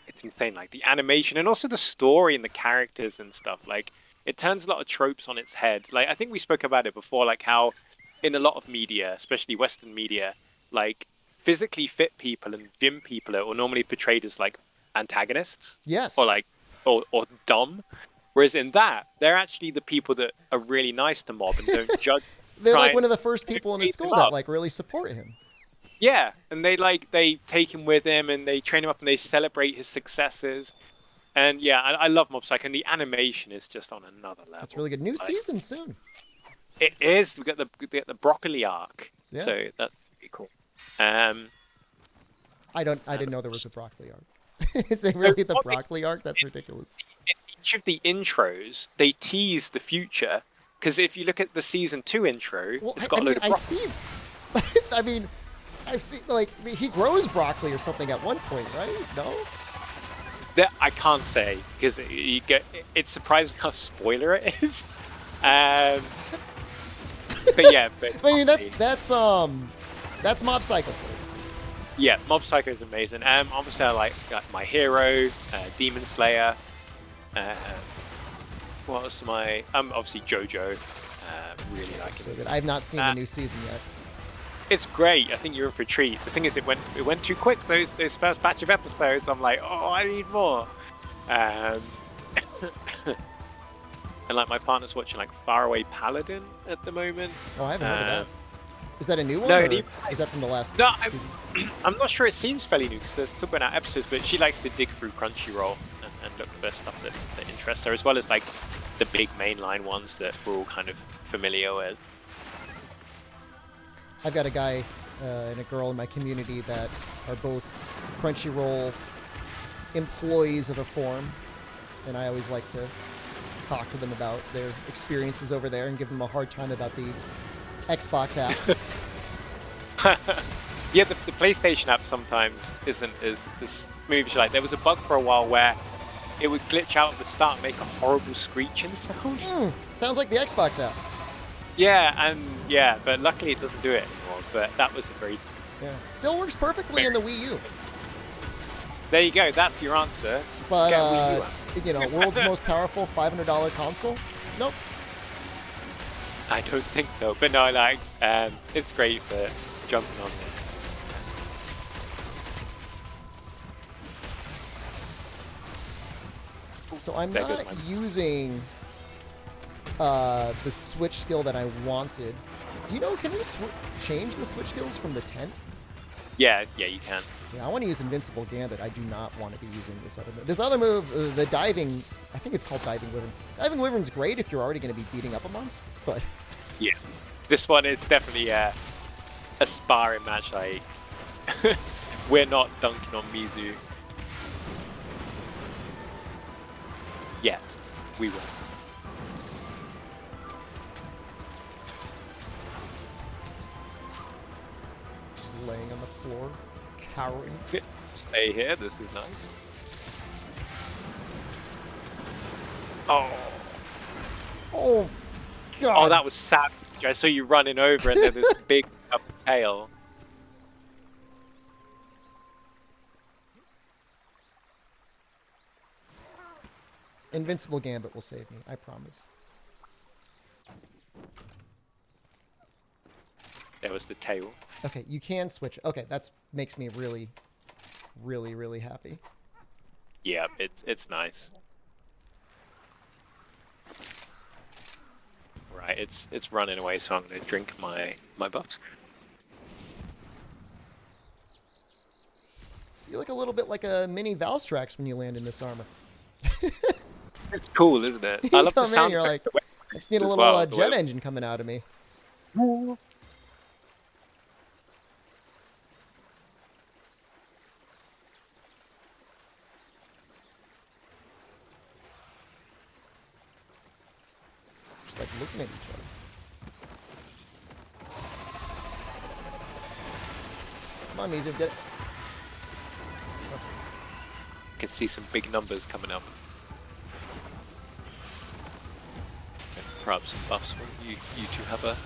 It's insane, like the animation and also the story and the characters and stuff. Like, it turns a lot of tropes on its head. Like, I think we spoke about it before, like how in a lot of media, especially Western media, like physically fit people and gym people are normally portrayed as like antagonists. Yes. Or like or dumb. Whereas in that, they're actually the people that are really nice to Mob and don't judge. They're like one of the first people in his school that like really support him. Yeah, and they take him with him and they train him up and they celebrate his successes. And yeah, I love Mob Psycho, and the animation is just on another level. That's really good. New season soon. It is. We got the broccoli arc. Yeah. So that's Um, I didn't know there was a broccoli arc. Is it really the broccoli arc? That's ridiculous. in each of the intros, they tease the future. Because if you look at the season 2 intro, Well, it's got a load of I broccoli. see. I mean, I've seen like he grows broccoli or something at one point, right? No. That I can't say because it's surprising how spoiler it is. But yeah, but I mean, that's Mob Psycho. yeah, Mob Psycho is amazing. Obviously I like My Hero, Demon Slayer. What was my? Obviously JoJo. Really like So it. good. I've not seen the new season yet. It's great. I think you're in for a treat. The thing is, it went too quick. Those first batch of episodes. I'm like, oh, I need more. And like my partner's watching like Faraway Paladin at the moment. Oh, I haven't heard of that. Is that a new one? No, or is that from the last No, season? I'm not sure. It seems fairly new because there's still been out episodes, but she likes to dig through Crunchyroll and look for stuff that interests her, as well as like the big mainline ones that we're all kind of familiar with. I've got a guy and a girl in my community that are both Crunchyroll employees of a form, and I always like to talk to them about their experiences over there and give them a hard time about the Xbox app. Yeah, the PlayStation app sometimes isn't as smooth as you like. There was a bug for a while where it would glitch out at the start and make a horrible screeching sound. Sounds like the Xbox app. Yeah, but luckily it doesn't do it anymore. But that was a very... Yeah. Still works perfectly in the Wii U. There you go, that's your answer. But, Get a Wii U app. world's most powerful $500 console? Nope. I don't think so. But no, like, it's great for jumping on there. So I'm There goes not mine. using the switch skill that I wanted. Do you know, can we change the switch skills from the tent? Yeah, you can. Yeah, I want to use Invincible Gambit. I do not want to be using this other move. This other move, the diving, I think it's called Diving Wyvern. Diving Wyvern's great if you're already going to be beating up a monster, but... Yeah. This one is definitely a sparring match. Like, we're not dunking on Mizu yet. We will. Just laying on the floor, cowering. Stay here. This is nice. Oh. Oh, God. Oh, that was savage. I saw you running over and then this big up tail. Invincible Gambit will save me, I promise. There was the tail. Okay, you can switch. Okay, that makes me really, really, really happy. Yeah, it's nice. Right, it's running away, so I'm gonna drink my buffs. You look a little bit like a mini Valstrax when you land in this armor. It's cool, isn't it? You I love the come in, sound you're effect. like, I just need a as little well, the jet way- engine coming out of me. Just like looking at each other. Come on, Mizu, get it. I can see some big numbers coming up. And perhaps some buffs when you two have a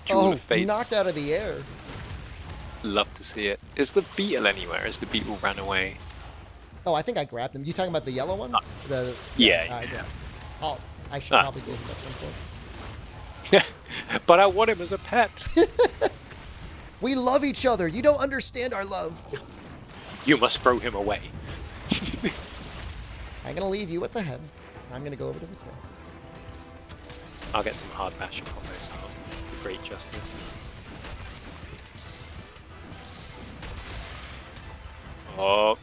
duel of fates. Knocked out of the air. Love to see it. Is the beetle anywhere? Is the beetle ran away? Oh, I think I grabbed him. You talking about the yellow one? Yeah. I should probably use him at some point. But I want him as a pet. We love each other. You don't understand our love. You must throw him away. I'm gonna leave you at the head. I'm gonna go over to this guy. I'll get some hard bashing combos out. Great justice. Oh,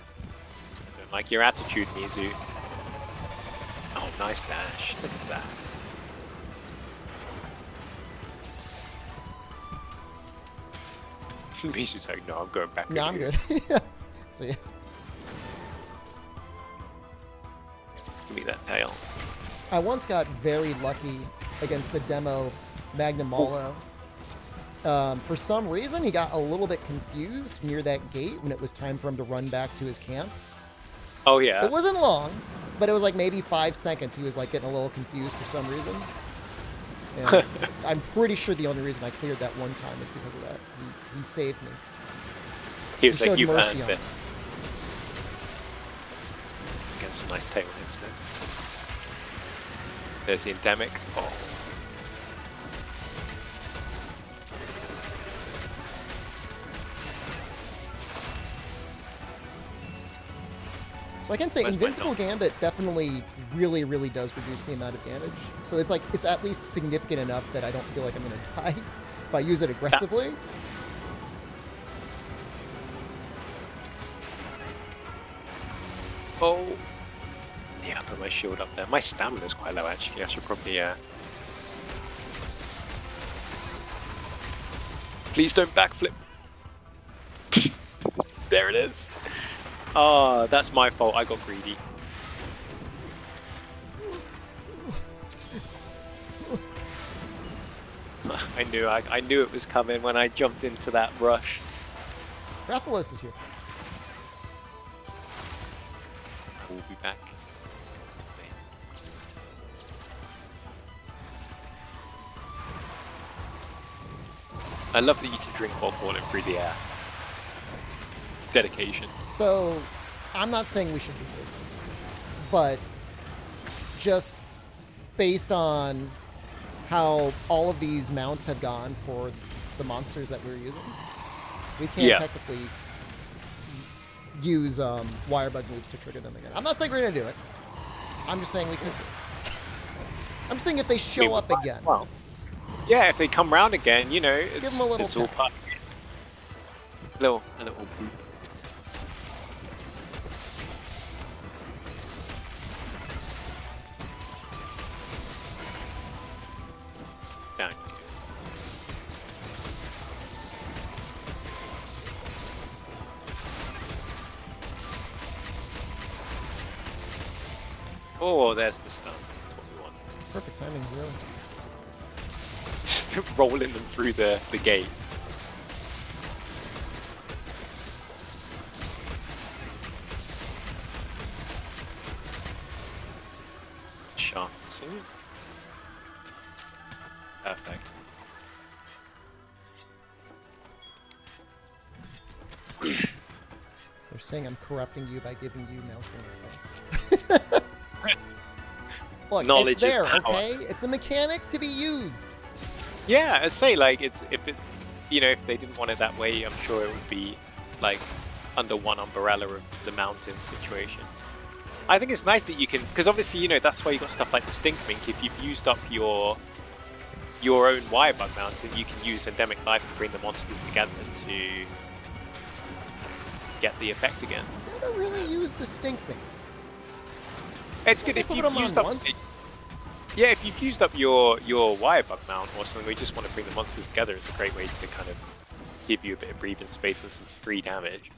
don't like your attitude, Mizu. Oh, nice dash. Look at that. Misu's like, no, I'm going back. No, over I'm here. good. See. Give me that tail. I once got very lucky against the demo Magnamalo. For some reason, he got a little bit confused near that gate when it was time for him to run back to his camp. Oh yeah. It wasn't long, but it was like maybe 5 seconds. He was like getting a little confused for some reason. And I'm pretty sure the only reason I cleared that one time is because of that. He saved me. He was He like, showed you've mercy earned on it. me. Getting some nice tail hits there. There's the endemic. Oh. So I can say Where's my Invincible helmet? Gambit definitely really, really does reduce the amount of damage. So it's like, it's at least significant enough that I don't feel like I'm going to die if I use it aggressively. Oh. Yeah, I put my shield up there. My stamina's quite low actually. I should probably Please don't backflip. There it is. Oh, that's my fault. I got greedy. I knew it was coming when I jumped into that rush. Rathalos is here. We'll be back. I love that you can drink while falling through the air. Dedication. So I'm not saying we should do this, but just based on how all of these mounts have gone for the monsters that we're using, we can't technically use wire bug moves to trigger them again. I'm not saying we're gonna do it. I'm just saying we could. I'm saying if they show up again. Well, yeah, if they come round again, you know, it's, Give them a little it's all tap. part. A little boop. Down. Oh, there's the stun. That's what we want. Perfect timing, really. Just rolling them through the gate. Sharp suit. Perfect. They're saying I'm corrupting you by giving you malformed advice. Look, Knowledge it's there, is power. okay? It's a mechanic to be used. Yeah, I'd say like if they didn't want it that way, I'm sure it would be like under one umbrella of the mountain situation. I think it's nice that you can, because obviously that's why you got stuff like the Stink Mink. If you've used up your own wire bug mountain, you can use endemic life to bring the monsters together to get the effect again. Never really used the Stink Mink. It's good if Put you've them on used up. once. Yeah, if you've used up your wire bug mount or something, we just want to bring the monsters together. It's a great way to kind of give you a bit of breathing space and some free damage.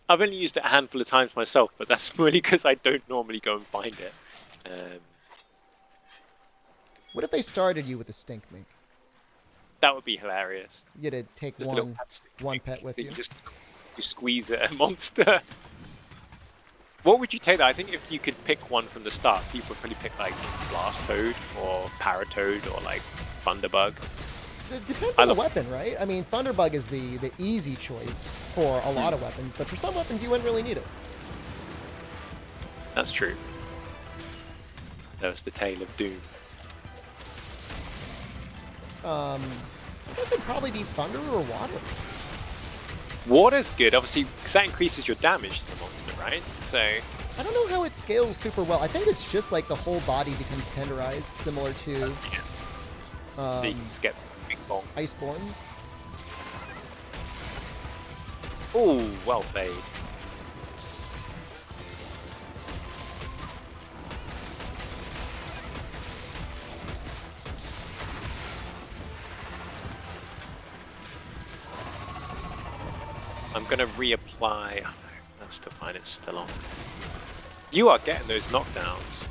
I've only used it a handful of times myself, but that's really because I don't normally go and find it. What if they started you with a Stink Mink? That would be hilarious. You had to take Just a little one pet with that you. You squeeze at a monster. What would you take? That I think if you could pick one from the start, people would probably pick like Blast Toad or Paratoad or like Thunderbug. It depends on the weapon, right? I mean, Thunderbug is the easy choice for a lot of weapons, but for some weapons you wouldn't really need it. That's true. That was the Tail of Doom. I guess it'd probably be Thunder or Water. Water's good, obviously, because that increases your damage to the monster, right? So I don't know how it scales super well. I think it's just like the whole body becomes tenderized, similar to you can just get big bomb. Iceborne. Oh, well played. I'm gonna reapply. Oh, no, that's still fine. It's still on. You are getting those knockdowns.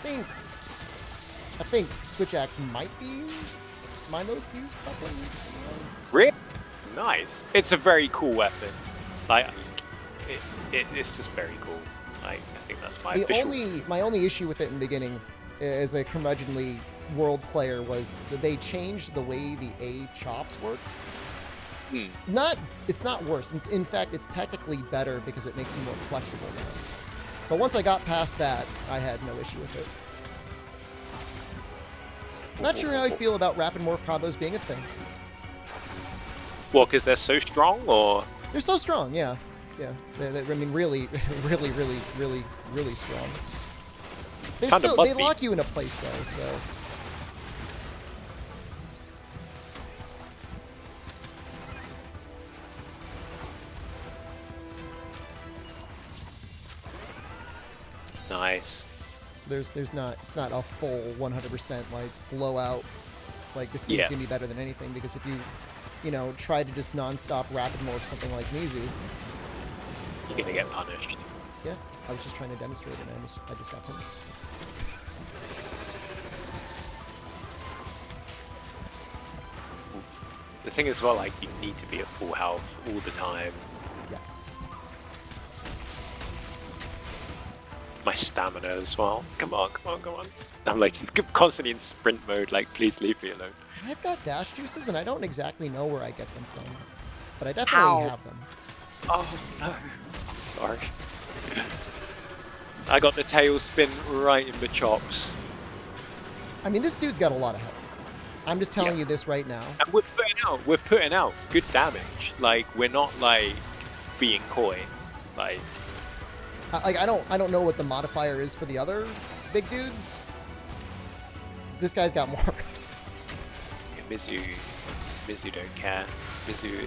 I think Switch Axe might be my most used weapon. Really? Nice. It's a very cool weapon. Like, it's just very cool. Like, I think that's my official. My only issue with it in the beginning, as a curmudgeonly world player, was that they changed the way the A chops worked. It's not worse. In fact, it's technically better because it makes you more flexible now. But once I got past that, I had no issue with it. Not sure how I feel about rapid morph combos being a thing. Well, because they're so strong, or? They're so strong, yeah. Yeah. I mean, really, really, really, really, really strong. They lock you in a place, though, so... Nice. So it's not a full 100% like blowout. Like this thing's gonna be better than anything, because if you know, try to just non-stop rapid morph something like Mizu, you're gonna get punished. Yeah, I was just trying to demonstrate it, and I just got punished. The thing as well, like, you need to be at full health all the time. Yes. My stamina as well. Come on. I'm like constantly in sprint mode, like, please leave me alone. I've got dash juices, and I don't exactly know where I get them from, but I definitely have them. Oh no. Sorry. I got the tail spin right in the chops. I mean, this dude's got a lot of health. I'm just telling you this right now. And we're putting out good damage. Like, we're not like being coy. Like, I don't know what the modifier is for the other big dudes. This guy's got more. Mizu don't care. Mizu.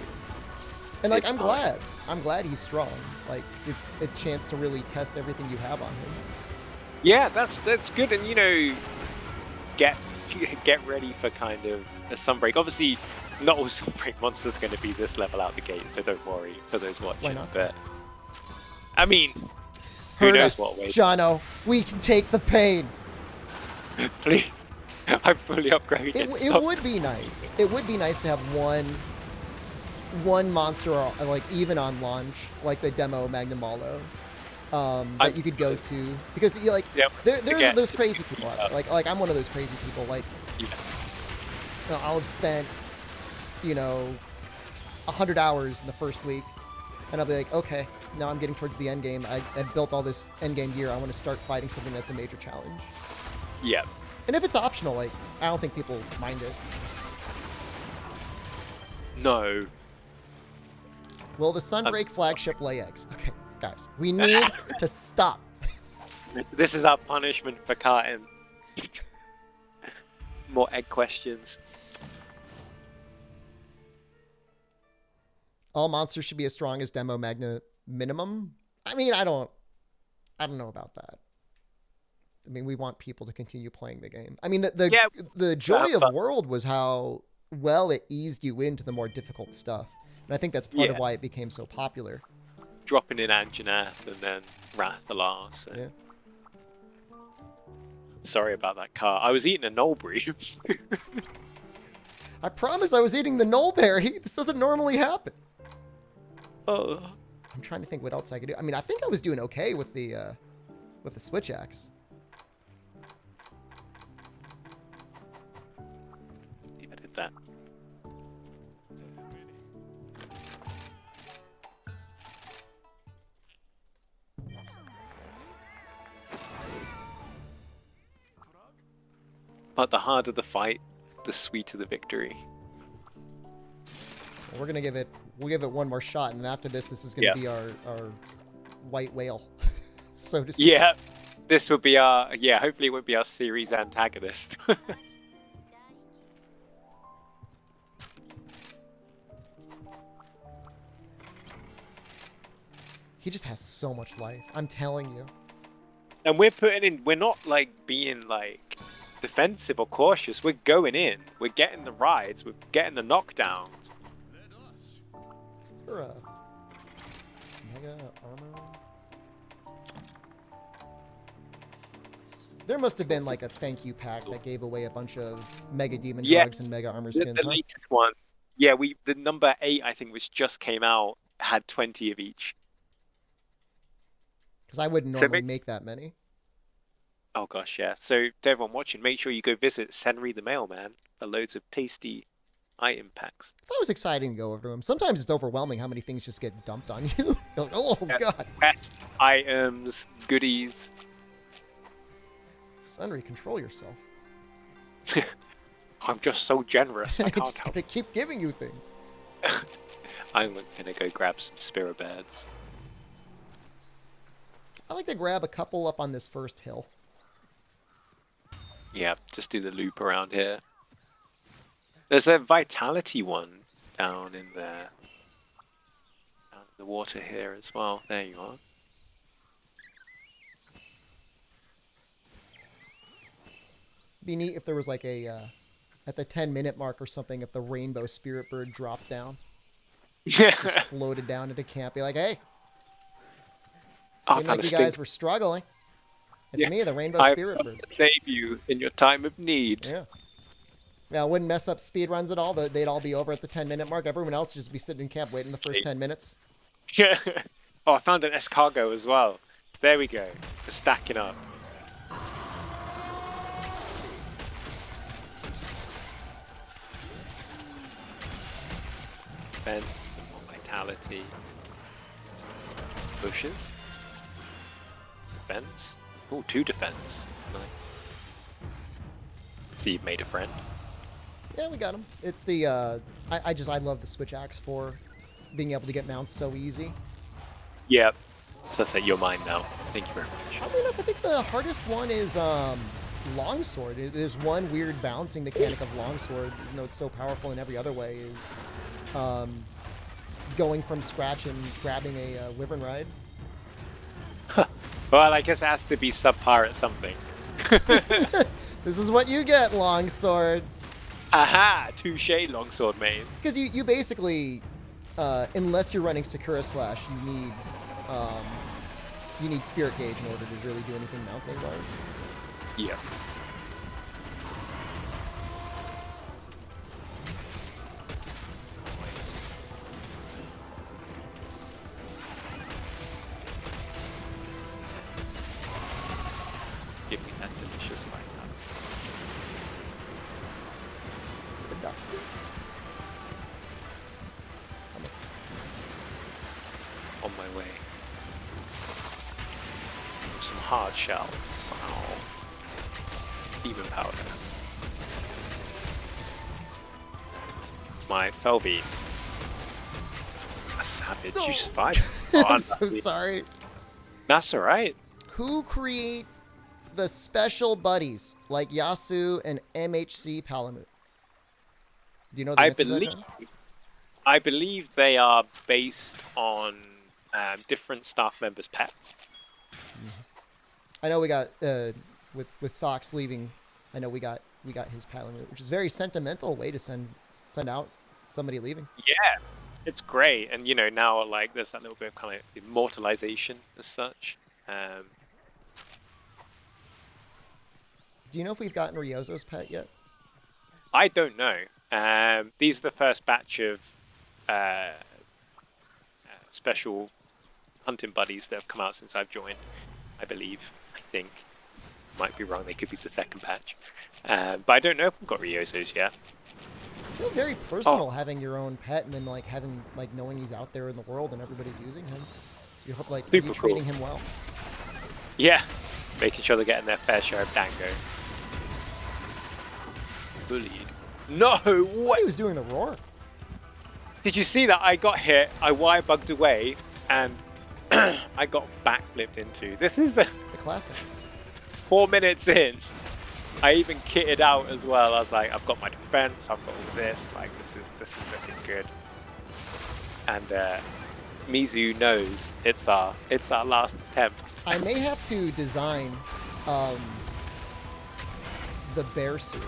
And like, I'm glad he's strong. Like, it's a chance to really test everything you have on him. Yeah, that's good, and you know, get ready for kind of a Sunbreak. Obviously, not all Sunbreak monsters are going to be this level out the gate, so don't worry for those watching. Why not? But I mean, who knows us, what way? Jonno, we can take the pain. Please, I'm fully upgraded. It would be nice. It would be nice to have one monster, like even on launch, like the demo Magnum Malo, that you could go to, because you like there are those crazy people out there. Like I'm one of those crazy people. Like, you know, I'll have spent 100 hours in the first week, and I'll be like, okay, now I'm getting towards the end game. I built all this end game gear. I want to start fighting something that's a major challenge. Yeah. And if it's optional, like, I don't think people mind it. No. Will the Sunbreak flagship lay eggs? Okay, guys, we need to stop. This is our punishment for Carton. More egg questions. All monsters should be as strong as Demo Magna minimum. I mean, I don't know about that. I mean, we want people to continue playing the game. I mean, the joy of World was how well it eased you into the more difficult stuff. And I think that's part of why it became so popular. Dropping in Anjanath and then Rathalar. So. Yeah. Sorry about that car. I was eating a Nulberry. I promise I was eating the Nullberry. This doesn't normally happen. Oh. I'm trying to think what else I could do. I mean, I think I was doing okay with the Switch Axe. Yeah, I did that. But the harder the fight, the sweeter the victory. Well, we'll give it one more shot, and after this is going to be our white whale, so to speak. Yeah, this would be our hopefully it would be our series antagonist. He just has so much life. I'm telling you. And we're not like being like defensive or cautious. We're going in. We're getting the rides. We're getting the knockdowns. Is there a mega armor? There must have been like a thank you pack that gave away a bunch of mega demon drugs and mega armor skins. The latest one. Yeah, the number 8 I think, which just came out, had 20 of each. Because I wouldn't normally make that many. Oh gosh, yeah. So to everyone watching, make sure you go visit Senri the Mailman for loads of tasty item packs. It's always exciting to go over to him. Sometimes it's overwhelming how many things just get dumped on you. You're like, oh god. Best items, goodies. Senri, control yourself. I'm just so generous. I I'm can't just help. gonna keep giving you things. I'm gonna go grab some spirit birds. I like to grab a couple up on this first hill. Yeah, just do the loop around here. There's a vitality one down in there. Down in the water here as well. There you are. Be neat if there was like a at the 10-minute mark or something, if the rainbow spirit bird dropped down. Yeah. Just floated down into camp. Be like, hey. Oh, Seemed like you guys were struggling. It's me, the rainbow spirit bird. Save you in your time of need. Yeah. Yeah, it wouldn't mess up speed runs at all. They'd all be over at the 10-minute mark. Everyone else would just be sitting in camp waiting the first 10 minutes. Yeah. Oh, I found an escargot as well. There we go. They're stacking up. Defense, some more vitality. Bushes. Defense. Oh, 2 defense. Nice. See, you've made a friend. Yeah, we got him. It's the, I love the switch axe for being able to get mounts so easy. Yep. So that's you're mine now. Thank you very much. Oddly enough, I think the hardest one is longsword. There's one weird balancing mechanic of longsword, even though it's so powerful in every other way, is going from scratch and grabbing a wyvern ride. Well, I guess it has to be subpar at something. This is what you get, longsword. Aha! Touche, longsword main. Because you basically, unless you're running Sakura Slash, you need Spirit Gauge in order to really do anything mounting wise. Yeah. Give me that delicious bite. On my way. Some hard shell. Wow. Demon powder. My Felby. A savage. No. You survived. Oh, I'm so sorry. That's alright. Who create the special buddies like Yasu and MHC Palamute? Do you know the answer to that? I believe they are based on different staff members' pets. I know we got with Socks leaving. I know we got his Palamute, which is a very sentimental way to send out somebody leaving. Yeah, it's great, and now like there's that little bit of kind of immortalization as such. Do you know if we've gotten Ryozo's pet yet? I don't know. These are the first batch of special hunting buddies that have come out since I've joined, I believe. I think. Might be wrong, they could be the second batch. But I don't know if we've got Ryozo's yet. I feel very personal having your own pet and then knowing he's out there in the world and everybody's using him. You hope you're treating him well. Yeah, making sure they're getting their fair share of dango. Bullied. No, what? He was doing the roar. Did you see that? I got hit, I wire bugged away, and I got backflipped into. This is the classic. 4 minutes in. I even kitted out as well. I was like, I've got my defense, I've got all this. Like, this is looking good. And Mizu knows it's our last attempt. I may have to design the bear suit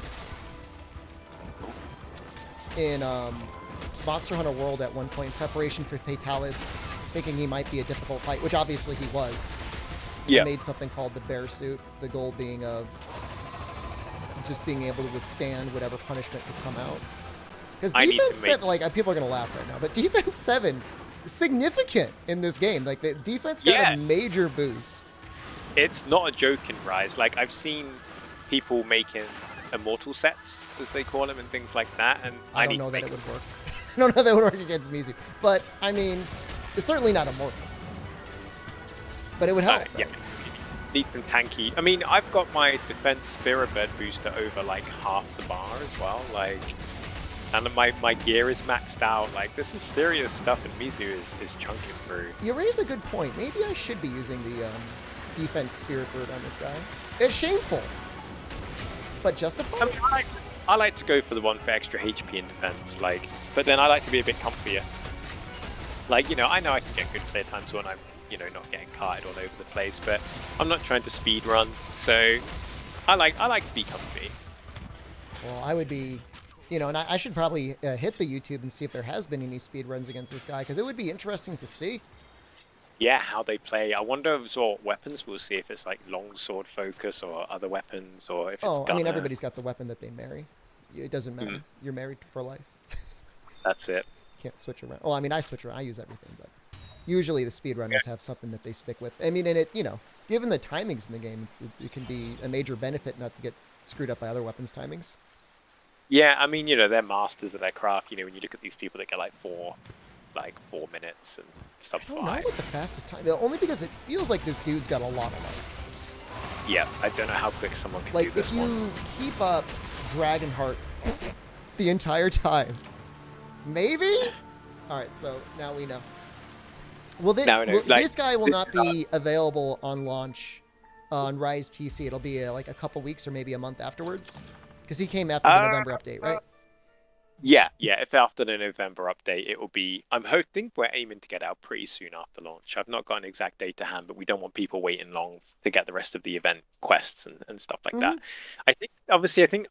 in Monster Hunter World at one point in preparation for Fatalis, thinking he might be a difficult fight, which obviously he was. Yeah. He made something called the Bear Suit, the goal being of just being able to withstand whatever punishment could come out. Because defense 7, like, people are going to laugh right now, but defense 7 is significant in this game. Like, the defense got a major boost. It's not a joke in Rise. Like, I've seen people making immortal sets, as they call them, and things like that, and I don't know that it would work. I don't know that would work against Mizu. But, I mean, it's certainly not immortal. But it would help. Yeah. Need some tanky. I mean, I've got my defense spirit bed booster over like half the bar as well. Like, and my gear is maxed out. Like, this is serious stuff, and Mizu is chunking through. You raised a good point. Maybe I should be using the defense spirit bird on this guy. It's shameful, but justified. I mean, I like to go for the one for extra HP in defense. Like, but then I like to be a bit comfier. Like, you know I can get good play times when I'm, not getting carted all over the place, but I'm not trying to speed run, so I like to be comfy. Well, I would be, and I should probably hit the YouTube and see if there has been any speed runs against this guy, because it would be interesting to see. Yeah, how they play. I wonder what weapons we'll see, if it's like long sword focus or other weapons, or if it's gunner. I mean, everybody's got the weapon that they marry. It doesn't matter. You're married for life. That's it. Can't switch around. Well, I mean, I switch around. I use everything, but usually the speedrunners have something that they stick with. I mean, and it, given the timings in the game, it can be a major benefit not to get screwed up by other weapons timings. Yeah, I mean, they're masters of their craft. When you look at these people that get like 4 minutes and sub 5. I don't know what the fastest time. Only because it feels like this dude's got a lot of life. Yeah, I don't know how quick someone can do this one. Like, if you keep up Dragonheart the entire time, maybe? All right, so now we know. Well, this guy will not be available on launch on Rise PC. It'll be like a couple weeks or maybe a month afterwards, because he came after the November update, right? Yeah. If after the November update, it will be. I'm hoping we're aiming to get out pretty soon after launch. I've not got an exact date to hand, but we don't want people waiting long to get the rest of the event quests and stuff like that. I think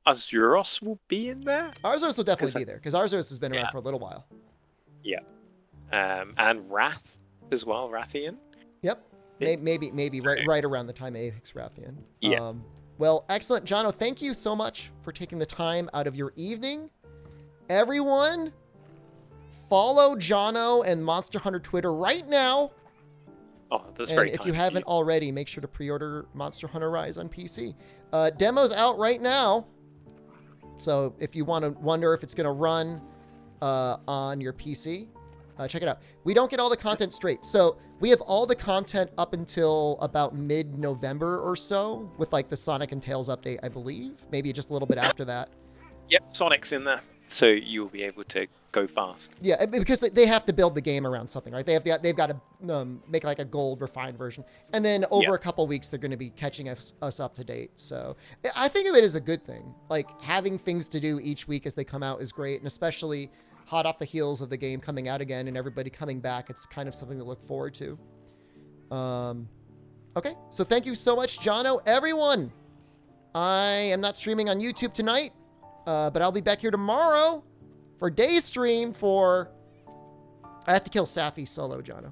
Azuros will be in there. Azuros will definitely be there, because Azuros has been around for a little while. Yeah. And Wrath as well, Rathian. Yep. Maybe right around the time Apex Rathian. Yeah. Well, excellent, Jonno. Thank you so much for taking the time out of your evening. Everyone, follow Jonno and Monster Hunter Twitter right now. Oh, that's very kind. And if you haven't already, make sure to pre-order Monster Hunter Rise on PC. Demo's out right now. So if you wonder if it's going to run on your PC, check it out. We don't get all the content straight. So we have all the content up until about mid-November or so, with like the Sonic and Tails update, I believe. Maybe just a little bit after that. Yep, Sonic's in there. So you'll be able to go fast. Yeah, because they have to build the game around something, right? They've got to make like a gold refined version. And then over a couple weeks, they're going to be catching us up to date. So I think of it as a good thing. Like, having things to do each week as they come out is great. And especially hot off the heels of the game coming out again and everybody coming back, it's kind of something to look forward to. Okay, so thank you so much, Jonno. Everyone, I am not streaming on YouTube tonight, but I'll be back here tomorrow for day stream for... I have to kill Safi solo, Jonno.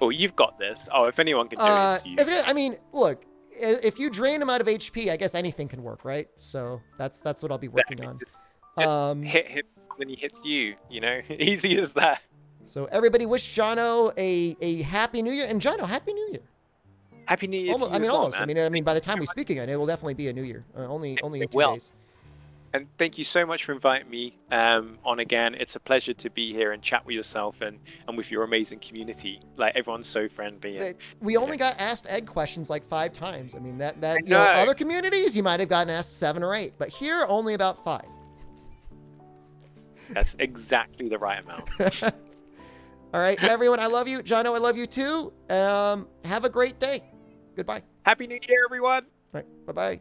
Oh, you've got this. Oh, if anyone can do it, it's you. I mean, look, if you drain him out of HP, I guess anything can work, right? So that's what I'll be working on. Just hit him when he hits you, Easy as that. So everybody wish Jonno a happy new year. And Jonno, happy new year. Happy New Year almost, to you almost. Man. I mean, by the time we speak again, it will definitely be a new year. Only in 2 days. And thank you so much for inviting me on again. It's a pleasure to be here and chat with yourself and with your amazing community. Like, everyone's so friendly. And, we only got asked egg questions like 5 times. I mean, other communities, you might have gotten asked 7 or 8, but here only about 5. That's exactly the right amount. All right, everyone, I love you. Jonno, I love you too. Have a great day. Goodbye. Happy New Year, everyone. All right, bye-bye.